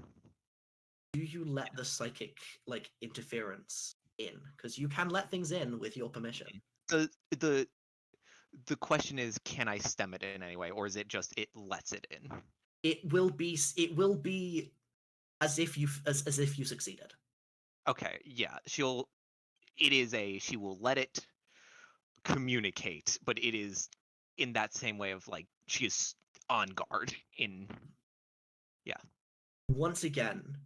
Do you let the psychic like interference in? Because you can let things in with your permission. The question is, can I stem it in any way, or is it just it lets it in? It will be as if you succeeded. Okay, yeah, she will let it communicate, but it is in that same way of like she is on guard in. Yeah. Once again,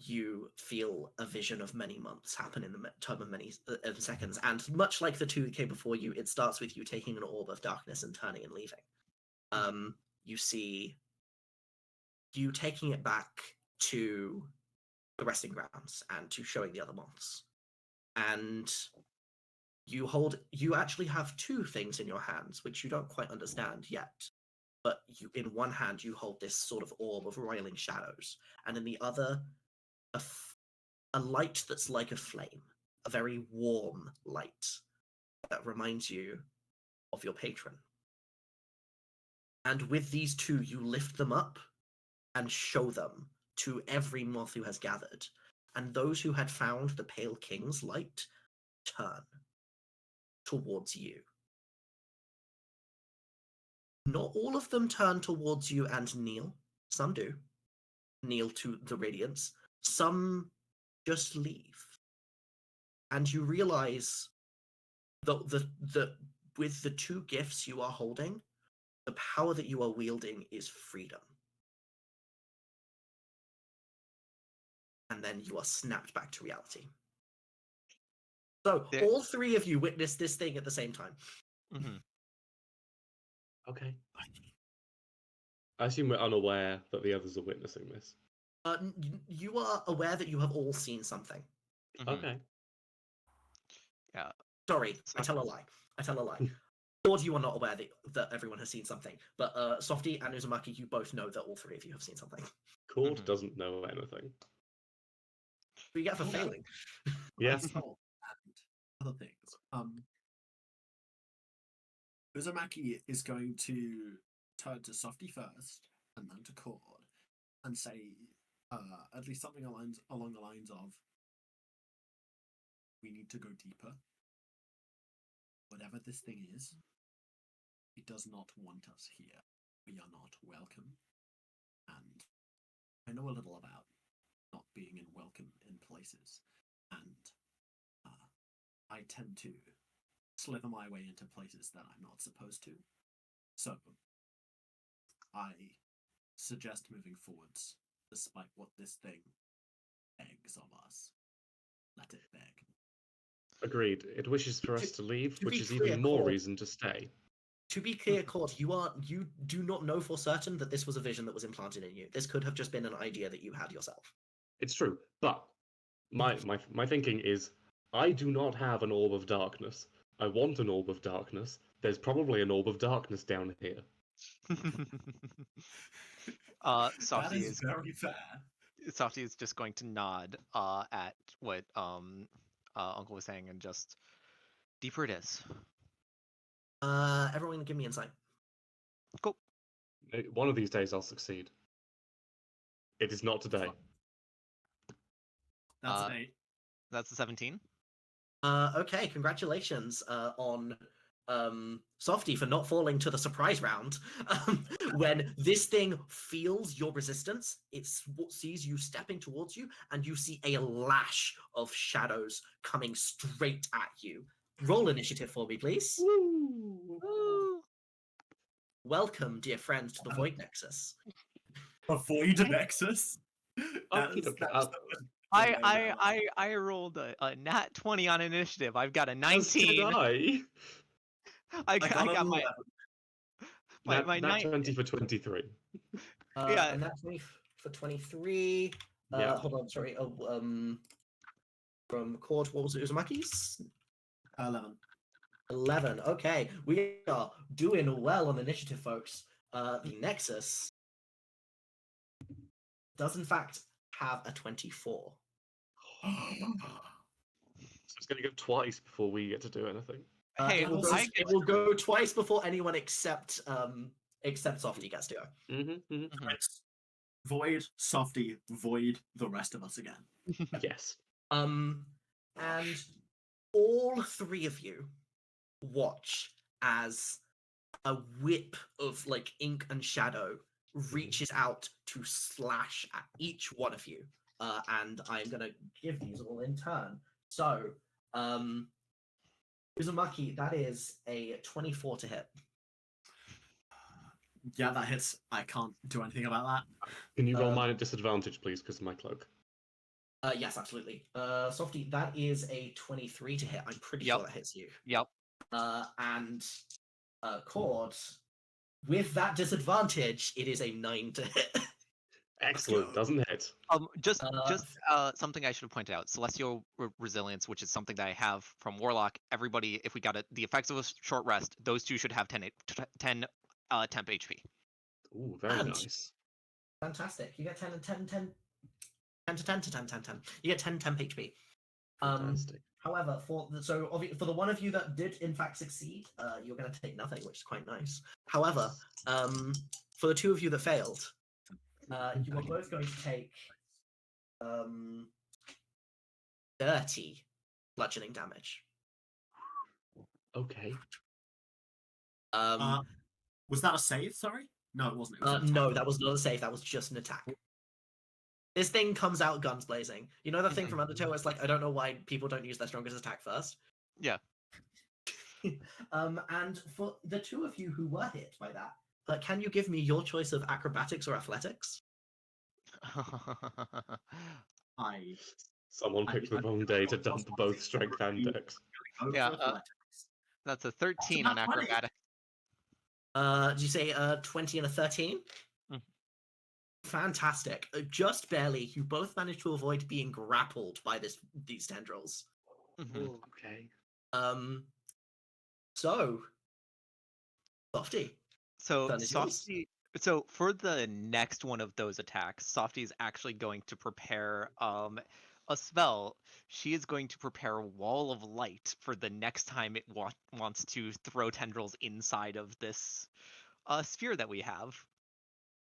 you feel a vision of many months happen in the time of many seconds, and much like the two that came before you, it starts with you taking an orb of darkness and turning and leaving. You see you taking it back to the resting grounds and to showing the other moths, and you actually have two things in your hands which you don't quite understand yet. But in one hand you hold this sort of orb of roiling shadows, and in the other a light that's like a flame, a very warm light that reminds you of your patron. And with these two, you lift them up and show them to every moth who has gathered. And those who had found the Pale King's light turn towards you. Not all of them turn towards you and kneel. Some do. Kneel to the radiance. Some just leave. And you realize that with the two gifts you are holding, the power that you are wielding is freedom. And then you are snapped back to reality. So There- all three of you witness this thing at the same time. hmm Okay. I assume we're unaware that the others are witnessing this. You are aware that you have all seen something. Okay. Yeah. Sorry, I So- tell a lie. Claude, you are not aware that everyone has seen something. But Softy and Uzumaki, you both know that all three of you have seen something. Cord Mhm. doesn't know anything. What do you get for Oh. failing? Yeah. Assault and other things. Uzumaki is going to turn to Softy first, and then to Cord, and say at least something along the lines of, "We need to go deeper. Whatever this thing is, it does not want us here. We are not welcome. And I know a little about not being welcome in places, and I tend to slither my way into places that I'm not supposed to. So I suggest moving forwards, despite what this thing begs of us. Let it beg." Agreed. It wishes for us to leave, to which be is clear, even more Cord- reason to stay. To be clear, Cord, you do not know for certain that this was a vision that was implanted in you. This could have just been an idea that you had yourself. It's true, but my thinking is, I do not have an orb of darkness. I want an orb of darkness. There's probably an orb of darkness down here. That Softy is is very fair. Softy is just going to nod at what Uncle was saying and just deeper it is. Everyone give me insight. Cool. One of these days I'll succeed. It is not today. That's Uh, an 8. That's a 17. Okay, congratulations on Softy for not falling to the surprise round. When this thing feels your resistance, it sees you stepping towards you, and you see a lash of shadows coming straight at you. Roll initiative for me, please. Woo! Welcome, dear friends, to the Void Nexus. Avoid a nexus. Okey dokey. I rolled a nat 20 on initiative. I've got a As did 19. I. I got got an my 11. my Nat nine. 20 for 23. Yeah. And that's me for 23. Yeah. Hold on, sorry. From Cord, what was it? Uzumaki's? 11. 11. Okay, we are doing well on initiative, folks. The Nexus does, in fact, have a 24. So it's going to go twice before we get to do anything. Hey, it will go, I get it will go twice before anyone except Softy gets to go. It's Void, Softy, Void, the rest of us again. Yes. And all three of you watch as a whip of like ink and shadow reaches out to slash at each one of you. And I'm gonna give these all in turn. So, Uzumaki, that is a 24 to hit. Yeah, that hits. I can't do anything about that. Can you roll mine at disadvantage, please, because of my cloak? Yes, absolutely. Softy, that is a 23 to hit. I'm pretty Yep. sure that hits you. Yep. And Cord, with that disadvantage, it is a 9 to hit. Excellent. Doesn't hit. Just something I should have pointed out. Celestial resilience, which is something that I have from Warlock. Everybody, if we got the effects of a short rest, those two should have 10 temp HP. Ooh, very And- nice. Fantastic. You get 10 and 10, 10 to 10 to 10, 10, 10. You get 10 temp HP. Fantastic. However, for the one of you that did in fact succeed, you're going to take nothing, which is quite nice. However, for the two of you that failed, you are both going to take 30 bludgeoning damage. Okay. Was that a save? Sorry? No, it wasn't. It was an No, attack. that was not a save. That was just an attack. This thing comes out guns blazing. You know that thing from Undertale where it's like, I don't know why people don't use their strongest attack first? Yeah. And for the two of you who were hit by that, can you give me your choice of acrobatics or athletics? I Someone I- picked the I- wrong I day got to plus dump 1 both to strength and you. dex. Go Yeah, for athletics. That's a 13 on about 20. acrobatics. Did you say 20 and a 13? Mhm. Fantastic. Just barely. You both managed to avoid being grappled by these tendrils. Mhm. Oh, okay. So, Softy. So Turn is yours. Softy. So for the next one of those attacks, Softy is actually going to prepare a spell. She is going to prepare Wall of Light for the next time it wants to throw tendrils inside of this sphere that we have.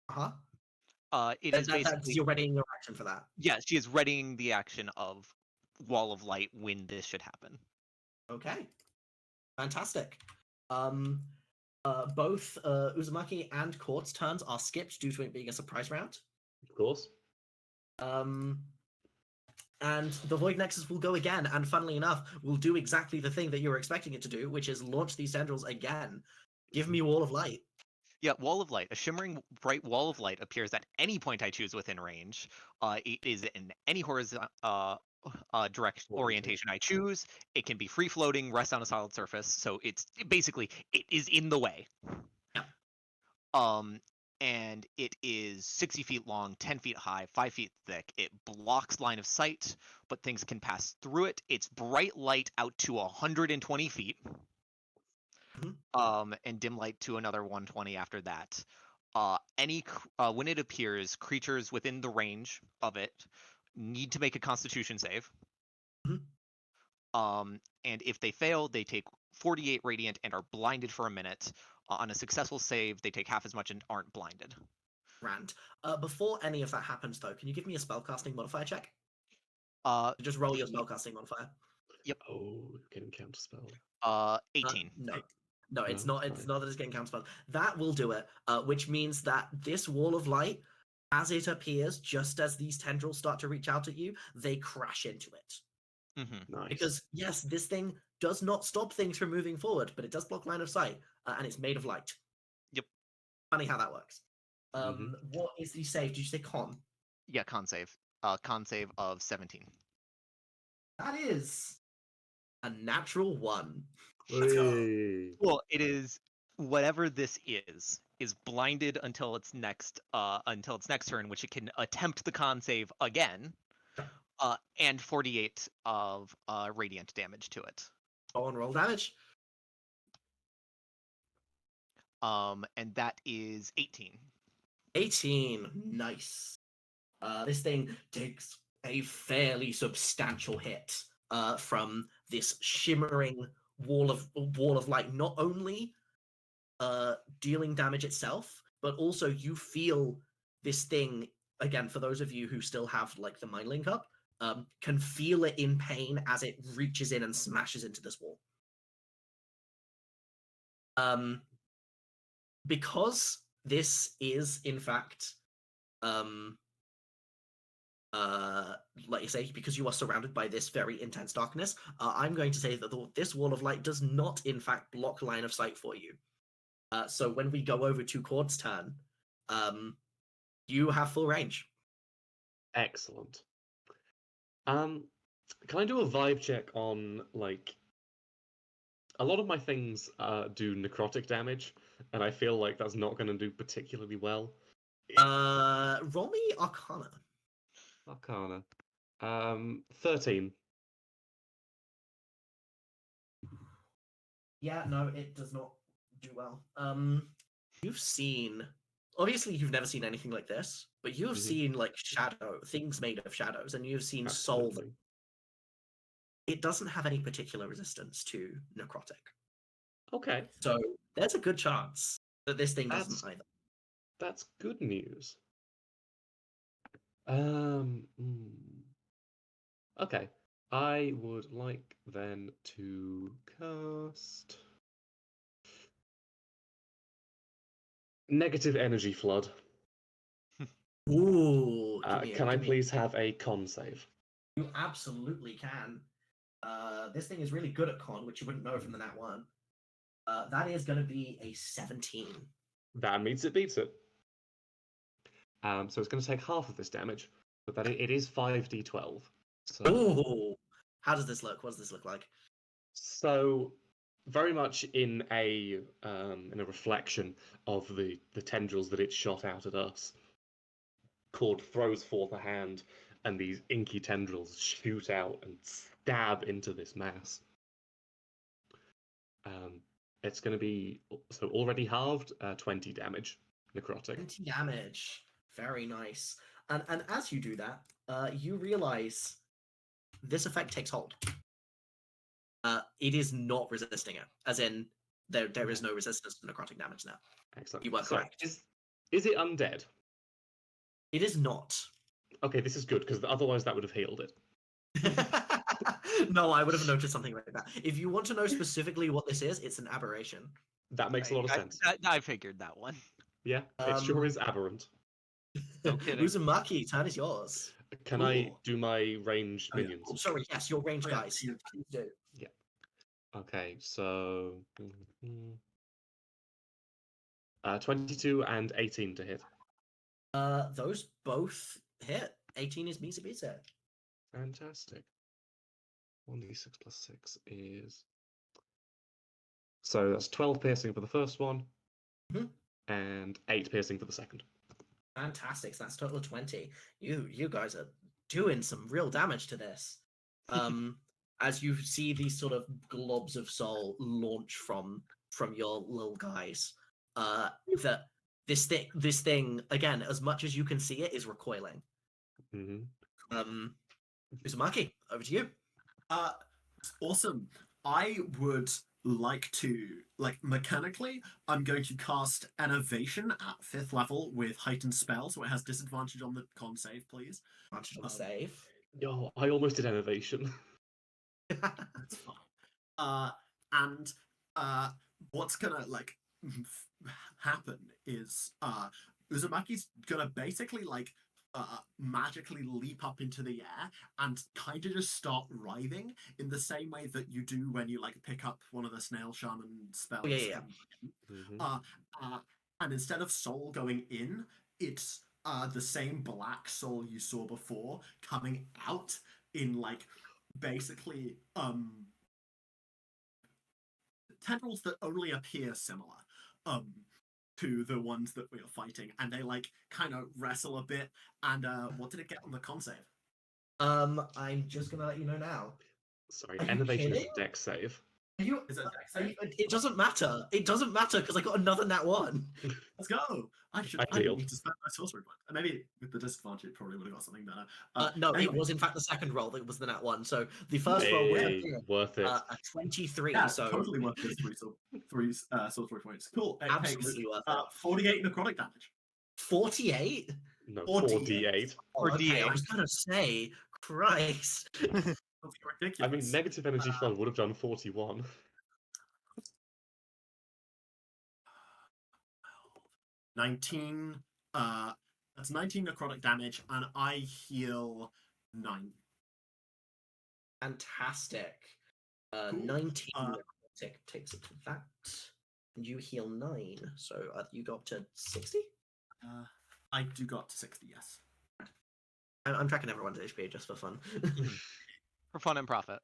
Uh-huh. It is basically You're readying your action for that. yeah. She is readying the action of Wall of Light when this should happen. Okay. Fantastic. Both Uzumaki and Court's turns are skipped due to it being a surprise round. Of course. And the Void Nexus will go again, and funnily enough, will do exactly the thing that you were expecting it to do, which is launch these tendrils again. Give me Wall of Light. Yeah, Wall of Light. A shimmering bright wall of light appears at any point I choose within range. It is in any horizontal direct orientation I choose. It can be free floating, rest on a solid surface. So it is in the way. Yeah. And it is 60 feet long, 10 feet high, 5 feet thick. It blocks line of sight, but things can pass through it. It's bright light out to 120 feet. And dim light to another 120 after that. When it appears, creatures within the range of it need to make a Constitution save. And if they fail, they take 48 radiant and are blinded for a minute. On a successful save, they take half as much and aren't blinded. Grand. Before any of that happens, though, can you give me a spellcasting modifier check? Just roll your spellcasting modifier. Yep. Oh, getting counterspell. 18. No, it's No, not. It's fine. not that it's getting counterspelled. That will do it. Which means that this wall of light, as it appears, just as these tendrils start to reach out at you, they crash into it. Nice. Because yes, this thing does not stop things from moving forward, but it does block line of sight, and it's made of light. Yep. Funny how that works. What is the save? Did you say con? Yeah, con save. Con save of 17. That is a natural 1. Hey. Well, it is whatever this is blinded until its next turn, which it can attempt the con save again, and 48 of radiant damage to it. Go on, roll damage. And that is 18. 18. Nice. This thing takes a fairly substantial hit from this shimmering wall of light. Not only dealing damage itself, but also you feel this thing again. For those of you who still have like the mind link up, can feel it in pain as it reaches in and smashes into this wall. Because this is in fact like you say, because you are surrounded by this very intense darkness, I'm going to say that this wall of light does not in fact block line of sight for you. So when we go over to Cord's turn, you have full range. Excellent. Can I do a vibe check on, like, a lot of my things do necrotic damage, and I feel like that's not going to do particularly well. Roll me Arcana. Arcana. 13. Yeah, no, it does not do well. You've seen, obviously you've never seen anything like this, but you have seen like things made of shadows, and you've seen soul. Absolutely. It doesn't have any particular resistance to necrotic. Okay. So there's a good chance that this thing doesn't either. That's good news. Okay. I would like then to cast Negative Energy Flood. Ooh. Can I please have a con save? You absolutely can. This thing is really good at con, which you wouldn't know from the Nat 1. That is going to be a 17. That means it beats it. So it's going to take half of this damage, but that it is 5d12. So, Oh, how does this look? What does this look like? so very much in a reflection of the tendrils that it shot out at us. Cord throws forth a hand, and these inky tendrils shoot out and stab into this mass. It's going to be so already halved, 20 damage, necrotic. 20 damage. Very nice. And as you do that, you realize this effect takes hold. It is not resisting it, as in there is no resistance to necrotic damage now. Excellent. You were So correct. is it undead? It is not. Okay, this is good because otherwise that would have healed it. No, I would have noticed something like that. If you want to know specifically what this is, it's an aberration. That makes a lot of sense. I figured that one. Yeah, it sure is aberrant. No kidding. Uzumaki, turn is yours. Can I do my ranged Oh, yeah. minions? Oh, sorry, yes, your range Oh, yeah, guys. yeah. Please do. Okay, so 22 and 18 to hit. Those both hit. 18 is Misa Bisa. Fantastic. 1d6 plus 6 is... So that's 12 piercing for the first one, and 8 piercing for the second. Fantastic. So that's a total of 20. You guys are doing some real damage to this. As you see these sort of globs of soul launch from your little guys, that this thing again, as much as you can see it, is recoiling. Uzumaki, over to you. Awesome. I would like to, mechanically, I'm going to cast Innovation at 5th level with heightened spell, so it has disadvantage on the con save, please. Advantage on the save. Yo, I almost did innovation. That's fine. And what's gonna happen is Uzumaki's gonna basically magically leap up into the air and kind of just start writhing in the same way that you do when you pick up one of the snail shaman spells. Oh, yeah. And instead of soul going in, it's the same black soul you saw before coming out in basically tendrils that only appear similar to the ones that we are fighting, and they kind of wrestle a bit. And what did it get on the con save? I'm just gonna let you know now. Sorry, Are you innovation is kidding? a dex save. Is it a dex save? It doesn't matter. It doesn't matter because I got another nat 1. Let's go. I Ideal. need to spend my sorcery point. And maybe with the disadvantage, it probably would have got something better. No, anyway. it was in fact the second roll that was the nat 1. So the first roll was worth it. a 23. Yeah, so totally worth those three sorcery points. Cool. It absolutely takes, worth it. 48 necrotic damage. 48. No, 48. 4d8. Oh, okay, D8. I was gonna say, Christ. That's ridiculous. I mean, negative energy flow would have done 41. 19. That's 19 necrotic damage, and I heal 9. Fantastic. Cool. 19 necrotic takes it to that. And you heal 9. So you go up to 60? I do go up to 60, yes. I'm tracking everyone's HP just for fun. For fun and profit.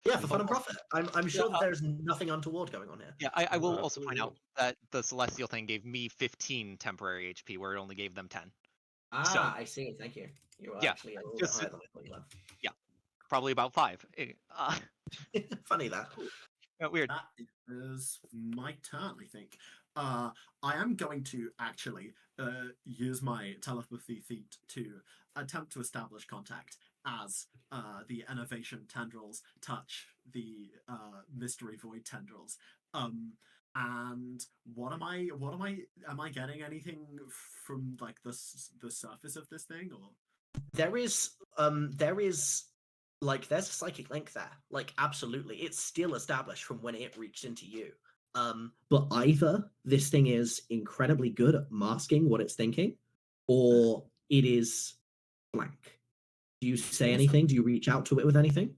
Yeah, for fun and profit. I'm sure that there's nothing untoward going on here. Yeah, I will also point out absolutely. that the celestial thing gave me 15 temporary HP, where it only gave them 10. Ah, I see. Thank you. You are Yeah, actually a little bit just- higher than I thought you were. Probably about 5. Funny that. Weird. That is my turn, I think. I am going to actually use my telepathy feat to attempt to establish contact as the innovation tendrils touch the mystery void tendrils. And am I getting anything from the surface of this thing, or There's there's a psychic link there. Absolutely. It's still established from when it reached into you. But either this thing is incredibly good at masking what it's thinking, or it is blank. Do you say anything? Do you reach out to it with anything?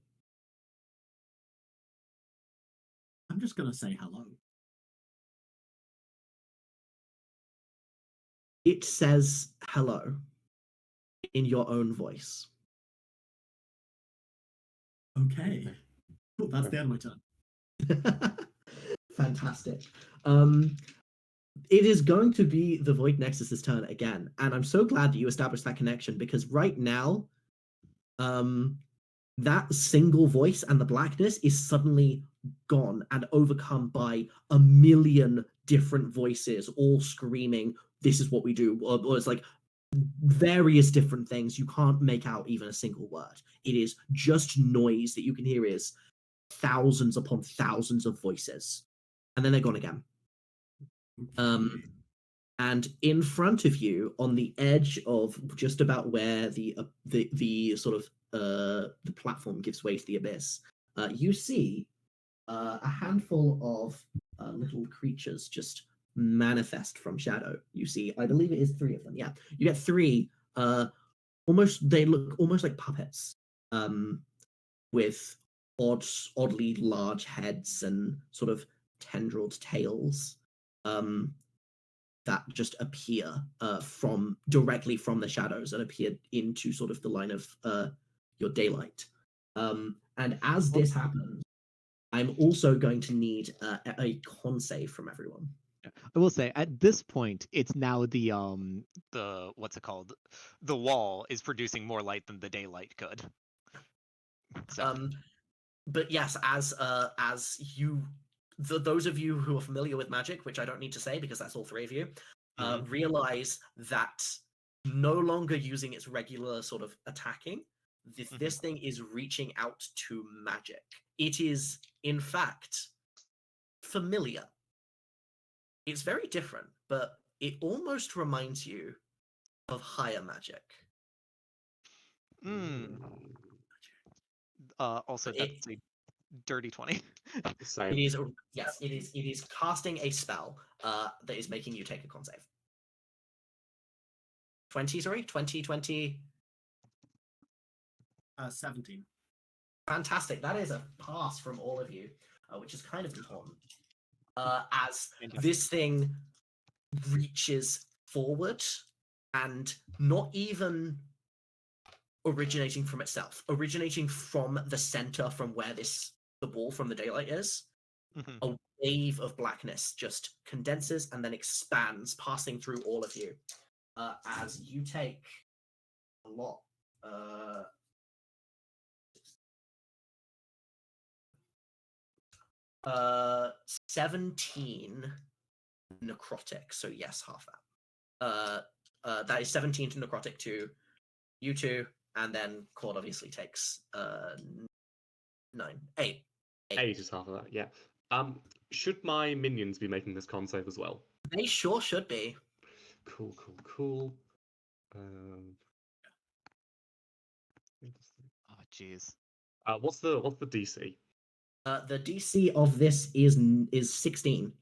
I'm just gonna say hello. It says hello in your own voice. Okay. Cool, that's the end of my turn. Fantastic. It is going to be the Void Nexus's turn again, and I'm so glad that you established that connection, because right now, that single voice and the blackness is suddenly gone and overcome by a million different voices, all screaming, "This is what we do," or it's like various different things. You can't make out even a single word. It is just noise that you can hear is thousands upon thousands of voices, and then they're gone again. And in front of you, on the edge of just about where the sort of the platform gives way to the abyss, you see a handful of little creatures just manifest from shadow. You see, I believe it is 3 of them. Yeah, you get 3. They look almost like puppets, with oddly large heads and sort of tendrilled tails. That just appear directly from the shadows and appear into sort of the line of your daylight. And as this happens, I'm also going to need a con save from everyone. I will say at this point, it's now the what's it called? The wall is producing more light than the daylight could. So. But yes, as you, those of you who are familiar with magic, which I don't need to say because that's all 3 of you, realize that no longer using its regular sort of attacking, this thing is reaching out to magic. It is, in fact, familiar. It's very different, but it almost reminds you of higher magic. Also, that's a dirty 20. Same. It is, yes, it is casting a spell that is making you take a con save. 20. 17. Fantastic. That is a pass from all of you, which is kind of important. As this thing reaches forward and not even originating from itself, originating from the center from where the ball from the daylight is, a wave of blackness just condenses and then expands, passing through all of you. As you take a lot. 17 necrotic. So yes, half that. That is 17 to necrotic to you two, and then Claude obviously takes 8. 8 is half of that. Yeah. Should my minions be making this con save as well? They sure should be. Cool. Oh, jeez. What's the DC? The DC of this is 16.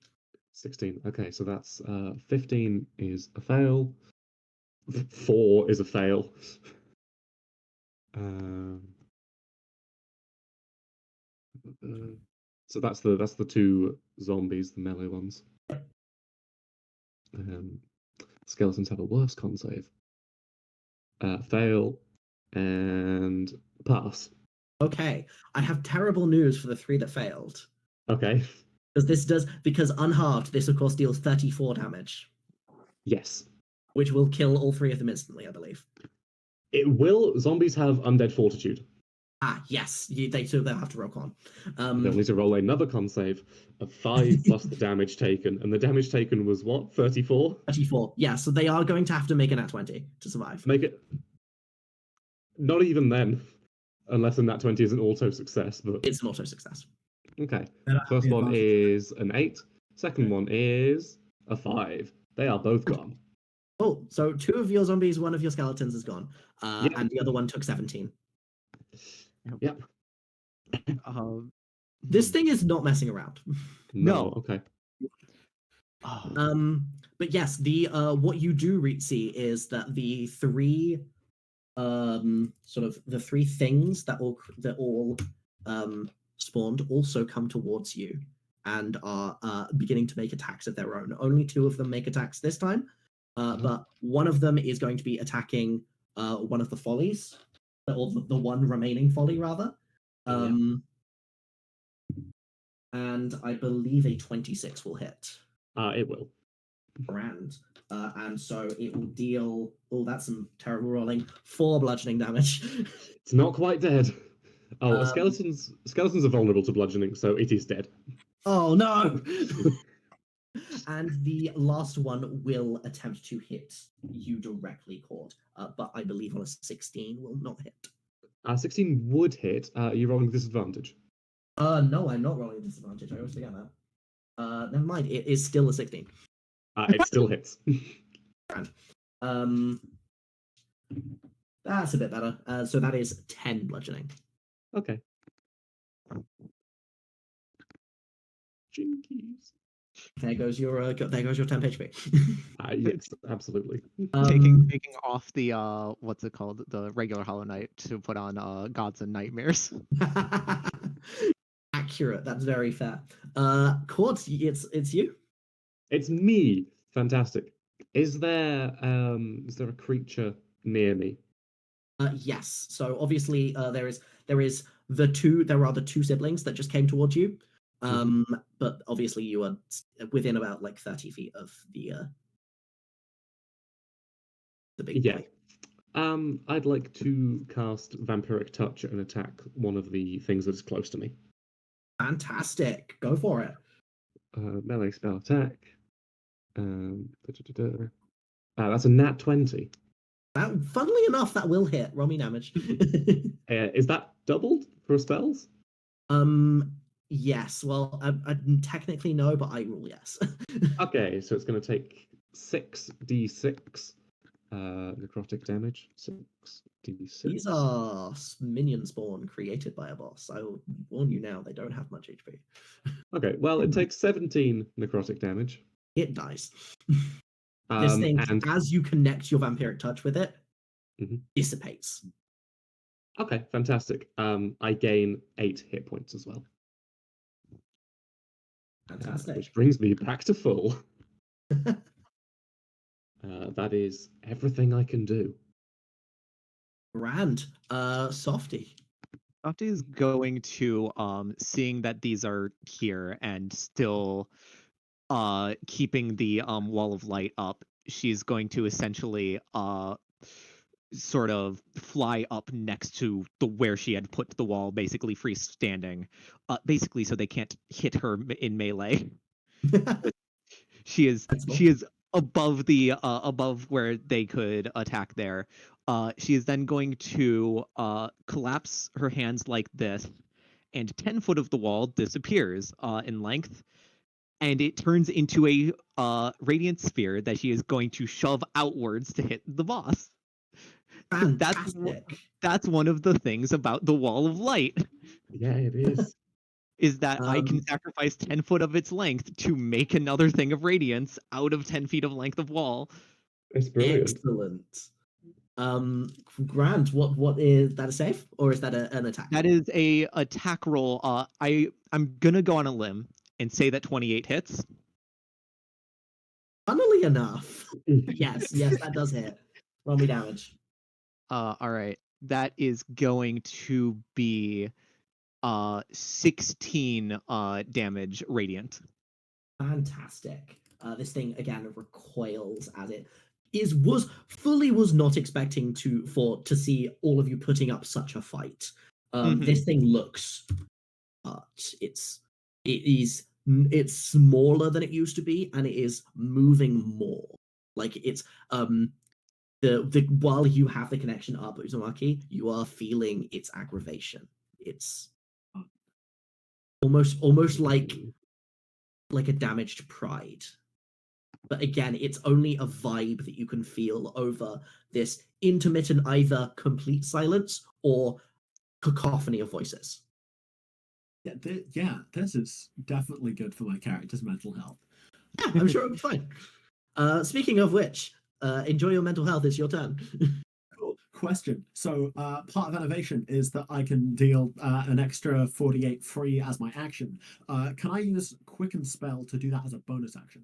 16. Okay, so that's 15 is a fail. 4 is a fail. So that's the 2 zombies, the melee ones. Skeletons have a worse con save. Fail and pass. Okay, I have terrible news for the 3 that failed. Okay. Because unhalved, this of course deals 34 damage. Yes. Which will kill all 3 of them instantly, I believe. It will. Zombies have undead fortitude. Yes. They'll have to roll con. They'll need to roll another con save of 5 plus the damage taken. And the damage taken was what? 34? 34. Yeah, so they are going to have to make a nat 20 to survive. Make it. Not even then. Unless a nat 20 is an auto success. But it's an auto success. Okay. First one is an 8. Second one is a 5. They are both gone. Oh, so 2 of your zombies, 1 of your skeletons is gone. And the other one took 17. Yep. This thing is not messing around. No. Okay. But yes, the what you do see is that the 3 sort of the 3 things that all spawned also come towards you and are beginning to make attacks of their own. Only 2 of them make attacks this time, but one of them is going to be attacking one of the follies, or the one remaining folly rather. And I believe a 26 will hit. It will. Grand. And so it will deal. Oh, that's some terrible rolling. 4 bludgeoning damage. It's not quite dead. Oh, Um, skeletons are vulnerable to bludgeoning, so it is dead. Oh no! And the last one will attempt to hit you directly, Cord. But I believe on a 16 will not hit. 16 would hit. You're rolling disadvantage. No, I'm not rolling a disadvantage. I always forget that. Never mind. It is still a 16. It still hits. That's a bit better. So that is 10 bludgeoning. Okay. Jinkies. There goes your 10 HP. Yes, absolutely. Taking off the what's it called, the regular Hollow Knight to put on Gods and Nightmares. Accurate. That's very fair. Quartz, it's you. It's me. Fantastic. Is there a creature near me? Yes. So obviously there are the two siblings that just came towards you. But obviously you are within about like 30 feet of the big boy. I'd like to cast Vampiric Touch and attack one of the things that is close to me. Fantastic. Go for it. Melee spell attack. That's a nat 20. Funnily enough, that will hit. Roll me damage. Is that doubled for spells? Yes. Well, I technically no, but I rule yes. Okay, so it's going to take 6d6 necrotic damage. 6d6. These are minion spawn created by a boss. I will warn you now, they don't have much HP. Okay, well, it takes 17 necrotic damage. It dies. This thing, as you connect your vampiric touch with it, dissipates. Okay, fantastic. I gain 8 hit points as well. Fantastic. Which brings me back to full. That is everything I can do. Grand. Softy. Softy is going to, seeing that these are here and still keeping the wall of light up, she's going to essentially sort of fly up next to where she had put the wall, basically freestanding, basically so they can't hit her in melee. She is above the above where they could attack there. She is then going to collapse her hands like this, and 10 foot of the wall disappears in length, and it turns into a radiant sphere that she is going to shove outwards to hit the boss. That's one of the things about the wall of light. Yeah, it is. Is that I can sacrifice 10 foot of its length to make another thing of radiance out of 10 feet of length of wall. It's brilliant. Excellent. Grant, what is that, a save or is that an attack? That is a attack roll. I'm gonna go on a limb and say that 28 hits. Funnily enough, yes, that does hit. Roll me damage. All right, that is going to be 16 damage radiant. Fantastic. This thing again recoils as it was not expecting to see all of you putting up such a fight. This thing looks, but it's smaller than it used to be, and it is moving more. Like it's while you have the connection up, Uzumaki, you are feeling its aggravation. It's almost like a damaged pride. But again, it's only a vibe that you can feel over this intermittent either complete silence or cacophony of voices. Yeah, this is definitely good for my character's mental health. Yeah, I'm sure it'll be fine. Speaking of which, enjoy your mental health. It's your turn. Cool. Question. So part of Innovation is that I can deal an extra 48 free as my action. Can I use Quicken Spell to do that as a bonus action?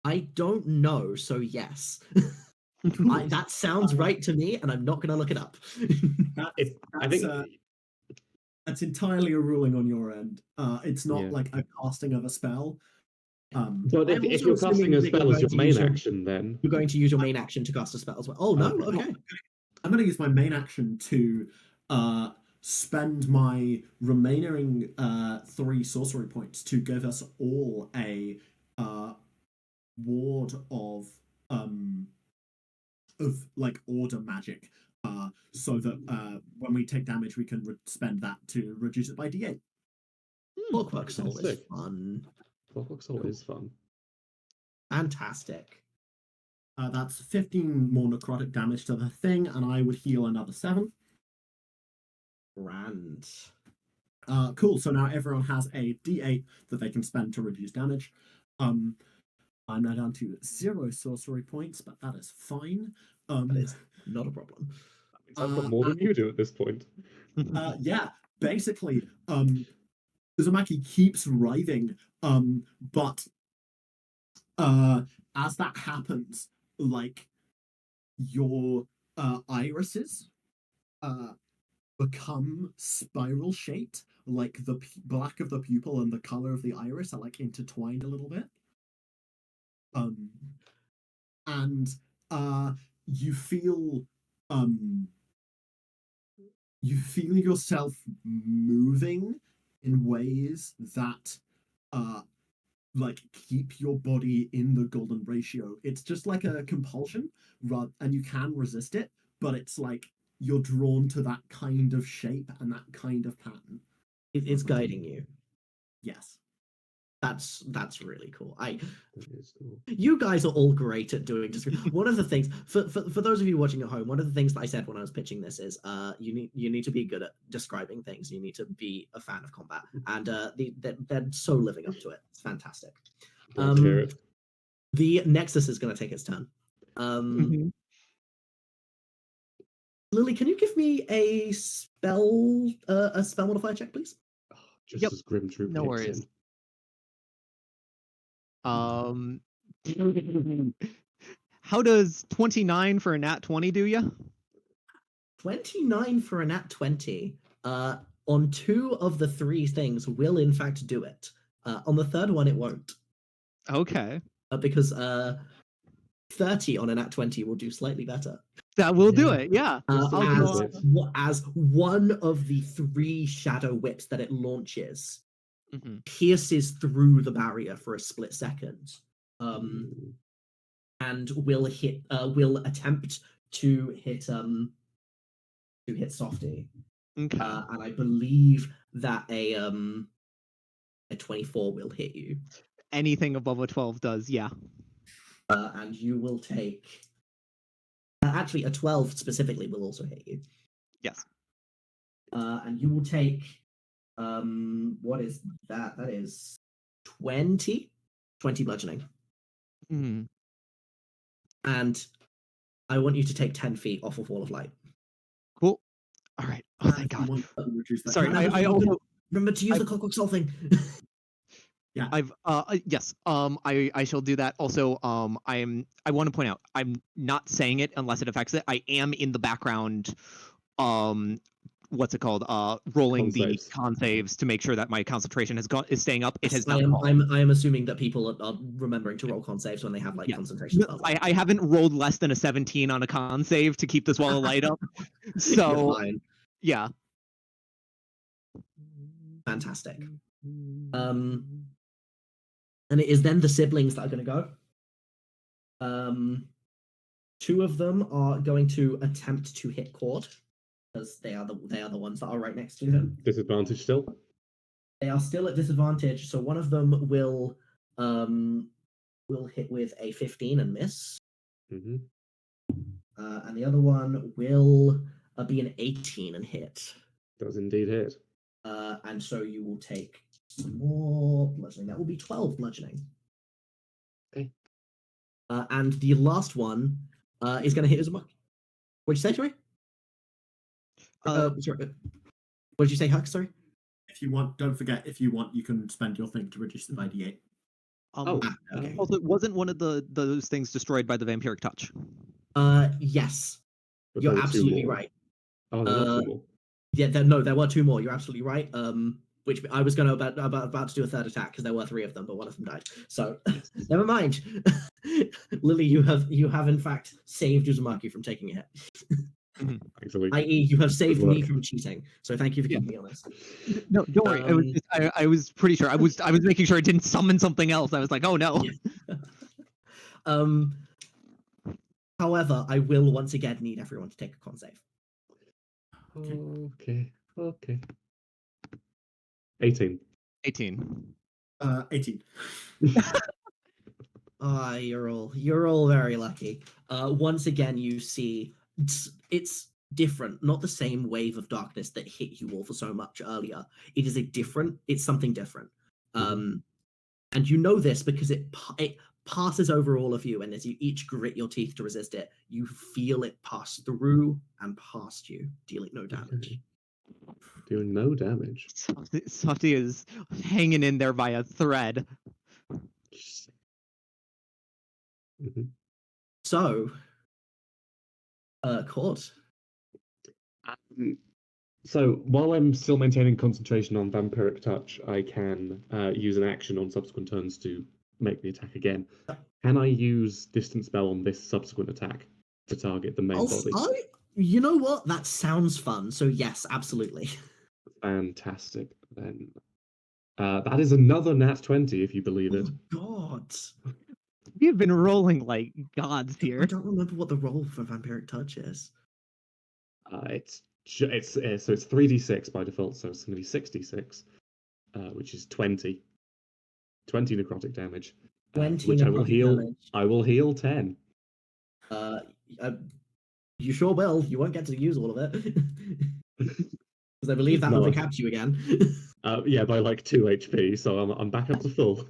I don't know, so yes. That sounds right to me, and I'm not going to look it up. I think That's entirely a ruling on your end. It's not Yeah. like a casting of a spell. But I'm if also you're casting assuming a that you're spell as going your to main use your- action, then You're going to use your main action to cast a spell as well. Oh no, Okay. okay. I'm going to use my main action to spend my remaining 3 sorcery points to give us all a ward of like order magic, so that when we take damage, we can spend that to reduce it by d8. Clockwork Soul is Fantastic. fun. Clockwork Soul is fun. Fantastic. That's 15 more necrotic damage to the thing, and I would heal another 7. Grand. Cool. So now everyone has a d8 that they can spend to reduce damage. I'm now down to 0 sorcery points, but that is fine. That is not a problem. I've got more than you do at this point. Yeah, basically, Uzumaki keeps writhing, but as that happens, like your irises become spiral shaped, like the black of the pupil and the color of the iris are like intertwined a little bit. And you feel yourself moving in ways that like keep your body in the golden ratio. It's just like a compulsion, and you can resist it, but it's like you're drawn to that kind of shape and that kind of pattern. It's guiding you. Yes. That's really cool. That is cool. You guys are all great at doing one of the things for those of you watching at home, one of the things that I said when I was pitching this is you need to be good at describing things. You need to be a fan of combat, and they're so living up to it. It's fantastic. Glad to hear it. The Nexus is going to take its turn. Lily, can you give me a spell modifier check, please? Just Yep. as Grim Troop No kicks worries. in. How does 29 for a nat 20 do ya? 29 for a nat 20. On 2 of the 3 things will in fact do it. On the 3rd one, it won't. Okay. Because 30 on a nat 20 will do slightly better. That will do it, yeah. As one of the 3 shadow whips that it launches pierces through the barrier for a split second, and will attempt to hit Softy. Okay. And I believe that a 24 will hit you. Anything above a 12 does, yeah. And you will take. Actually, a 12 specifically will also hit you. Yes. And you will take. What is that? That is 20 bludgeoning. And I want you to take 10 feet off of Wall of Light. Cool. All right. Oh, thank God. Sorry, I also remember to use the Clockwork Soul thing. Yeah. Yes. I shall do that. Also, I want to point out, I'm not saying it unless it affects it. I am in the background, what's it called? Rolling the con saves to make sure that my concentration is staying up. It has not. I am assuming that people are remembering to roll con saves when they have concentration spells. I haven't rolled less than a 17 on a con save to keep this wall of light up. So yeah. Fantastic. And it is then the siblings that are going to go. 2 of them are going to attempt to hit Cord, because they are the ones that are right next to him. Disadvantage still? They are still at disadvantage, so one of them will hit with a 15 and miss. And the other one will be an 18 and hit. Does indeed hit. And so you will take some more bludgeoning. That will be 12 bludgeoning. Okay. And the last one is going to hit Uzumaki. What'd you say, sorry? Sorry. What did you say, Huck? Sorry. If you want, don't forget. If you want, you can spend your thing to reduce it by d8. Okay. Also, wasn't one of those things destroyed by the vampiric touch? Yes. But You're there were 2 absolutely more. right. Oh, there were 2 more. Yeah, there were 2 more. You're absolutely right. Which I was going to about to do a third attack because there were 3 of them, but one of them died. So never mind. Lily, you have in fact saved Uzumaki from taking a hit. Actually, I.e., you have saved work. me from cheating. So thank you for keeping me honest. No, don't worry. I was pretty sure. I was making sure I didn't summon something else. I was like, oh no. Yeah. However, I will once again need everyone to take a con save. Okay. 18. 18. 18. Ah, you're all very lucky. Once again, you see it's different, not the same wave of darkness that hit you all for so much earlier. It's something different. And you know this because it passes over all of you, and as you each grit your teeth to resist it, you feel it pass through and past you, dealing no damage. Doing no damage. Softy is hanging in there by a thread. So, Cord. So while I'm still maintaining concentration on Vampiric Touch, I can use an action on subsequent turns to make the attack again. Can I use Distant Spell on this subsequent attack to target the main body? You know what? That sounds fun. So yes, absolutely. Fantastic. Then that is another nat 20, if you believe it. Oh God. We have been rolling like gods here. I don't remember what the roll for Vampiric Touch is. It's 3d6 by default, so it's going to be 66, which is 20 necrotic damage, 20 which I will necrotic heal. damage. I will heal 10. You sure will. You won't get to use all of it because I believe that No. will recap you again. Yeah, by like 2 HP, so I'm back up to full.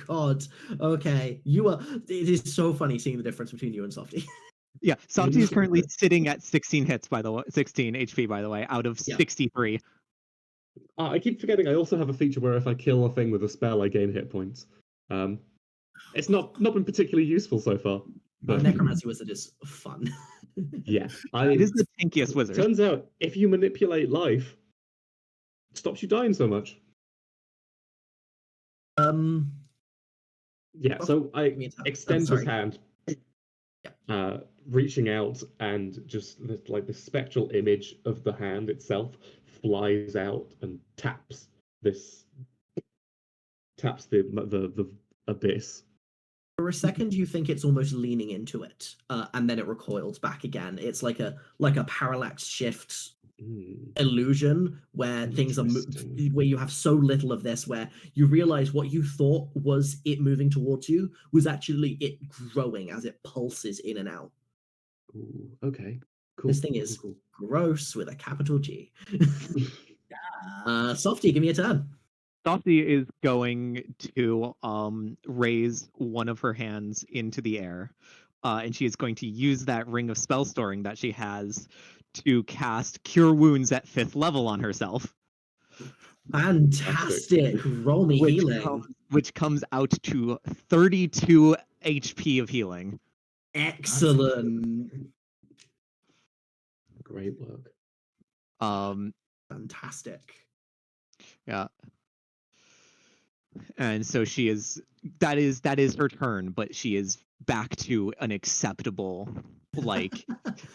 God. Okay, you are. It is so funny seeing the difference between you and Softy. Yeah, Softy is currently sitting at 16 hits, by the way, 16 HP, by the way, out of 63. I keep forgetting I also have a feature where if I kill a thing with a spell, I gain hit points. It's not been particularly useful so far. But Necromancy Wizard is fun. yeah, It is the tankiest wizard. Turns out if you manipulate life, it stops you dying so much. Yeah, so I extend his hand, reaching out, and just the spectral image of the hand itself flies out and taps the abyss. For a second, you think it's almost leaning into it, and then it recoils back again. It's like a parallax shift illusion where things are where you have so little of this, where you realize what you thought was it moving towards you was actually it growing as it pulses in and out. Ooh, okay, cool. This thing is gross with a capital G. Softy, give me a turn. Softy is going to raise one of her hands into the air, and she is going to use that ring of spell storing that she has to cast Cure Wounds at 5th level on herself. Fantastic. Roll me healing. Which comes out to 32 HP of healing. Excellent. Great work. Fantastic. Yeah. And so she is that is her turn, but she is back to an acceptable, like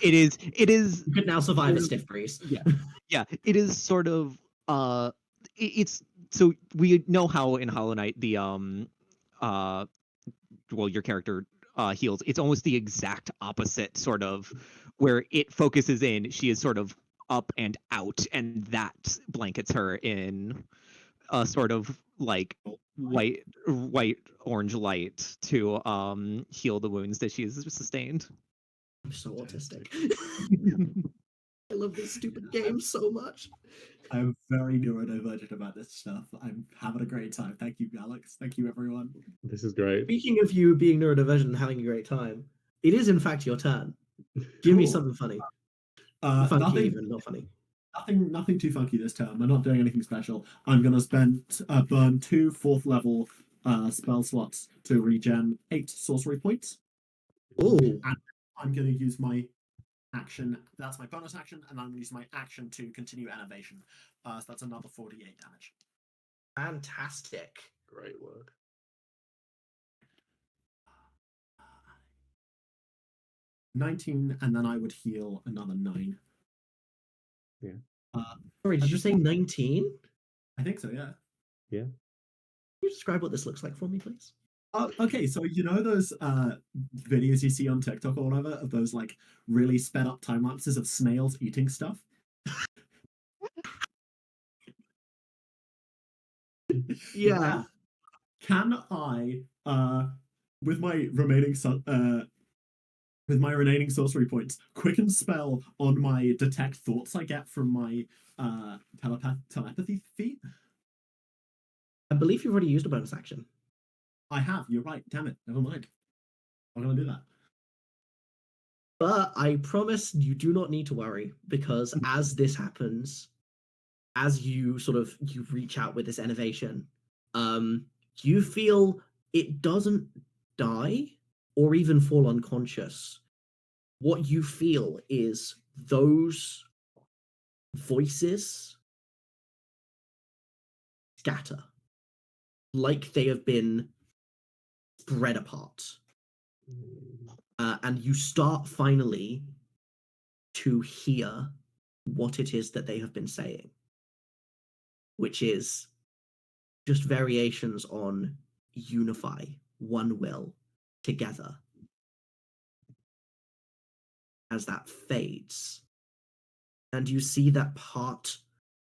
it is you could now survive a stiff breeze. Yeah, it is sort of it's so we know how in Hollow Knight the well, your character heals. It's almost the exact opposite, sort of, where it focuses in, she is sort of up and out, and that blankets her in a sort of like white orange light to heal the wounds that she has sustained. I'm so autistic. I love this stupid game so much. I'm very neurodivergent about this stuff. I'm having a great time. Thank you, Alex. Thank you, everyone. This is great. Speaking of you being neurodivergent and having a great time, it is in fact your turn. Give me something funny. Funky, nothing, even, not funny. Nothing too funky this turn. I'm not doing anything special. I'm gonna burn 2 4th level spell slots to regen 8 sorcery points. Oh. And I'm gonna use my action. That's my bonus action, and I'm going to use my action to continue innovation. So that's another 48 damage. Fantastic. Great work. 19, and then I would heal another 9. Yeah. Sorry, did you say 19? I think so, yeah. Yeah. Can you describe what this looks like for me, please? Okay, so you know those videos you see on TikTok or whatever of those like really sped up time lapses of snails eating stuff? Yeah. Can I, with my remaining sorcery points, quicken spell on my detect thoughts I get from my telepathy feat? I believe you've already used a bonus action. I have. You're right. Damn it. Never mind. I'm gonna do that. But I promise you do not need to worry, because as this happens, as you reach out with this innovation, you feel it doesn't die or even fall unconscious. What you feel is those voices scatter, like they have been spread apart. And you start finally to hear what it is that they have been saying, which is just variations on unify, one will, together. As that fades, and you see that part,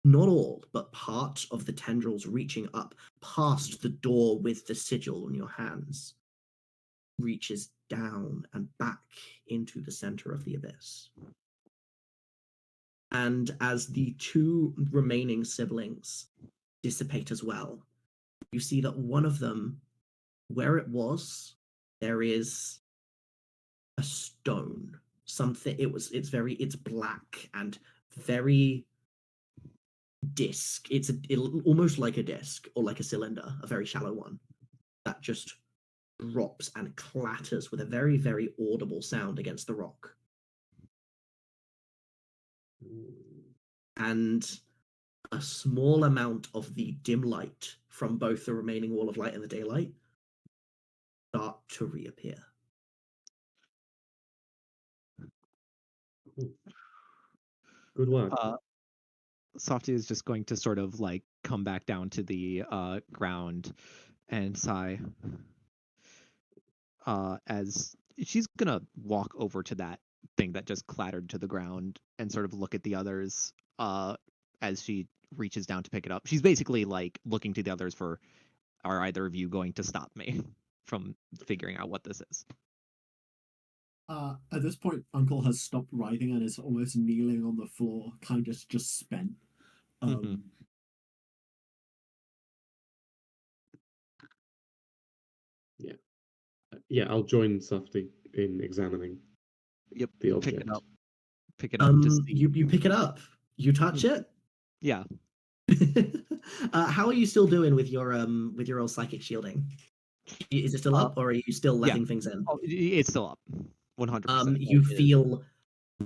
not all, but part of the tendrils reaching up past the door with the sigil on your hands, reaches down and back into the center of the abyss. And as the 2 remaining siblings dissipate as well, you see that one of them, where it was, there is a stone. Something, it's black and very disc. It's almost like a disc or like a cylinder, a very shallow one that just drops and clatters with a very, very audible sound against the rock. And a small amount of the dim light from both the remaining wall of light and the daylight start to reappear. Good work. Softy is just going to sort of like come back down to the ground and sigh. As she's gonna walk over to that thing that just clattered to the ground and sort of look at the others as she reaches down to pick it up. She's basically like looking to the others for, are either of you going to stop me from figuring out what this is? At this point, Uncle has stopped riding and is almost kneeling on the floor, kind of just spent. Yeah, I'll join Safti in examining Yep. the object. Pick it up. Pick it up to see. You pick it up. You touch it. Yeah. How are you still doing with your old psychic shielding? Is it still up, or are you still letting things in? Oh, it's still up. 100%. You feel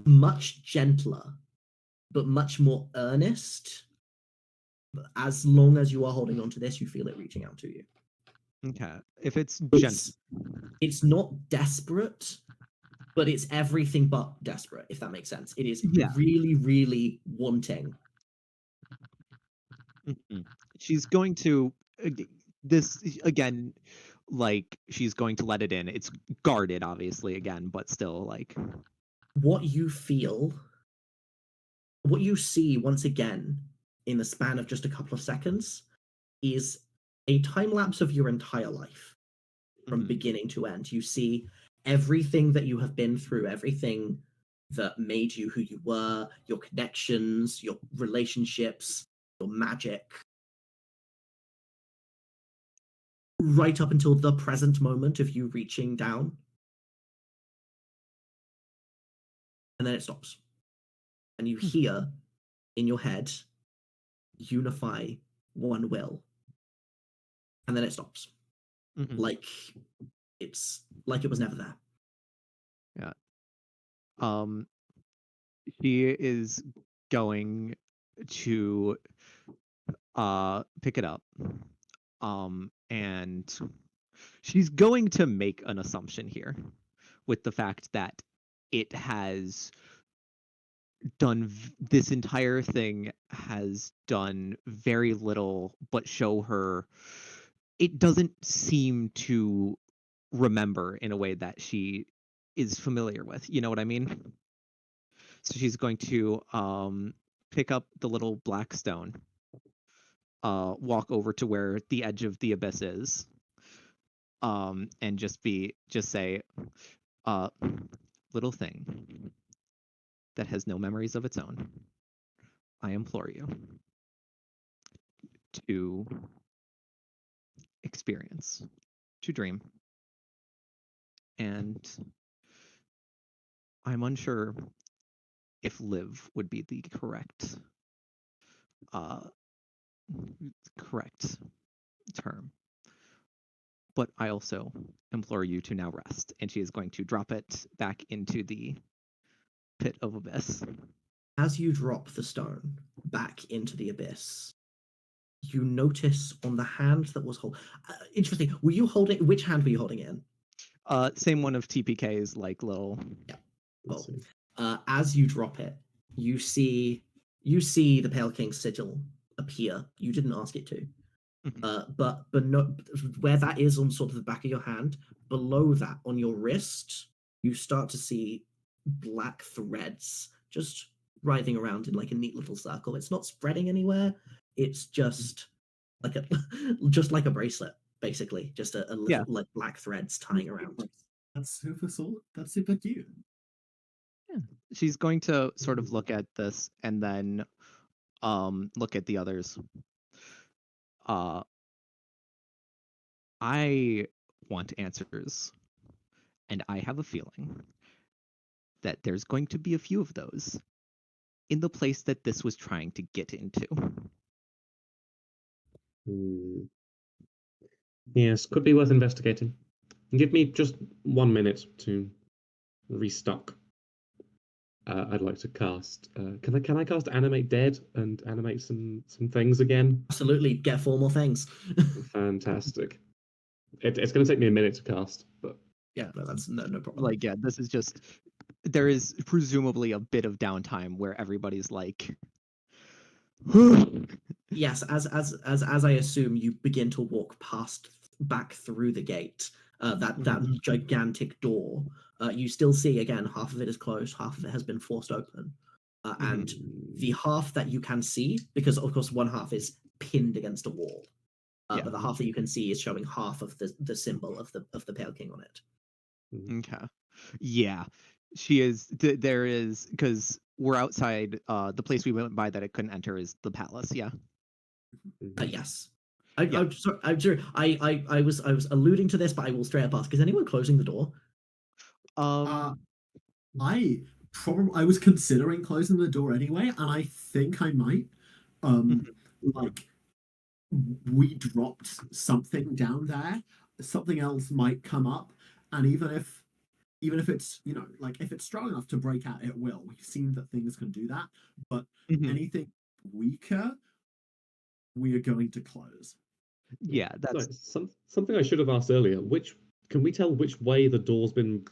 much gentler, but much more earnest. As long as you are holding on to this, you feel it reaching out to you. Okay. If it's it's not desperate, but it's everything but desperate, if that makes sense. It is really, really wanting. She's going to this again, like she's going to let it in. It's guarded, obviously, again, but still, like what you feel, what you see once again in the span of just a couple of seconds is a time lapse of your entire life from beginning to end. You see everything that you have been through, everything that made you who you were, your connections, your relationships, your magic, right up until the present moment of you reaching down. And then it stops. And you hear in your head, unify, one will. And then it stops. Like it was never there. Yeah. She is going to pick it up. And she's going to make an assumption here with the fact that it has done this entire thing has done very little but show her it doesn't seem to remember in a way that she is familiar with. You know what I mean? So she's going to pick up the little black stone, walk over to where the edge of the abyss is, and just say, little thing that has no memories of its own, I implore you to experience, to dream. And I'm unsure if live would be the correct term. But I also implore you to now rest. And she is going to drop it back into the pit of abyss. As you drop the stone back into the abyss, you notice on the hand that was interesting. Were you holding? Which hand were you holding in? Same one of TPK's like little. Yeah. Well, as you drop it, you see the Pale King's sigil appear. You didn't ask it to. But no, where that is on sort of the back of your hand, below that on your wrist, you start to see black threads just writhing around in like a neat little circle. It's not spreading anywhere. It's just like a bracelet, basically, just a little like black threads tying around. That's super cute. Yeah. She's going to sort of look at this and then look at the others. I want answers, and I have a feeling that there's going to be a few of those in the place that this was trying to get into. Yes, could be worth investigating. Give me just 1 minute to restock. I'd like to cast. Can I cast Animate Dead and animate some things again? Absolutely, get 4 more things. Fantastic. It's going to take me a minute to cast, but yeah, no, that's no problem. Like, yeah, this is just. There is presumably a bit of downtime where everybody's like. Yes, as I assume, you begin to walk back through the gate. That gigantic door. You still see again, half of it is closed, half of it has been forced open, and the half that you can see, because of course one half is pinned against a wall, but the half that you can see is showing half of the symbol of the Pale King on it. Okay. Yeah, she is. There is, because we're outside. The place we went by that it couldn't enter is the palace. Yeah. Yes. I'm sorry. I was alluding to this, but I will straight up ask: is anyone closing the door? I was considering closing the door anyway, and I think I might. Like, we dropped something down there. Something else might come up, and even if it's, you know, like if it's strong enough to break out, it will. We've seen that things can do that, but anything weaker, we are going to close. Yeah, that's something I should have asked earlier. Can we tell which way the door's been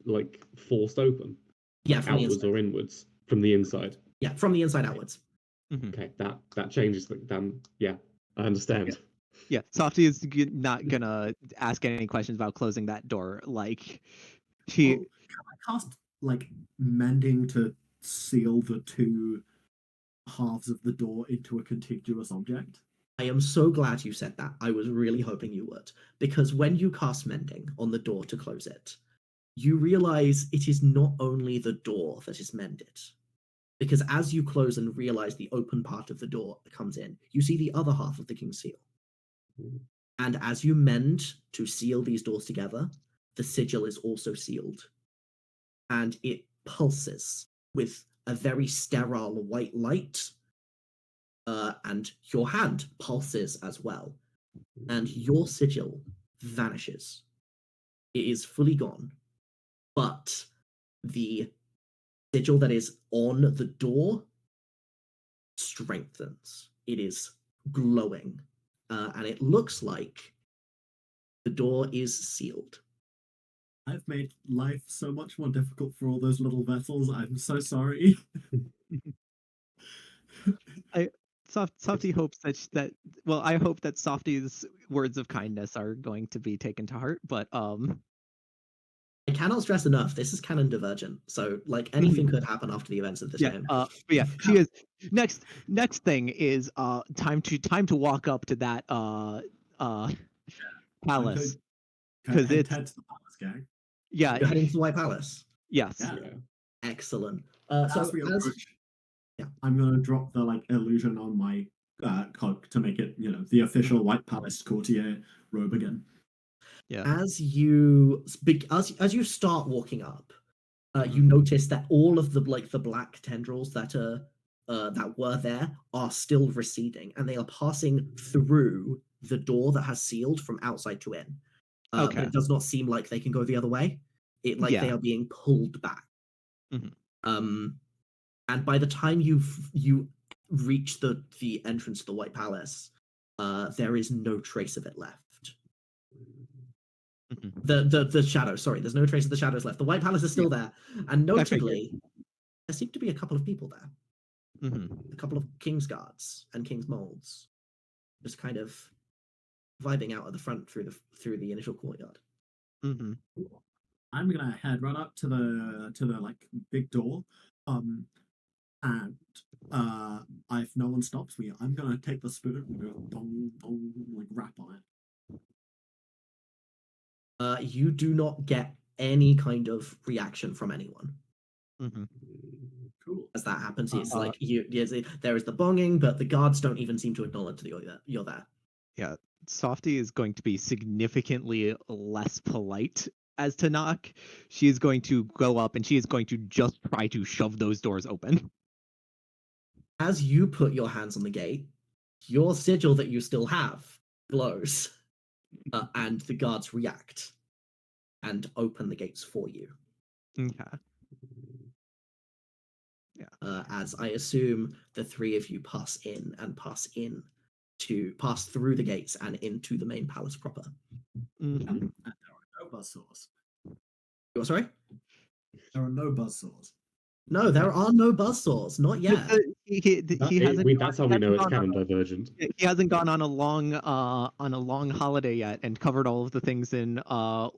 like forced open? Yeah, from outwards or inwards from the inside. Yeah, from the inside outwards. Okay, that changes the yeah, I understand. Yeah, Softy is not gonna ask any questions about closing that door. Like, can I cast like mending to seal the 2 halves of the door into a contiguous object? I am so glad you said that. I was really hoping you would, because when you cast mending on the door to close it, you realize it is not only the door that is mended. Because as you close and realize the open part of the door comes in, you see the other half of the King's Seal. And as you mend to seal these doors together, the sigil is also sealed. And it pulses with a very sterile white light. And your hand pulses as well. And your sigil vanishes. It is fully gone. But the sigil that is on the door strengthens. It is glowing, and it looks like the door is sealed. I've made life so much more difficult for all those little vessels. I'm so sorry. Softy hopes that well, I hope that Softy's words of kindness are going to be taken to heart, but I cannot stress enough, this is canon divergent, so like anything could happen after the events of this game. but yeah, she is next thing is time to walk up to that palace, because it's head to the palace, gang. yeah, You're heading to the White Palace. yes. Yeah. Excellent. As So we as approach, yeah. I'm gonna drop the like illusion on my cloak to make it, the official White Palace courtier robe again. Yeah. as you start walking up, you notice that all of the black tendrils that were there are still receding, and they are passing through the door that has sealed from outside to in. But Okay. it does not seem like they can go the other way. They Yeah. are being pulled back. Mhm. And by the time you reach the entrance to the White Palace, there is no trace of it left. The shadow. Sorry, there's no trace of the shadows left. The White Palace is still there, and notably, there seem to be a couple of people there. A couple of King's Guards and King's Molds, just kind of vibing out at the front through the initial courtyard. I'm gonna head right up to the like big door, and if no one stops me, I'm gonna take the spoon and go dong dong, like rap on it. You do not get any kind of reaction from anyone. Cool. As that happens, it's like there is the bonging, but the guards don't even seem to acknowledge that you're there. Yeah, Softy is going to be significantly less polite as to knock. She is going to go up and she is going to just try to shove those doors open. As you put your hands on the gate, your sigil that you still have glows, and the guards react and open the gates for you. Okay. Yeah. As I assume the three of you pass through the gates and into the main palace proper. And there are no buzzsaws. You're sorry? There are no buzzsaws. No, there are no buzzsaws, not yet. He hasn't. That's how we know it's canon divergent. He hasn't gone on a long holiday yet and covered all of the things in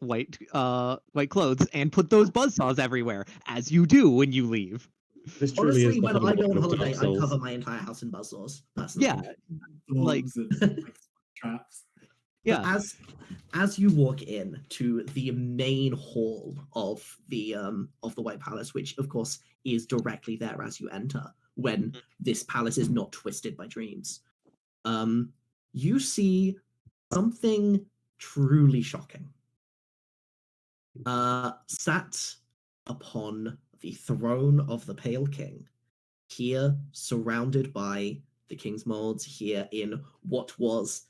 white clothes and put those buzzsaws everywhere, as you do when you leave. This truly Honestly, is the when I go on Halloween of holiday, Dark I Souls. cover my entire house in buzzsaws. Personally. Yeah, like traps. Yeah. As you walk in to the main hall of the White Palace, which of course is directly there as you enter, when this palace is not twisted by dreams, you see something truly shocking. Sat upon the throne of the Pale King, here surrounded by the King's Molds, here in what was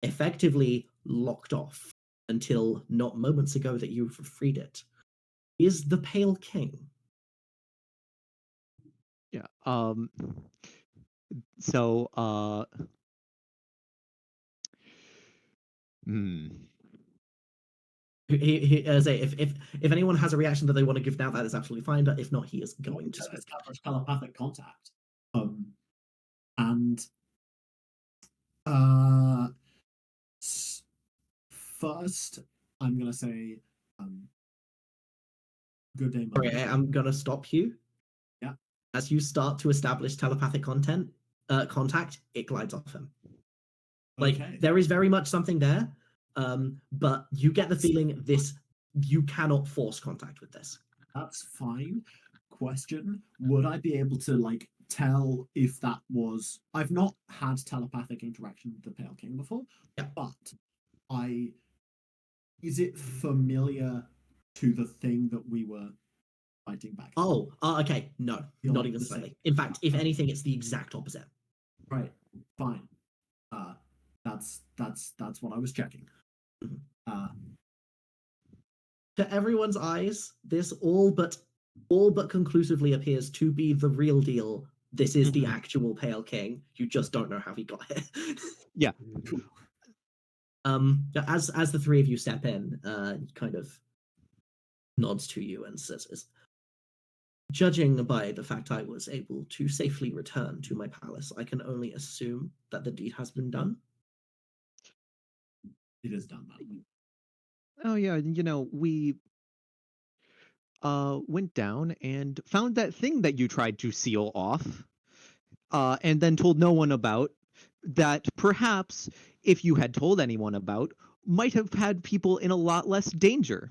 effectively locked off until not moments ago that you've freed it, is the Pale King. Yeah. So If anyone has a reaction that they want to give now, that is absolutely fine. But if not, he is going to establish telepathic contact. And first, I'm gonna say, good day, Sorry, I'm gonna stop you. Yeah. As you start to establish telepathic contact, it glides off him. Like there is very much something there, but you get the feeling you cannot force contact with this. That's fine. Question: would I be able to tell if that was? I've not had telepathic interaction with the Pale King before, but is it familiar to the thing that we were fighting back? Okay. No, not even slightly. In fact, if anything, it's the exact opposite. Right. Fine. That's what I was checking. To everyone's eyes, this all but all but conclusively appears to be the real deal. This is the Mhm. actual Pale King. You just don't know how he got here. Yeah. As the three of you step in, he kind of nods to you and says, "Judging by the fact I was able to safely return to my palace, I can only assume that the deed has been done." It is done, madam. Oh yeah, we went down and found that thing that you tried to seal off, and then told no one about, that perhaps if you had told anyone about, might have had people in a lot less danger.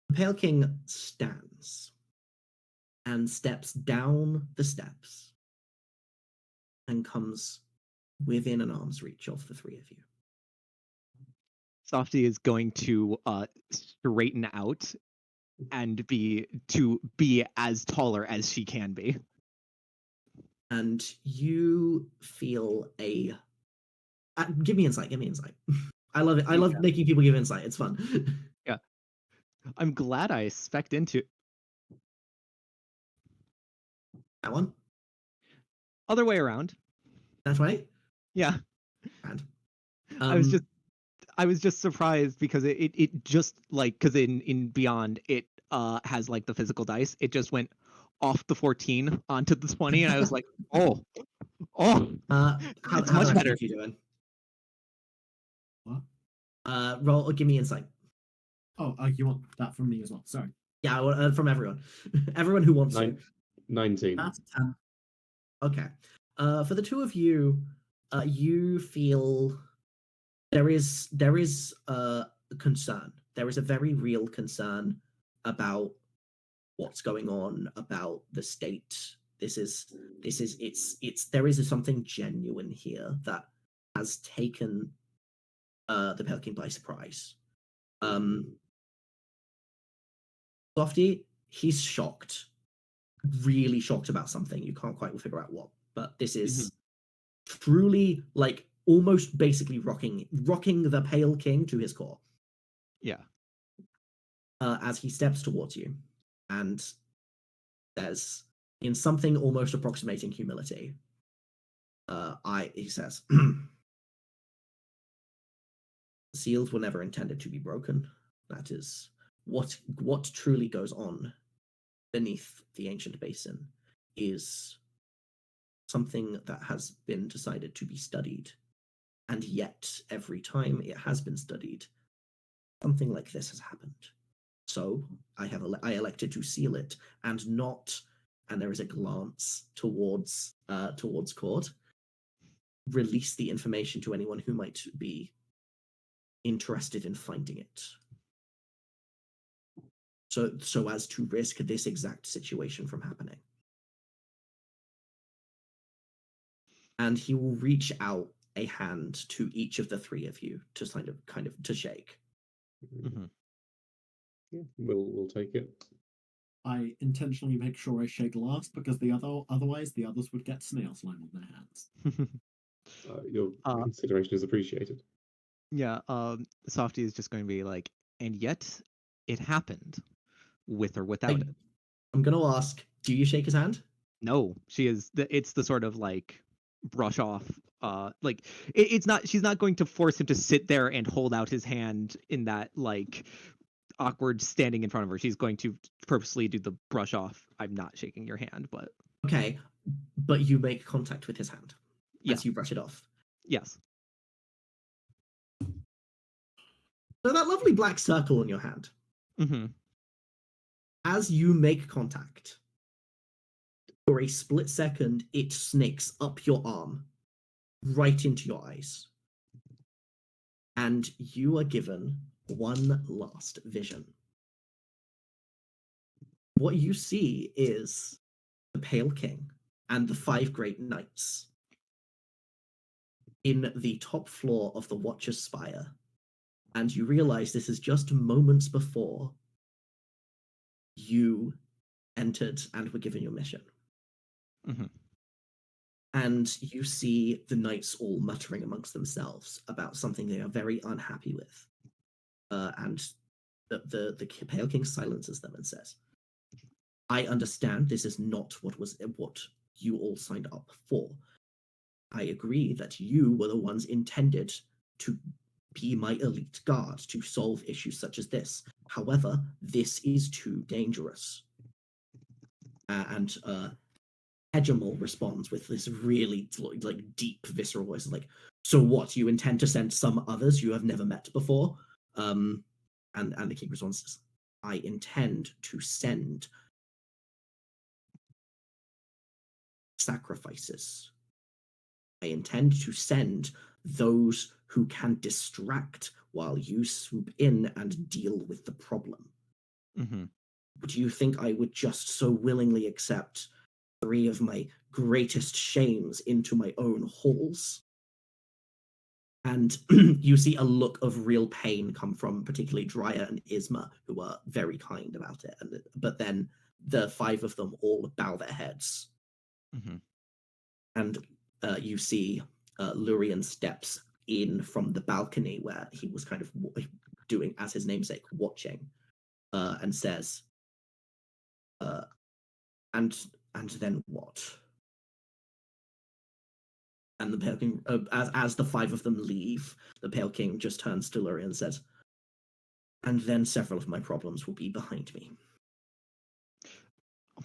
The Pale King stands and steps down the steps and comes within an arm's reach of the three of you. Softy is going to straighten out and be as taller as she can be. And you feel a... give me insight. I love it. I love making people give insight. It's fun. Yeah. I'm glad I spec'd into That one? other way around. That's right? Yeah. And, I was just surprised because it just like, because in Beyond it has like the physical dice. It just went off the 14 onto the 20, and I was like, oh, it's much better. You doing? What? Roll or give me insight. Oh, you want that from me as well? Sorry. Yeah, from everyone. Everyone who wants to. 19. That's 10. Okay. For the two of you, you feel there is a concern. There is a very real concern about what's going on, about the state. There is something genuine here that has taken the Pale King by surprise. Softy, he's shocked, really shocked about something. You can't quite figure out what, but this is truly like almost basically rocking the Pale King to his core. Yeah. As he steps towards you, and there's, in something almost approximating humility, he says, "Seals were never intended to be broken. That is what truly goes on beneath the ancient basin is something that has been decided to be studied, and yet every time it has been studied, something like this has happened. So I elected to seal it and not." And there is a glance towards Cord. "Release the information to anyone who might be interested in finding it. So as to risk this exact situation from happening." And he will reach out a hand to each of the three of you to kind of to shake. Mm-hmm. Yeah, we'll take it. I intentionally make sure I shake last because otherwise the others would get snail slime on their hands. Your consideration is appreciated. Yeah, Softy is just going to be like, and yet it happened, with or without it. I'm going to ask, do you shake his hand? No, it's the sort of like brush off, like it's not, she's not going to force him to sit there and hold out his hand in that like awkward standing in front of her. She's going to purposely do the brush off. I'm not shaking your hand, but okay, but you make contact with his hand as you brush it off. Yes. So that lovely black circle on your hand. Mm-hmm. As you make contact, for a split second, it snakes up your arm, right into your eyes. And you are given one last vision. What you see is the Pale King and the 5 Great Knights in the top floor of the Watcher's Spire. And you realize this is just moments before you entered and were given your mission. Mm-hmm. And you see the knights all muttering amongst themselves about something they are very unhappy with. And the Pale King silences them and says, I understand this is not what you all signed up for. I agree that you were the ones intended to be my elite guard to solve issues such as this. However, this is too dangerous. And Hegemol responds with this really like deep, visceral voice, like, so what? You intend to send some others you have never met before? And the king responds, I intend to send sacrifices. I intend to send those who can distract while you swoop in and deal with the problem. Mm-hmm. Do you think I would just so willingly accept 3 of my greatest shames into my own halls? And you see a look of real pain come from particularly Drya and Isma, who are very kind about it. But then the 5 of them all bow their heads. Mm-hmm. And you see Lurian steps in from the balcony where he was kind of doing, as his namesake, watching, and says, and then what? And the Pale King, as the 5 of them leave, the Pale King just turns to Lurian and says, and then several of my problems will be behind me.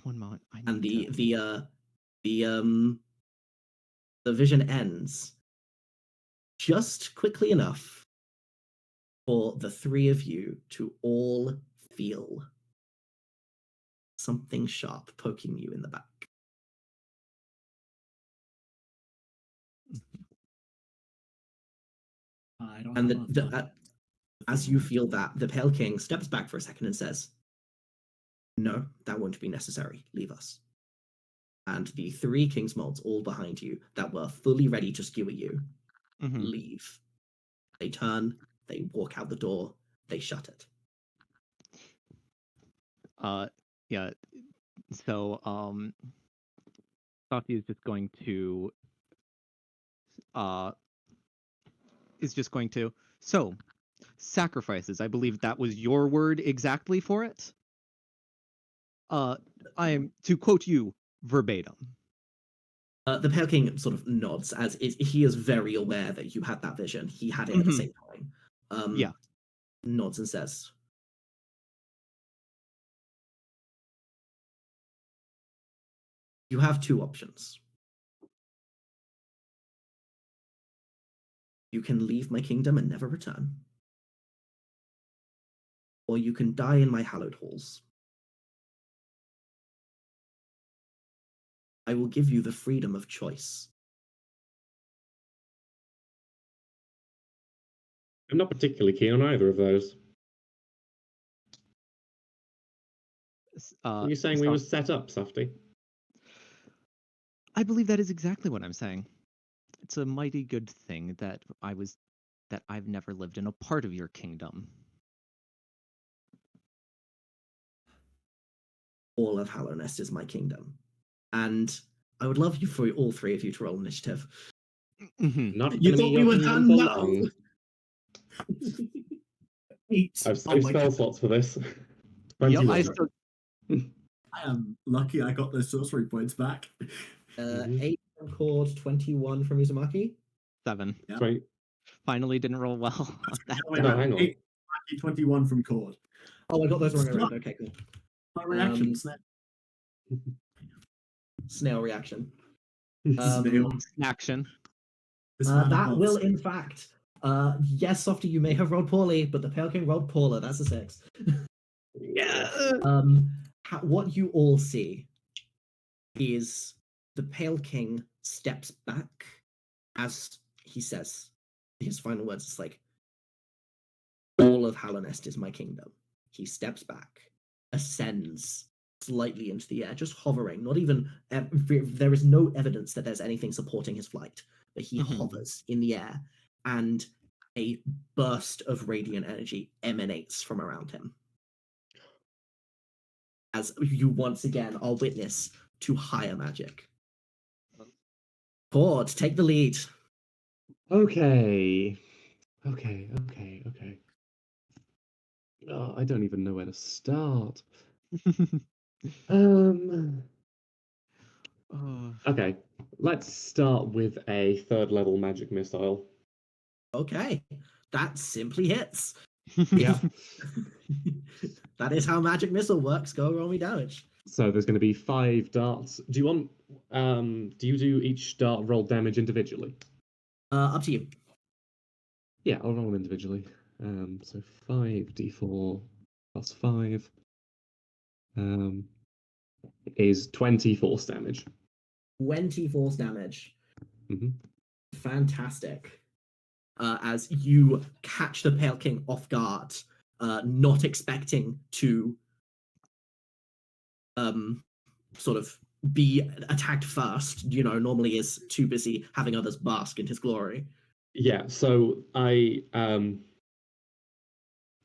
One moment. And the vision ends just quickly enough for the 3 of you to all feel something sharp poking you in the back. I don't And have enough time. as you feel that, the Pale King steps back for a second and says, no, that won't be necessary. Leave us. And the 3 King's Molds all behind you that were fully ready to skewer you leave. They turn, they walk out the door, they shut it. Yeah. So Saki is just going to so sacrifices, I believe that was your word exactly for it. I am to quote you verbatim. The Pale King sort of nods, as he is very aware that you had that vision. He had it at the same time. Yeah. Nods and says, you have 2 options. You can leave my kingdom and never return. Or you can die in my hallowed halls. I will give you the freedom of choice. I'm not particularly keen on either of those. Are you saying we were set up, Safty? I believe that is exactly what I'm saying. It's a mighty good thing that I've never lived in a part of your kingdom. All of Hallownest is my kingdom. And I would love you for all 3 of you to roll initiative. Not You gonna thought be we your were kingdom done for now? long. 8. I've saved spell slots for this. Yep, 21. I am lucky I got those sorcery points back. 8 from Cord, 21 from Uzumaki. 7. Yeah. Right. Finally didn't roll well. No, hang on. 8, 21 from Cord. Oh, I got those wrong around. Okay, cool. My reaction, snap. Snail reaction. Snail. Action. This man That above. will, in fact, yes, Softy, you may have rolled poorly, but the Pale King rolled poorer. That's a 6. Yeah. What you all see is the Pale King steps back as he says his final words. It's like, all of Hallownest is my kingdom. He steps back, ascends slightly into the air, just hovering, not even, there is no evidence that there's anything supporting his flight, but he hovers in the air, and a burst of radiant energy emanates from around him. As you once again are witness to higher magic. Cord, take the lead. Okay. Oh, I don't even know where to start. Um. Oh, Okay, let's start with a third level magic missile. Okay, that simply hits. Yeah. That is how magic missile works. Go roll me damage. So there's going to be 5 darts. Do you want? Do you do each dart roll damage individually? Up to you. Yeah, I'll roll them individually. So 5d4 plus 5 is 20 force damage. 20 force damage. Mhm. Fantastic. As you catch the Pale King off guard, not expecting to sort of be attacked first, normally is too busy having others bask in his glory. Yeah, so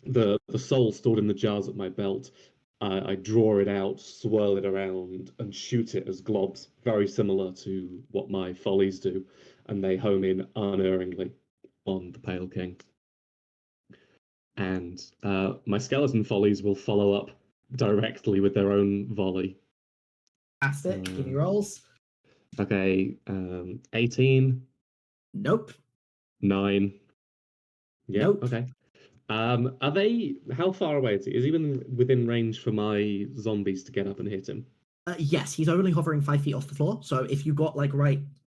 the soul stored in the jars at my belt, I draw it out, swirl it around, and shoot it as globs, very similar to what my follies do, and they home in unerringly on the Pale King. And my skeleton follies will follow up directly with their own volley. Fantastic. Give me rolls. Okay, 18, Nope. 9. Yeah, Nope. okay. Are they? How far away is he? Is he within range for my zombies to get up and hit him? Yes, he's only hovering 5 feet off the floor. So if you got like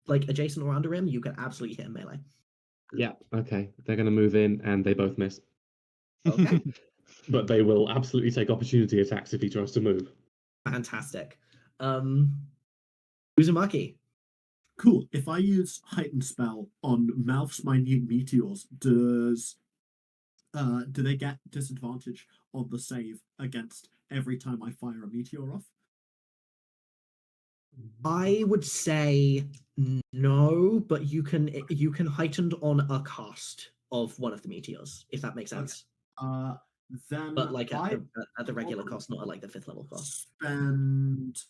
adjacent or under him, you can absolutely hit him melee. Yeah, okay. They're going to move in, and they both miss. Okay. But they will absolutely take opportunity attacks if he tries to move. Fantastic. Uzumaki. Cool. If I use heightened spell on Mouth's minute meteors, do they get disadvantage on the save against every time I fire a meteor off? I would say no, but you can heightened on a cast of one of the meteors, if that makes sense. Then But like I at the regular cost, not at like the 5th level cost. spend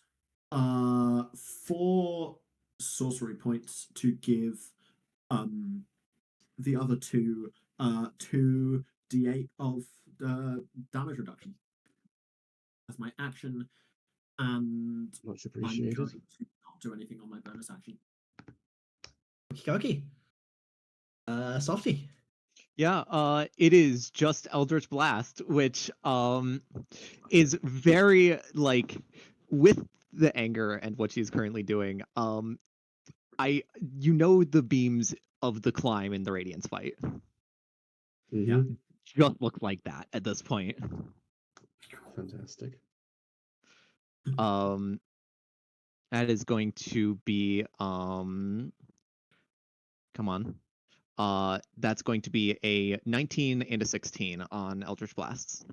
4 sorcery points to give the other 2 2d8 of damage reduction as my action, and Much I'm appreciated. going to not do anything on my bonus action. Okie Softy. yeah, it is just Eldritch Blast, which is very like with the anger and what she's currently doing. The beams of the climb in the Radiance fight Yeah. just look like that at this point. Fantastic. That is going to be come on. That's going to be a 19 and a 16 on Eldritch Blasts.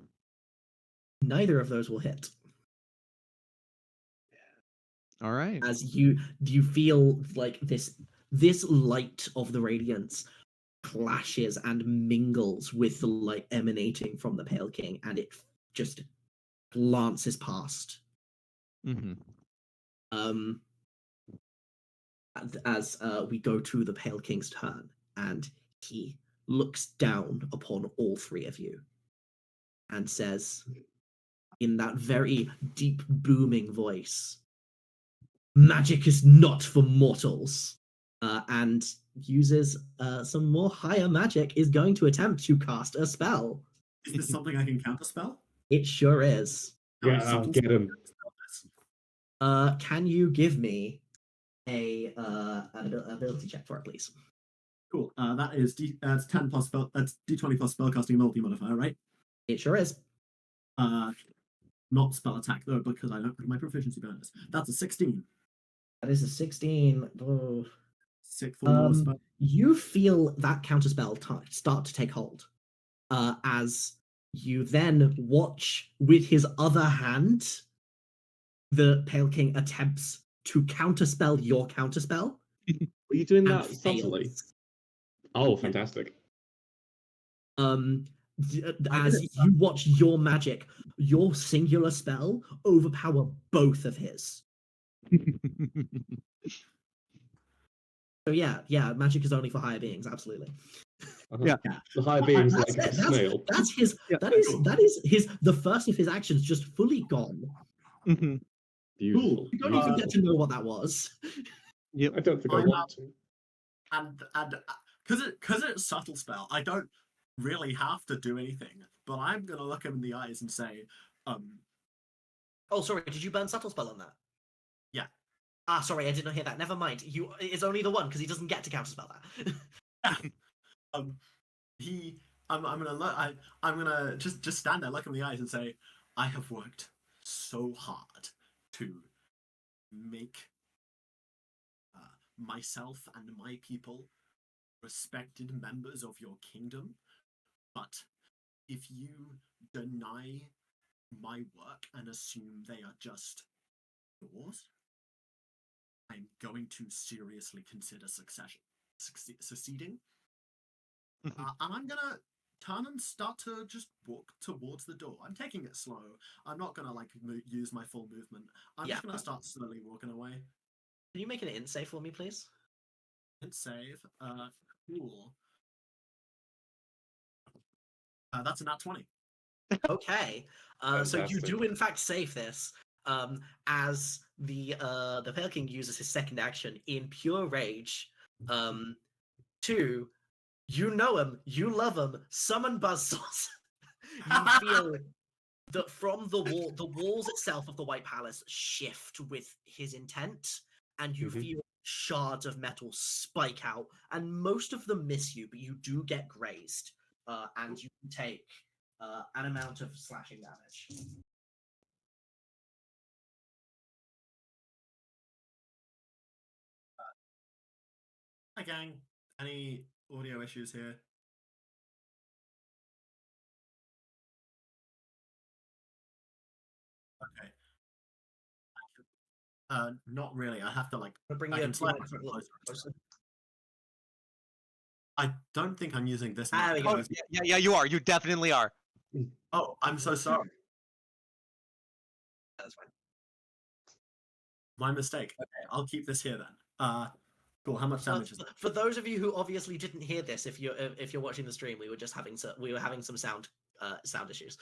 Neither of those will hit. All right. As you feel like this light of the radiance clashes and mingles with the light emanating from the Pale King, and it just glances past. Mm-hmm. As we go to the Pale King's turn, and he looks down upon all 3 of you and says, in that very deep, booming voice, "Magic is not for mortals," and uses some more higher magic, is going to attempt to cast a spell. Is this something I can counterspell? It sure is. Yeah, get him. Can you give me an ability check for it, please? Cool. That is that's 10 plus spell. That's d20 plus spellcasting ability modifier, right? It sure is. Not spell attack though, because I don't have my proficiency bonus. That's a 16. That is a 16. Oh. Sick for more spell. You feel that counterspell start to take hold, as you then watch with his other hand, the Pale King attempts to counterspell your counterspell. Were you doing and that subtly? fails. Oh, fantastic. As you watch your magic, your singular spell overpower both of his. So yeah, magic is only for higher beings, absolutely. Yeah. The high beam's That's like it. a snail. That's his. Yeah. That is his. The first of his actions just fully gone. Mhm. Beautiful. You don't even get beautiful. to know what that was. Yep. I don't think I I'm want to. And because it's subtle spell, I don't really have to do anything. But I'm gonna look him in the eyes and say, Oh, sorry. Did you burn subtle spell on that? Yeah. Ah, sorry, I did not hear that. Never mind. It's only the one because he doesn't get to counterspell that. I'm gonna look. I'm gonna just stand there, look him in the eyes, and say, I have worked so hard to make myself and my people respected members of your kingdom. But if you deny my work and assume they are just yours, I'm going to seriously consider seceding. And I'm gonna turn and start to just walk towards the door. I'm taking it slow. I'm not gonna like use my full movement. I'm just gonna start slowly walking away. Can you make an int save for me, please? Int save. Cool. That's a nat 20. Okay. So you do in fact save this. As the Pale King uses his second action in pure rage. To you know him, you love him, summon buzzsaws. You feel that from the walls itself of the White Palace shift with his intent, and you feel shards of metal spike out, and most of them miss you, but you do get grazed, and you can take an amount of slashing damage. Hi gang. Any audio issues here? Okay. Not really. I have to like. Bring I your can slide mic a little closer. closer. I don't think I'm using this. There we mic. go. Yeah, you are. You definitely are. Oh, I'm so sorry. That's fine. My mistake. Okay, I'll keep this here then. Cool. How much damage is that? For those of you who obviously didn't hear this, if you're watching the stream, we were just having some sound issues.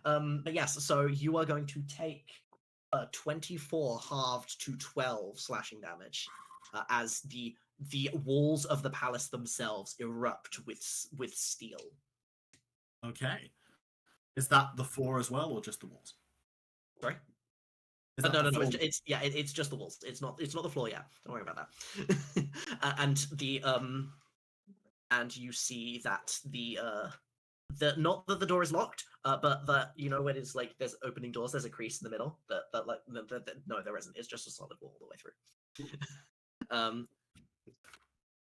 But yes, so you are going to take 24 halved to 12 slashing damage as the walls of the palace themselves erupt with steel. Okay. Is that the floor as well, or just the walls? Sorry. Is No, that the no, floor? it's just the walls. It's not the floor yet. Don't worry about that. And you see that the not that the door is locked, but that when it's like there's opening doors, there's a crease in the middle. No, there isn't. It's just a solid wall all the way through.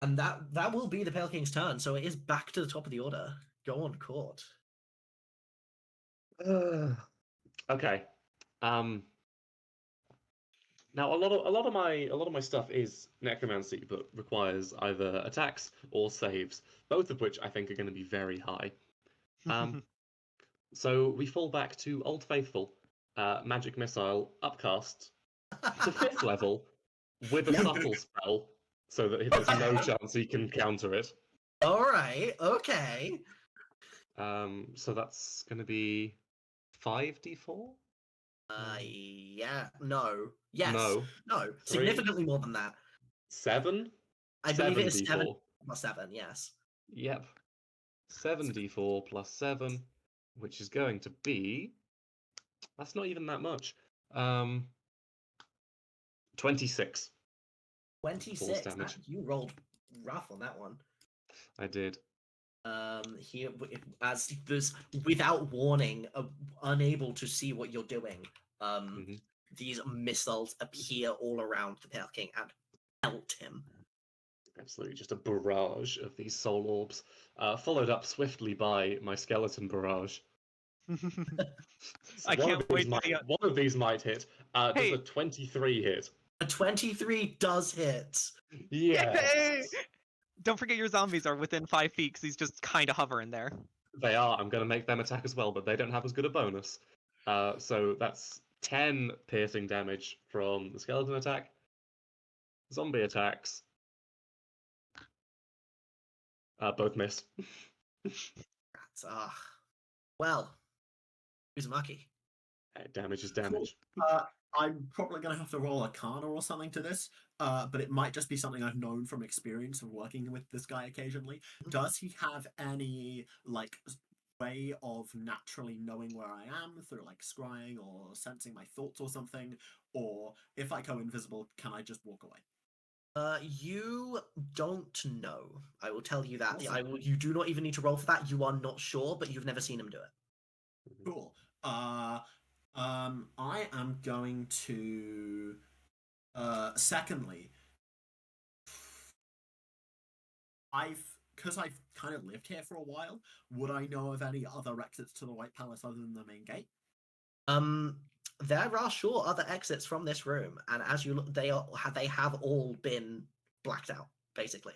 And that will be the Pale King's turn. So it is back to the top of the order. Go on, Court. Okay. Now a lot of my stuff is necromancy, but requires either attacks or saves, both of which I think are going to be very high. So we fall back to Old Faithful, magic missile, upcast to 5th level with a subtle spell, so that there's no chance he can counter it. All right. Okay. So that's going to be 5d4. Yeah. No. Yes. No. 3? Significantly more than that. 7. I believe it is 7d4. 7 plus 7. Yes. Yep. 7d4 plus 7, which is going to be. That's not even that much. 26. 26. You rolled rough on that one. I did. Here, as this, without warning, unable to see what you're doing, these missiles appear all around the Pale King and pelt him. Absolutely, just a barrage of these soul orbs, followed up swiftly by my skeleton barrage. I can't wait to see it. One of these might hit. Does a 23 hit? A 23 does hit. Yeah. Don't forget your zombies are within 5 feet because he's just kind of hovering there. They are. I'm going to make them attack as well, but they don't have as good a bonus. So that's 10 piercing damage from the skeleton attack. Zombie attacks. Both miss. That's well, Uzumaki. Damage is Cool. damage. I'm probably going to have to roll Arcana or something to this, but it might just be something I've known from experience of working with this guy occasionally. Does he have any, like, way of naturally knowing where I am through, like, scrying or sensing my thoughts or something? Or if I go invisible, can I just walk away? You don't know. I will tell you that. Awesome. You do not even need to roll for that. You are not sure, but you've never seen him do it. Cool. I am going to. Secondly, because I've kind of lived here for a while. Would I know of any other exits to the White Palace other than the main gate? There are sure other exits from this room, and as you look, they have all been blacked out, basically.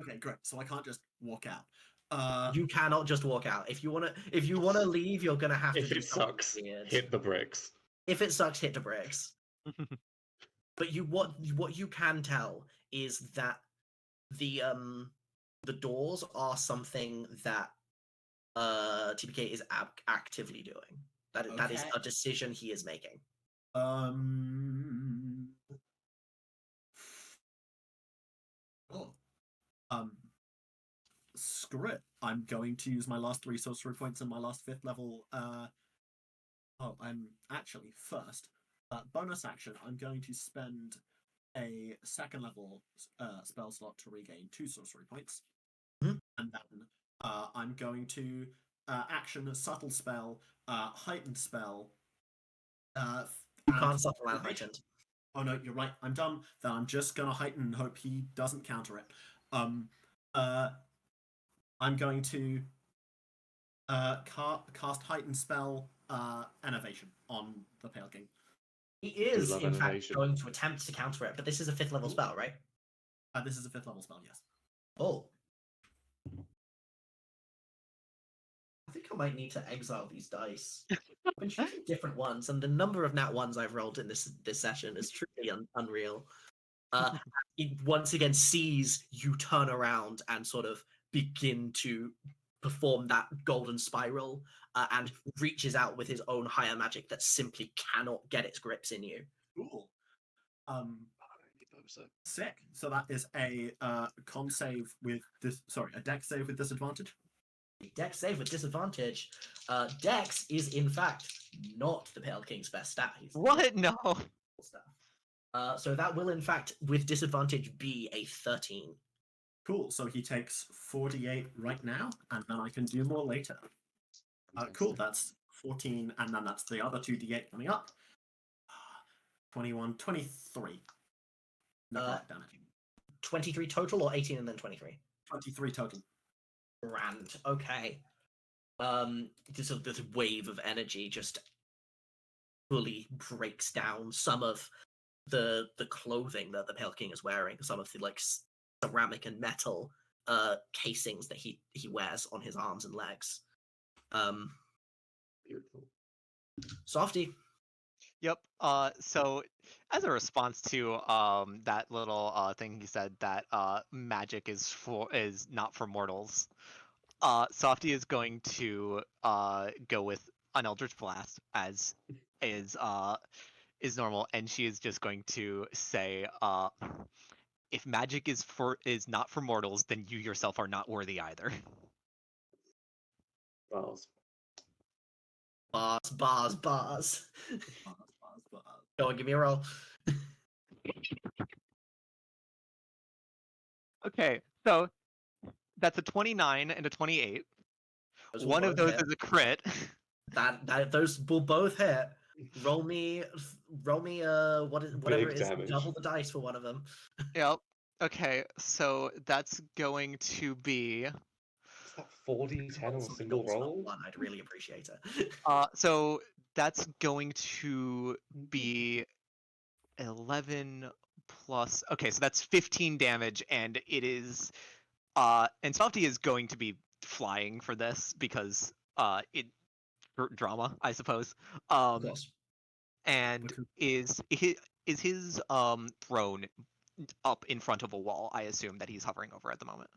Okay, great. So I can't just walk out. You cannot just walk out. If you wanna leave, you're gonna have to. If do it something sucks, weird. hit the bricks. If it sucks, hit the bricks. But what you can tell is that the doors are something that TPK is actively doing. That is Okay. a decision he is making. Oh. Screw it. I'm going to use my last 3 sorcery points and my last 5th level. I'm actually first. Bonus action. I'm going to spend a 2nd level spell slot to regain 2 sorcery points, Mhm. and then I'm going to action a subtle spell, heightened spell. You can't subtle and heightened. Oh no, you're right. I'm done. Then I'm just gonna heighten and hope he doesn't counter it. I'm going to cast heightened spell Innovation on the Pale King. He is love in fact innovation. going to attempt to counter it, but this is a 5th level spell, right? This is a 5th level spell, yes. Oh. I think I might need to exile these dice. I've been choosing different ones, and the number of nat ones I've rolled in this session is truly unreal. It once again sees you turn around and sort of begin to perform that golden spiral, and reaches out with his own higher magic that simply cannot get its grips in you. Cool. Sick. So that is a con save with this. Sorry, a dex save with disadvantage. Dex save with disadvantage. Dex is in fact not the Pale King's best stat. What? No. So that will in fact with disadvantage be a 13. Cool. So he takes 48 right now, and then I can do more later. Cool. That's 14, and then that's the other 2d8 coming up. 21, 23. Necrotic damage. 23 total or 18 and then 23? 23 total. Grand. Okay. This wave of energy just fully breaks down some of the clothing that the Pale King is wearing, some of the like ceramic and metal casings that he wears on his arms and legs. Beautiful. Softy. Yep. So as a response to that little thing he said that magic is not for mortals, Softy is going to go with an Eldritch Blast as is normal, and she is just going to say, if magic is not for mortals, then you yourself are not worthy either. Bars. Bars. Go on, give me a roll. Okay, so that's a 29 and a 28. Those will One of both those hit. is a crit. Those will both hit. Roll me whatever it is. damage. Double the dice for one of them. Yep. Okay, so that's going to be Is that 40-10 on a Something single else, not roll? one, I'd really appreciate it. so that's going to be 11 plus. Okay, so that's 15 damage, and it is and Softy is going to be flying for this because it drama, I suppose. Of course. And is his throne up in front of a wall, I assume, that he's hovering over at the moment.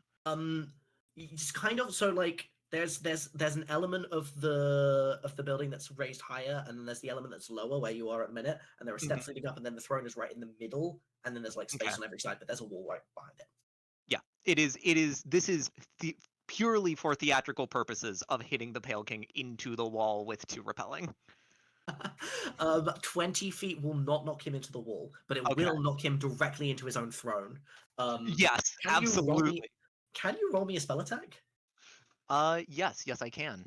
it's kind of so like there's an element of the building that's raised higher, and then there's the element that's lower where you are at the minute, and there are steps leading up, and then the throne is right in the middle, and then there's like space Okay. on every side, but there's a wall right behind it. Yeah, it is. It is. This is purely for theatrical purposes of hitting the Pale King into the wall with 2 repelling. 20 feet will not knock him into the wall, but it Okay. will knock him directly into his own throne. Yes, Can you roll absolutely. can you roll me a spell attack? Yes, I can.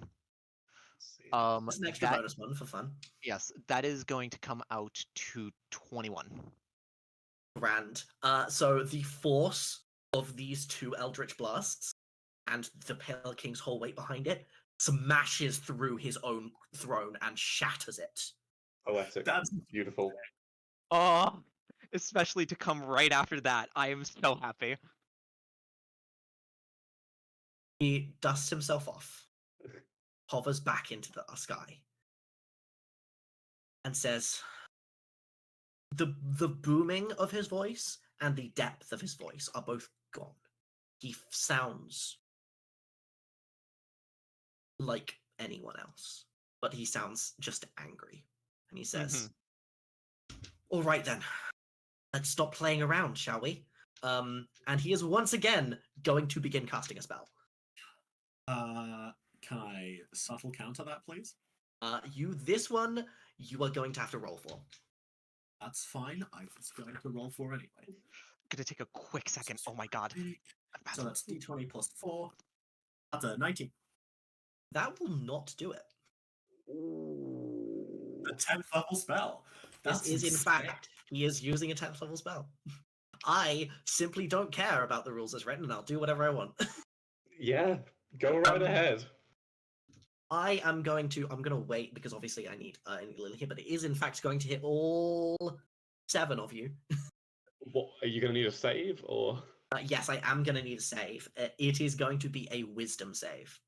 Just an extra that bonus one for fun. yes, that is going to come out to 21. Grand. So the force of these 2 Eldritch Blasts and the Pale King's whole weight behind it smashes through his own throne and shatters it. Poetic. That's Beautiful. Oh, especially to come right after that. I am so happy. He dusts himself off, hovers back into the sky, and says, the booming of his voice and the depth of his voice are both gone. He sounds like anyone else, but he sounds just angry. And he says, all right then, let's stop playing around, shall we? And he is once again going to begin casting a spell. Can I subtle counter that, please? This one, you are going to have to roll for. That's fine. I was going to roll for anyway. Gonna take a quick second. Oh my god. So that's d20 plus 4. That's a 19. That will not do it. A 10th level spell. This is, in fact, he is using a 10th level spell. I simply don't care about the rules as written, and I'll do whatever I want. Yeah, go right ahead. I'm going to wait because obviously I need Lily here, but it is in fact going to hit all 7 of you. What are you going to need a save or? Yes, I am going to need a save. It is going to be a wisdom save.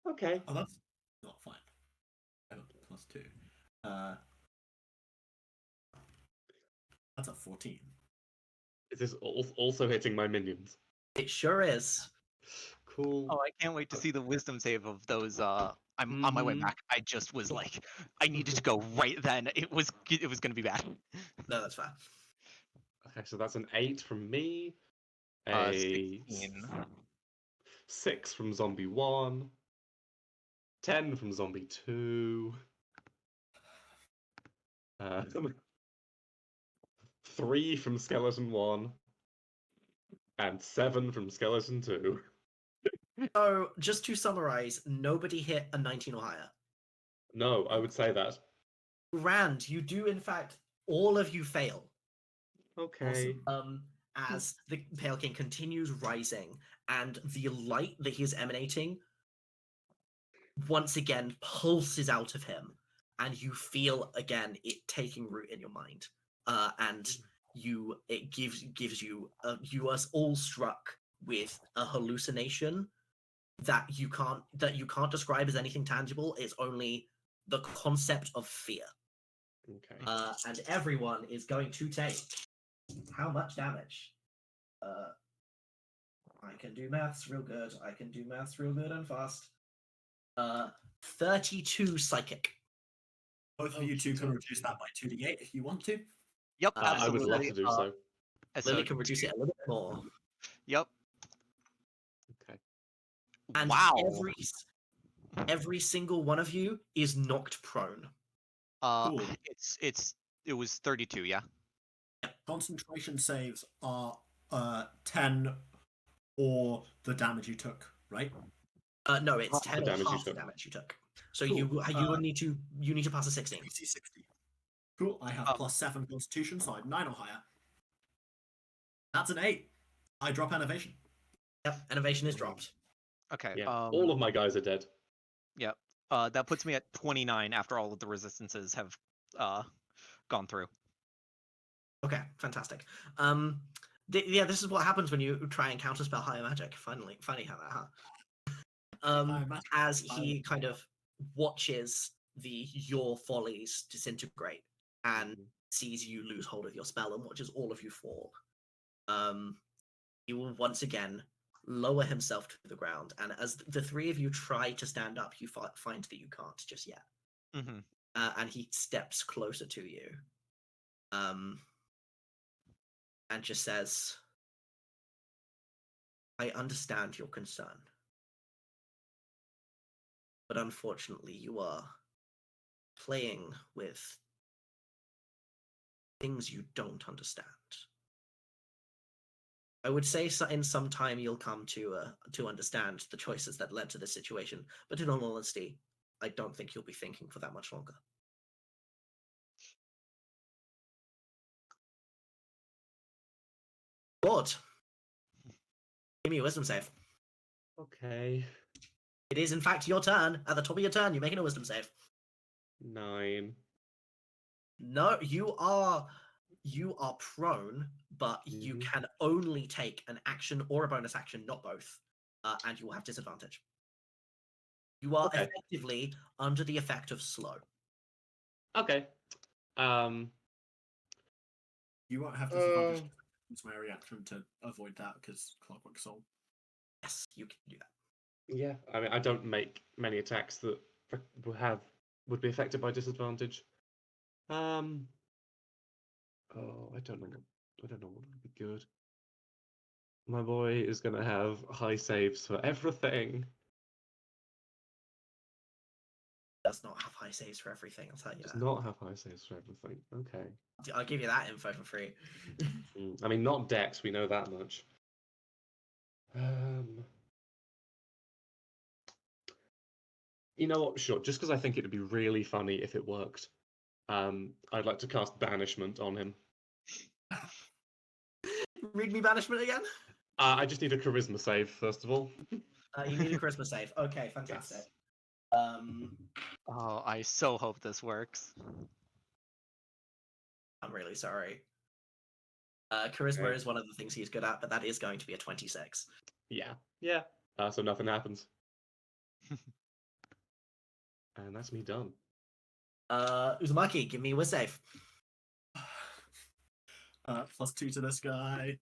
Okay. Oh, that's not fine. Oh, plus 2. That's a 14. Is this also hitting my minions? It sure is. Cool. Oh, I can't wait to see the wisdom save of those. I'm on my way back. I just was like, I needed to go right then. It was gonna be bad. No, that's fair. Okay, so that's an 8 from me. A 16. 6 from Zombie 1. 10 from Zombie 2. 3 from Skeleton 1. And 7 from Skeleton 2. So, just to summarize, nobody hit a 19 or higher. No, I would say that. Rand, you do in fact, all of you fail. Okay. As the Pale King continues rising, and the light that he is emanating once again pulses out of him, and you feel again it taking root in your mind. And it gives you you are all struck with a hallucination that you can't describe as anything tangible. It's only the concept of fear. Okay. And everyone is going to take how much damage? I can do maths real good. And fast. 32 psychic. Both of you two can reduce that by 2d8 if you want to. Yep, I would love to do so. Lily can reduce it a little bit more. Yep. Okay. And wow. every single one of you is knocked prone. Cool. It was 32, yeah. Concentration saves are 10 or the damage you took, right? No, it's 10 or half the took. damage you took. So Cool. you need to pass a 16. DC 60. Cool. I have plus 7 Constitution, so I'm 9 or higher. That's an 8. I drop Innovation. Yep, Innovation is dropped. Okay. Yeah. All of my guys are dead. Yep. That puts me at 29 after all of the resistances have gone through. Okay, fantastic. This is what happens when you try and counterspell higher magic. Funny how that happens. As he kind of watches your follies disintegrate and sees you lose hold of your spell and watches all of you fall, he will once again lower himself to the ground. And as the three of you try to stand up, you find that you can't just yet. Mm-hmm. And he steps closer to you. And just says, I understand your concern. But unfortunately, you are playing with things you don't understand. I would say in some time you'll come to understand the choices that led to this situation, but in all honesty, I don't think you'll be thinking for that much longer. Lord, give me a wisdom save. Okay. It is in fact your turn. At the top of your turn, you're making a wisdom save. 9. No, you are prone, but you can only take an action or a bonus action, not both, and you will have disadvantage. You are Okay. effectively under the effect of slow. Okay. You won't have disadvantage. It's my reaction to avoid that because Clockwork Soul. Yes, you can do that. Yeah, I mean, I don't make many attacks that would be affected by disadvantage. Oh, I don't know. I don't know what would be good. My boy is gonna have high saves for everything. Does not have high saves for everything. I'll tell you Does that. not have high saves for everything. Okay. I'll give you that info for free. I mean, not Dex. We know that much. You know what? Sure. Just because I think it'd be really funny if it worked. I'd like to cast Banishment on him. Read me Banishment again? I just need a Charisma save, first of all. You need a Charisma save. Okay, fantastic. Yes. Oh, I so hope this works. I'm really sorry. Charisma is one of the things he's good at, but that is going to be a 26. Yeah. So nothing happens. And that's me done. Uzumaki, give me a whiz save. +2 to this guy.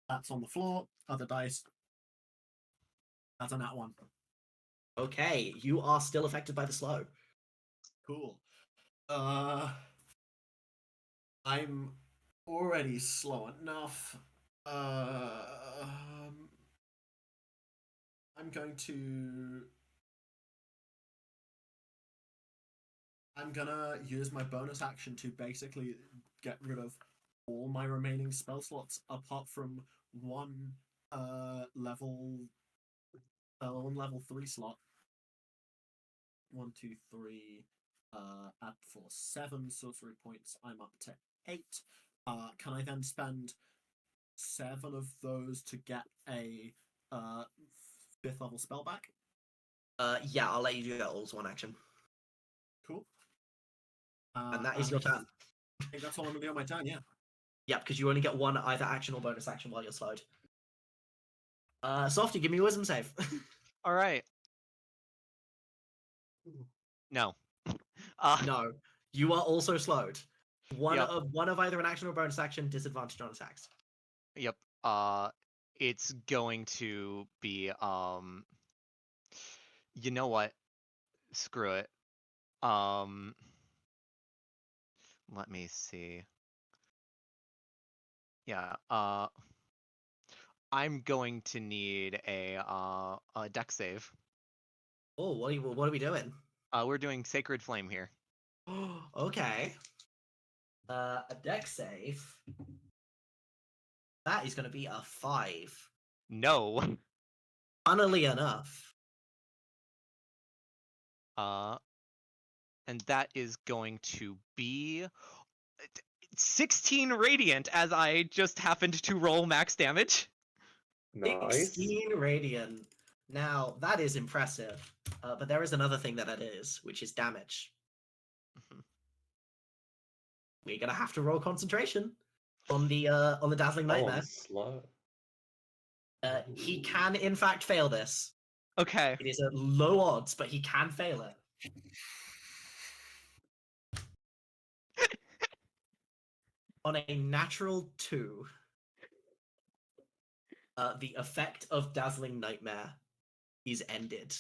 That's on the floor. Other dice. That's a nat 1. Okay, you are still affected by the slow. Cool. I'm already slow enough. I'm gonna use my bonus action to basically get rid of all my remaining spell slots apart from one level 3 slot. 1, 2, 3. Add for 7 sorcery points. I'm up to 8. Can I then spend 7 of those to get a 5th level spell back? Yeah, I'll let you do that all as one action. Cool. And that is your turn. I think that's all I'm gonna do on my turn, yeah. Yeah, because you only get one either action or bonus action while you're slowed. Softy, give me a wisdom save. All right. No. No, you are also slowed. One Yep. of either an action or bonus action, disadvantage on attacks. Yep. It's going to be you know what? Screw it. Let me see. Yeah. I'm going to need a deck save. Oh, what are we doing? We're doing Sacred Flame here. Okay. A deck save. That is going to be a 5. No. Funnily enough. And that is going to be 16 radiant, as I just happened to roll max damage. Nice. 16 radiant. Now, that is impressive. But there is another thing that is, which is damage. We're going to have to roll concentration on the Dazzling Nightmare. Slow. He can, in fact, fail this. Okay. It is at low odds, but he can fail it. On a natural 2. the effect of Dazzling Nightmare is ended.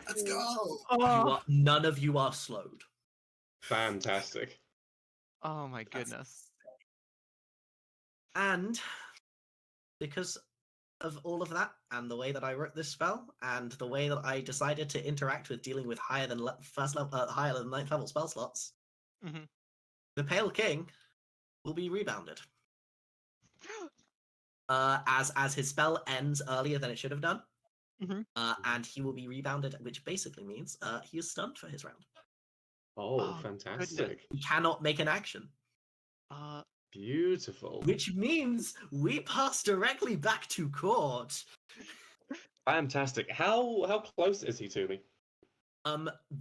Let's go. None of you are slowed. Fantastic. Oh my goodness. And because of all of that, and the way that I wrote this spell, and the way that I decided to interact with dealing with higher than higher than 9th level spell slots, Mhm. the Pale King will be rebounded. As his spell ends earlier than it should have done, Mhm. and he will be rebounded, which basically means he is stunned for his round. Oh, Oh, fantastic. He cannot make an action, Beautiful. which means we pass directly back to court. Fantastic. How close is he to me?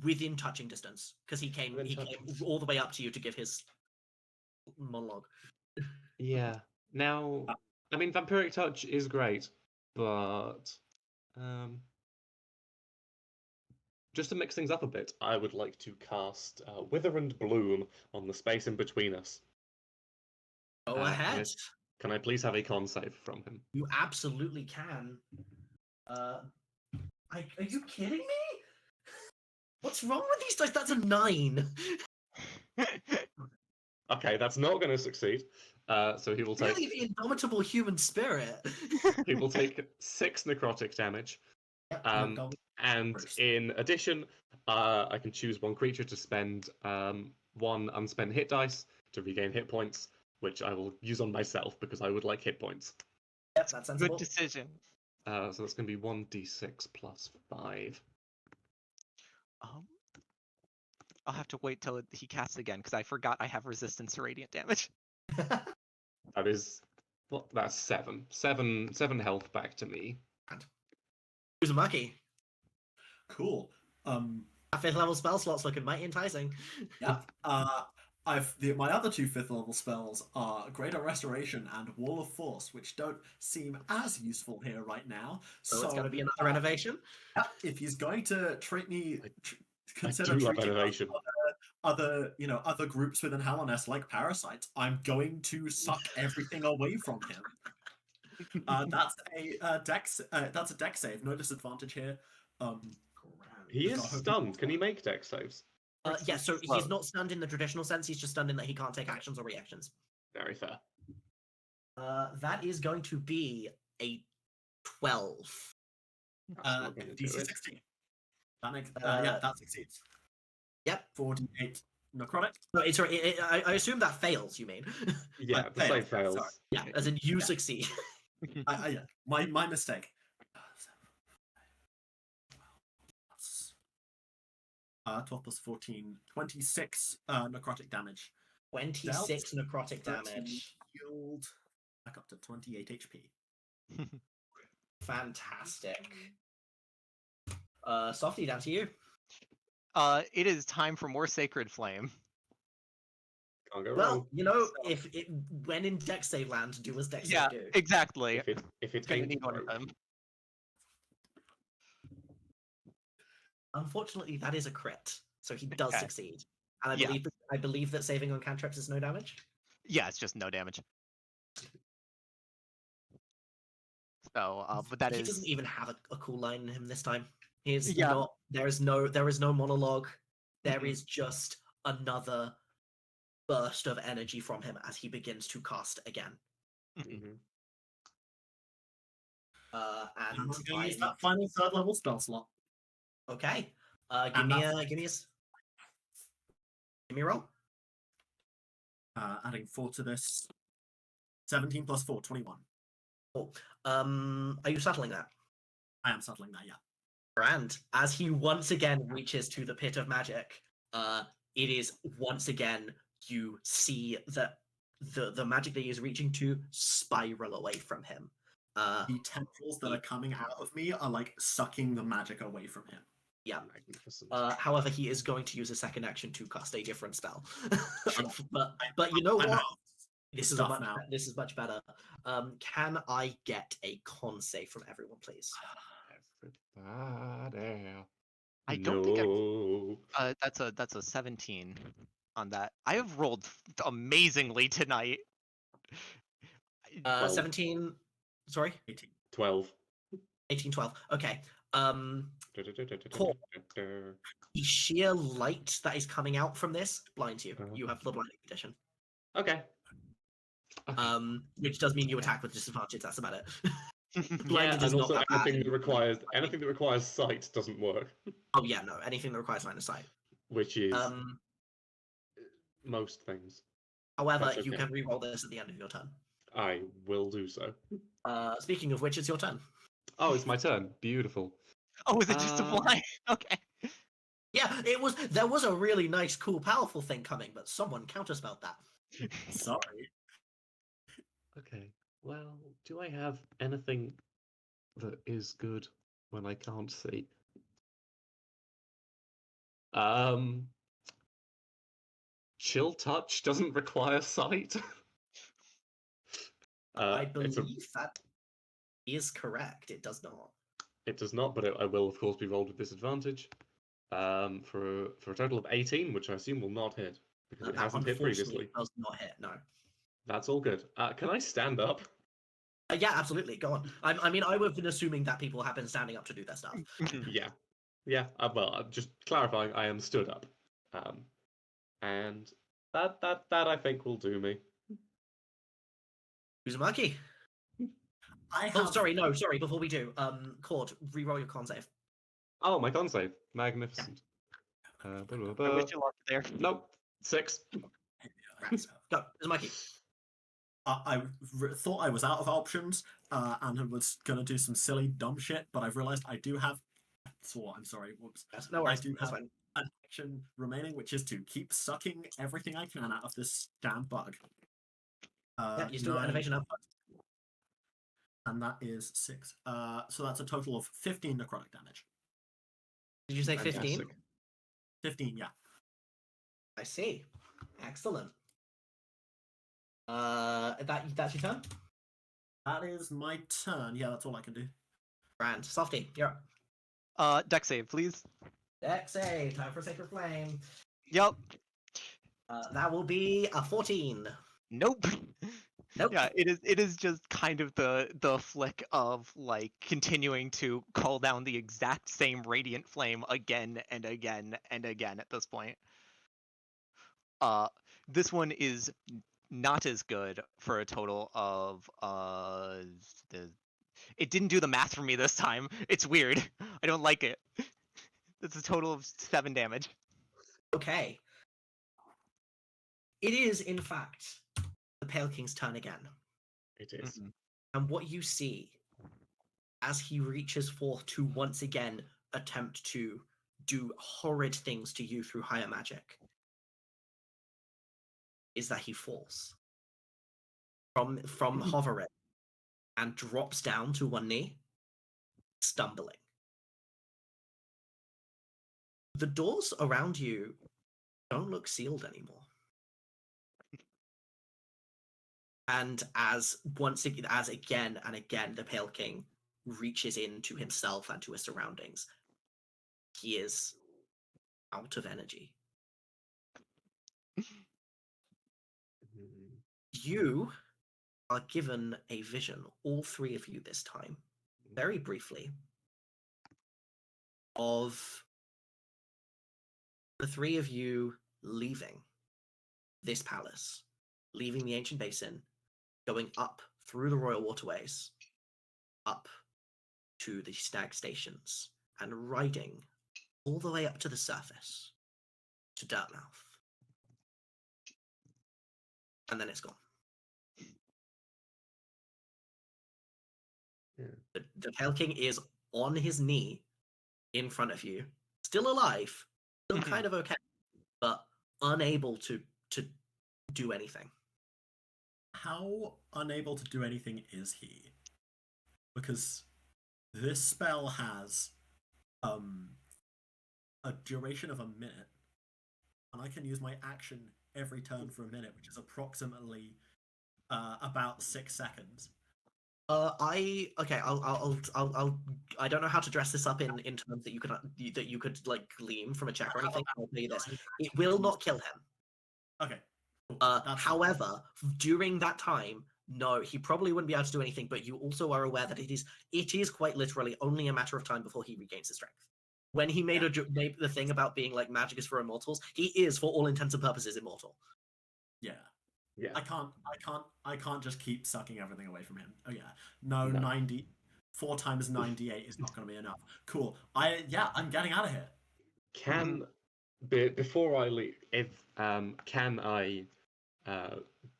Within touching distance, because he came all the way up to you to give his monologue. Yeah. Now, I mean, Vampiric Touch is great, but just to mix things up a bit, I would like to cast Wither and Bloom on the space in between us. Go ahead. Can I please have a con save from him? You absolutely can. Are you kidding me? What's wrong with these dice? That's a 9. Okay, that's not going to succeed. So he will take. Really, the indomitable human spirit. He will take 6 necrotic damage. And in addition, I can choose one creature to spend 1 unspent hit dice to regain hit points, which I will use on myself because I would like hit points. Yep, that's sensible. Good decision. So that's going to be 1d6 plus 5. I'll have to wait till he casts again because I forgot I have resistance to radiant damage. That is that's 7. 7 health back to me. Uzumaki. Cool. That 5th level spell slot's looking mighty enticing. Yep. My other 2 5th level spells are Greater Restoration and Wall of Force, which don't seem as useful here right now. So it's going to be another renovation. Yep. If he's going to treat me, consider I do love treating innovation. other groups within Hallownest like parasites, I'm going to suck everything away from him. That's a dex save. No disadvantage here. He is stunned. Can he make dex saves? Yeah, so he's not stunned in the traditional sense. He's just stunned in that he can't take actions or reactions. Very fair. That is going to be a 12. DC 16. That makes that succeeds. Yep. 48 necrotic. No, it's sorry. I assume that fails. You mean? Yeah, the save fails. Sorry. Yeah, as in you succeed. Yeah, my mistake. 12 plus 14, 26 necrotic damage. 26 necrotic damage. Healed back up to 28 HP. Fantastic. Softy, down to you. It is time for more Sacred Flame. Can't go Well, wrong. you know, when in dex save land, do as dex Yeah, save do. exactly. If it Gonna ain't need one of broke. them. Unfortunately, that is a crit, so he does Okay. succeed. And I believe that saving on cantrips is no damage. Yeah, it's just no damage. So, but that He is doesn't even have a cool line in him this time. He's Yeah. not. There is no monologue. There Mhm. is just another burst of energy from him as he begins to cast again. Mhm. And I'm going to use that final 3rd level spell slot. okay. Give And me that's- a roll. Adding 4 to this. 17 plus 4, 21. Cool. Are you settling that? I am settling that, yeah. And as he once again reaches to the pit of magic, it is once again you see that the magic that he is reaching to spiral away from him. The tendrils that are coming out of me are like sucking the magic away from him. Yeah. Magnificent. However, he is going to use a second action to cast a different spell. Sure. but you know I'm what? out. This is much better. Can I get a con save from everyone, please? Everybody. I don't think No. that's a 17 on that. I have rolled amazingly tonight. 17. Sorry. 18. 12. 18, 12. Okay. Cool. The sheer light that is coming out from this blinds you. You have the blinding condition. Okay. Which does mean you attack with disadvantage. That's about it. Yeah, Blinded is and not also that bad. anything that requires sight doesn't work, Oh yeah, no. Anything that requires line of sight. which is most things. However, That's you okay. can re-roll this at the end of your turn. I will do so. Speaking of which, it's your turn. Oh, it's my turn. Beautiful. Oh, is it just a fly? Okay. Yeah, there was a really nice, cool, powerful thing coming, but someone counterspelled that. Sorry. Okay. Well, do I have anything that is good when I can't see? Chill touch doesn't require sight. I believe that is correct. It does not. It does not, but I will, of course, be rolled with disadvantage. For a total of 18, which I assume will not hit because it hasn't hit previously. Does not hit. No. That's all good. Can I stand up? Yeah, absolutely. Go on. I mean, I would have been assuming that people have been standing up to do their stuff. Yeah. Well, I'm just clarifying. I am stood up, and that I think will do me. Uzumaki. Sorry. Before we do, Cord, re-roll your con save. Oh, my con save, magnificent. I wish you luck there. Nope, 6. Go, Uzumaki. I thought I was out of options and was going to do some silly, dumb shit, but I've realized I do have... I'm sorry, whoops. No worries, I do that's have fine. an action remaining, which is to keep sucking everything I can out of this damn bug. Yeah, you still got innovation up. And that is 6. So that's a total of 15 necrotic damage. Did you say 15? Fantastic. 15, yeah. I see. Excellent. That's your turn? That is my turn. Yeah, that's all I can do. Grand. Softy, you're up. Dex save, please. Dex save. Time for Sacred Flame. Yep. That will be a 14. Nope. Nope. Yeah, it is just kind of the flick of like continuing to call down the exact same radiant flame again and again and again at this point. This one is not as good for a total of it didn't do the math for me this time. It's weird. I don't like it. It's a total of 7 damage. Okay. It is, in fact, the Pale King's turn again. It is. Mhm. And what you see as he reaches forth to once again attempt to do horrid things to you through higher magic is that he falls from hovering and drops down to one knee, stumbling. The doors around you don't look sealed anymore. And as again and again the Pale King reaches into himself and to his surroundings, he is out of energy. You are given a vision, all 3 of you this time, very briefly, of the 3 of you leaving this palace, leaving the ancient basin, going up through the royal waterways, up to the stag stations, and riding all the way up to the surface, to Dirtmouth. And then it's gone. Yeah. The Pale King is on his knee in front of you, still alive, still kind of okay, but unable to do anything. How unable to do anything is he? Because this spell has a duration of a minute, and I can use my action every turn for a minute, which is approximately about 6 seconds. I'll I don't know how to dress this up in terms that you could like glean from a check or anything. I'll tell you this: it will not kill him. Okay. Cool. However, during that time, no, he probably wouldn't be able to do anything, but you also are aware that it is quite literally only a matter of time before he regains his strength. When he made made the thing about being like magic is for immortals, he is, for all intents and purposes, immortal. Yeah. Yeah. I can't just keep sucking everything away from him. Oh yeah. No, No. 4 times 98 is not going to be enough. Cool. I'm getting out of here. Can before I leave, can I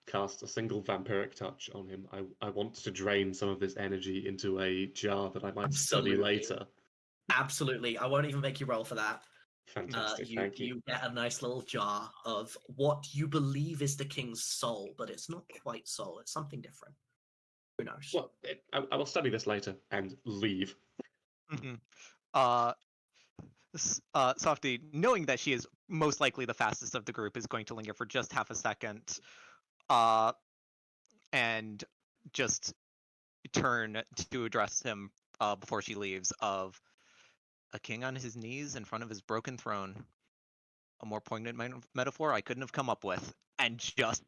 cast a single vampiric touch on him? I want to drain some of this energy into a jar that I might study Absolutely. later. Absolutely. I won't even make you roll for that. Fantastic, thank you. You get a nice little jar of what you believe is the king's soul, but it's not quite soul. It's something different. Who knows? Well, I will study this later and leave. Softy, knowing that she is most likely the fastest of the group, is going to linger for just half a second, and just turn to address him before she leaves. Of a king on his knees in front of his broken throne. A more poignant metaphor I couldn't have come up with, and just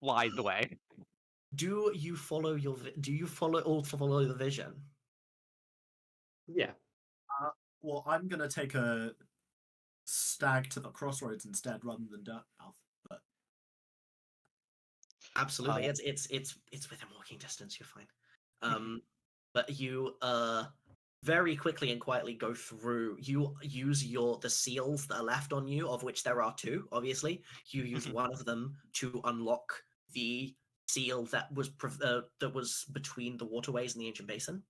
flies away. Do you follow follow the vision? Yeah. Well, I'm gonna take a stag to the crossroads instead, rather than Dirtmouth. But Absolutely, it's within walking distance. You're fine. But you very quickly and quietly go through. You use the seals that are left on you, of which there are 2. Obviously, you use one of them to unlock the seal that was between the waterways and the ancient basin,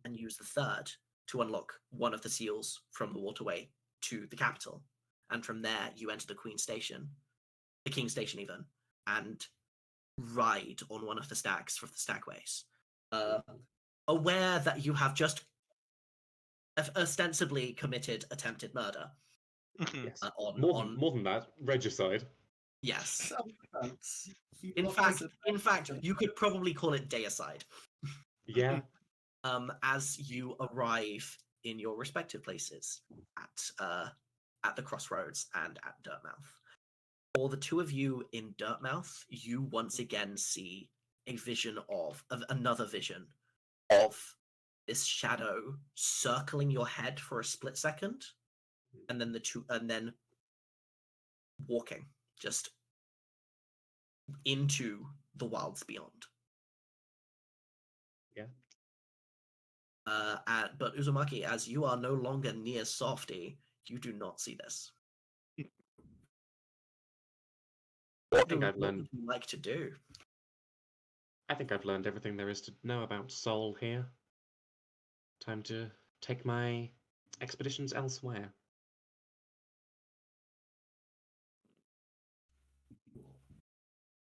and use the third to unlock one of the seals from the waterway to the capital. And from there, you enter the Queen's Station, the King's Station even, and ride on one of the stags from the stagways. Aware that you have just ostensibly committed attempted murder. Yes. More than that, regicide. Yes. In fact, you could probably call it deicide. Yeah. As you arrive in your respective places at the crossroads and at Dirtmouth. For the 2 of you in Dirtmouth, you once again see a vision of another vision of this shadow circling your head for a split second, and then walking just into the wilds beyond. Yeah. But Uzumaki, as you are no longer near Softy, you do not see this. What would you like to do? I think I've learned everything there is to know about Soul here. Time to take my expeditions elsewhere.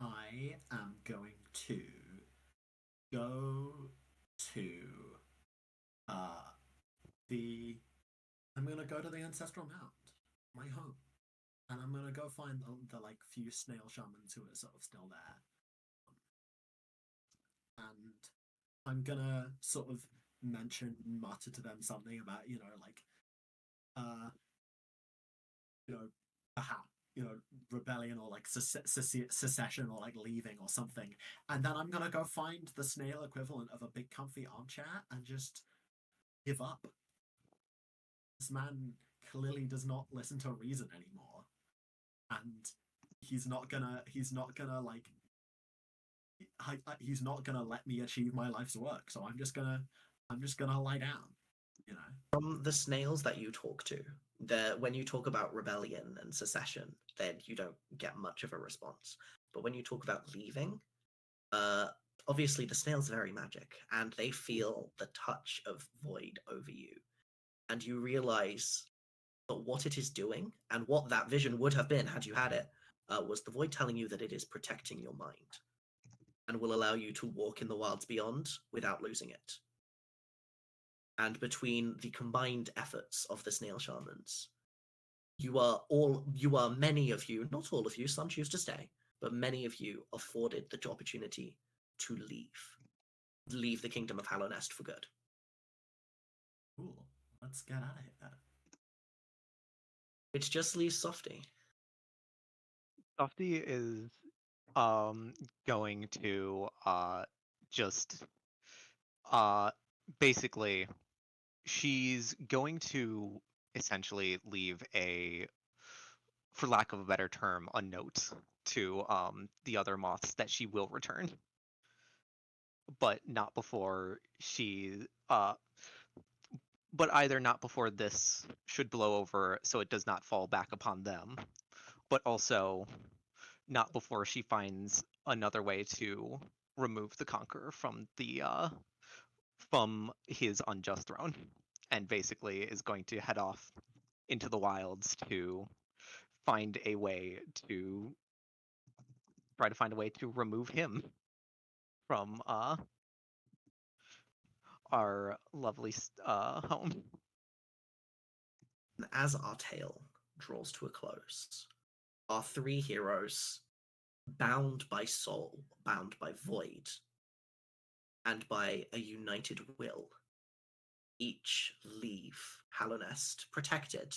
I am going to go to I'm gonna go to the ancestral mount, my home, and I'm gonna go find the like few snail shamans who are sort of still there, and I'm gonna sort of mutter to them something about perhaps rebellion or like secession or like leaving or something, and then I'm gonna go find the snail equivalent of a big comfy armchair and just give up. This man clearly does not listen to reason anymore, and he's not gonna let me achieve my life's work. So I'm just gonna lie down, From the snails that you talk to, when you talk about rebellion and secession, then you don't get much of a response. But when you talk about leaving, obviously the snails are very magic, and they feel the touch of void over you. And you realize that what it is doing, and what that vision would have been had you had it, was the void telling you that it is protecting your mind, and will allow you to walk in the wilds beyond without losing it. And between the combined efforts of the snail shamans, many of you, not all of you, some choose to stay, but many of you afforded the opportunity to leave the kingdom of Hallownest for good. Cool. Let's get out of here. Which just leaves Softy. Softy is going to just basically she's going to essentially leave a, for lack of a better term, a note to the other moths that she will return, but not before she but either not before this should blow over so it does not fall back upon them, but also not before she finds another way to remove the conqueror from the from his unjust throne, and basically is going to head off into the wilds to find a way to try to find a way to remove him from our lovely home. And as our tale draws to a close, our three heroes, bound by soul, bound by void, and by a united will, each leave Hallownest protected.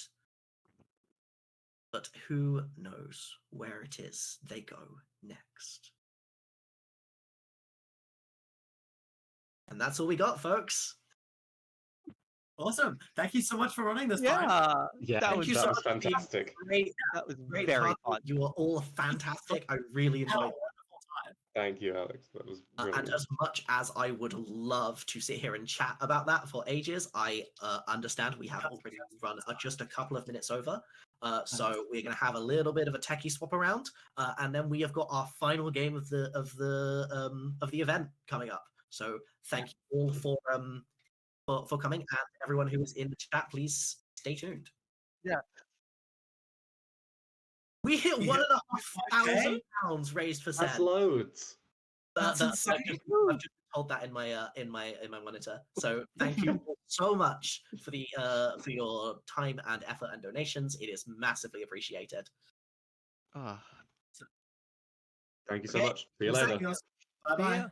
But who knows where it is they go next? And that's all we got, folks. Awesome. Thank you so much for running this time. Yeah, that Thank was, you that so was much for being fantastic. Great, that was great very party. fun. You were all fantastic. I really Have a enjoyed it. wonderful time. Thank you, Alex. That was And brilliant. as much as I would love to sit here and chat about that for ages, I understand we have already run just a couple of minutes over. So we're going to have a little bit of a techie swap around, and then we have got our final game of the event coming up. So thank you all for coming, and everyone who is in the chat, please stay tuned. Yeah. We hit You £1,500 hit raised for That's Sen. loads. That's insane. I've just told that in my monitor. So thank you all so much for your time and effort and donations. It is massively appreciated. Thank you so Okay. much. See you Thank later. you guys. Bye bye.